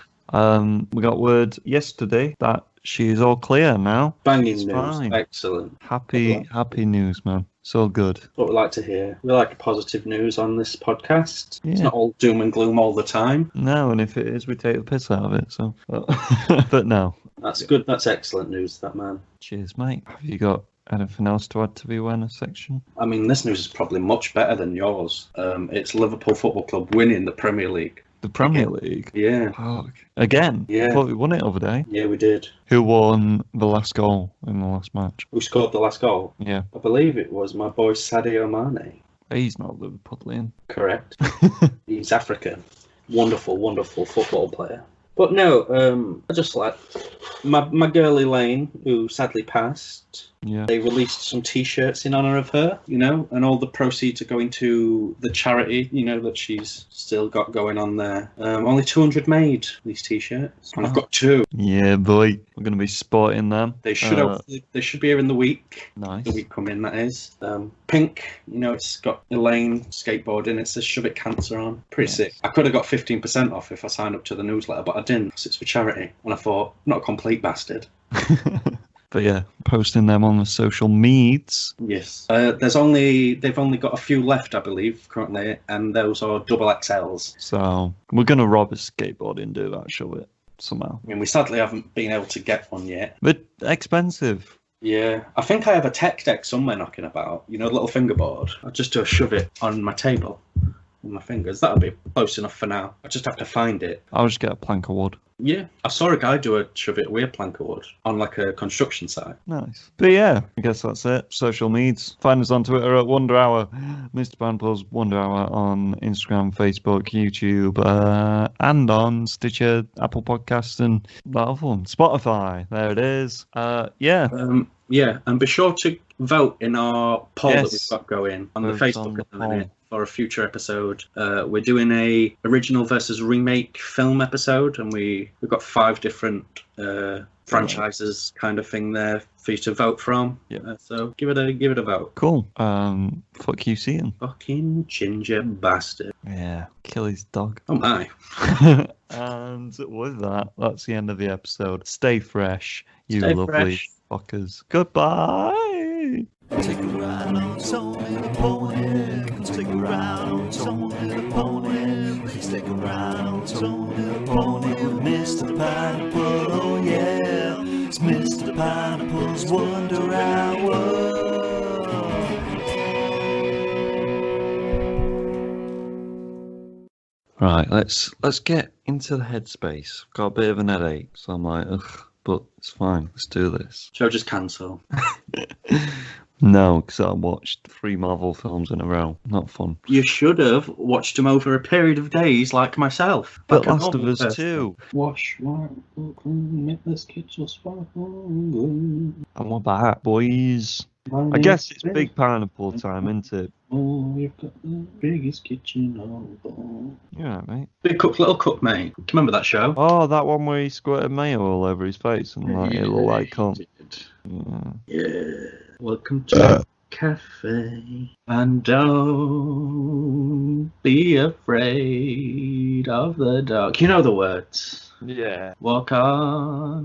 We got word yesterday that she is all clear now. Banging news. Fine. Excellent. Happy news, man. It's all good. What we like to hear. We like positive news on this podcast. Yeah. It's not all doom and gloom all the time. No, and if it is, we take the piss out of it. So, but no. That's good. That's excellent news, that man. Cheers, mate. Have you got anything else to add to the awareness section? I mean, this news is probably much better than yours. It's Liverpool Football Club winning the Premier League. The Premier League? Yeah. Fuck. Again? Yeah. I thought we won it over there. Yeah, we did. Who won the last goal in the last match? Who scored the last goal? Yeah. I believe it was my boy Sadio Mane. He's not Liverpoolian. Correct. He's African. Wonderful, wonderful football player. But no, I just like my girl Elaine, who sadly passed. Yeah. They released some T-shirts in honor of her, and all the proceeds are going to the charity, that she's still got going on there. Only 200 made, these T-shirts, and I've got 2. Yeah, boy, we're gonna be sporting them. They should they should be here in the week. Nice. The week coming, that is. Pink, it's got Elaine skateboarding. It says "Shove It Cancer" on. Pretty sick. I could have got 15% off if I signed up to the newsletter, but I didn't, because it's for charity. And I thought, not a complete bastard. But yeah, posting them on the social medias. Yes. They've only got a few left, I believe, currently, and those are double XLs. So we're gonna rob a skateboard and do that, shall we? Somehow. I mean, we sadly haven't been able to get one yet. But expensive. Yeah, I think I have a tech deck somewhere knocking about. You know, the little fingerboard. I'll just shove it on my table with my fingers. That'll be close enough for now. I just have to find it. I'll just get a plank of wood. Yeah, I saw a guy do a shove it with a plank of wood on like a construction site. Nice. But yeah, I guess that's it. Social medias. Find us on Twitter at Wonder Hour. Mr. Pineapple's Wonder Hour on Instagram, Facebook, YouTube, and on Stitcher, Apple Podcasts, and that other one, Spotify. There it is. Yeah. Yeah, and be sure to vote in our poll that we've Yes. got going on the Vote Facebook on the at the minute poll. for a future episode. We're doing a original versus remake film episode, and we've got 5 different franchises kind of thing there for you to vote from. Yeah. So give it a vote. Cool. Fuck you, Ian. Fucking ginger bastard. Yeah. Kill his dog. Oh my. And with that, that's the end of the episode. Stay fresh, you Stay lovely fresh. fuckers. Goodbye. Take a ride on Tony the Pony. Take a ride on Tony the Pony. Please take a ride on Tony the Pony with Mr. Pineapple. Oh yeah, it's Mr. Pineapple's Wonder Hour. Right, let's get into the headspace. Got a bit of an headache, so I'm like, ugh, but it's fine. Let's do this. Shall I just cancel? No, because I watched 3 Marvel films in a row. Not fun. You should have watched them over a period of days like myself. But Like a Last of normal Us person. 2. Wash, make this kitchen sparkle. And what that, boys? I guess it's Big Pineapple time, isn't it? Oh, we've got the biggest kitchen of all. You're right, mate. Big Cook, Little Cook, mate. Do you remember that show? Oh, that one where he squirted mayo all over his face and like it looked like cunt. Yeah. Yeah. Welcome to the cafe. And don't be afraid of the dark. You know the words. Yeah. Walk on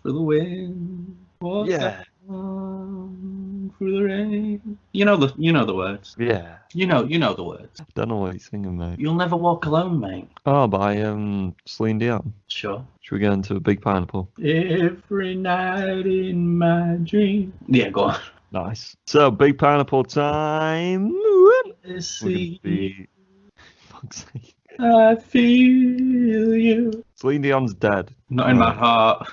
through the wind. Walk Yeah. on through the rain. You know the words. Yeah. You know the words. Don't know what he's singing, mate. You'll never walk alone, mate. Oh, by Celine Dion. Sure. Should we get into a Big Pineapple? Every night in my dream. Yeah, go on. Nice. So, Big Pineapple time. We're gonna be... Fuck's sake. I feel you. Celine Dion's dead. Not in my heart.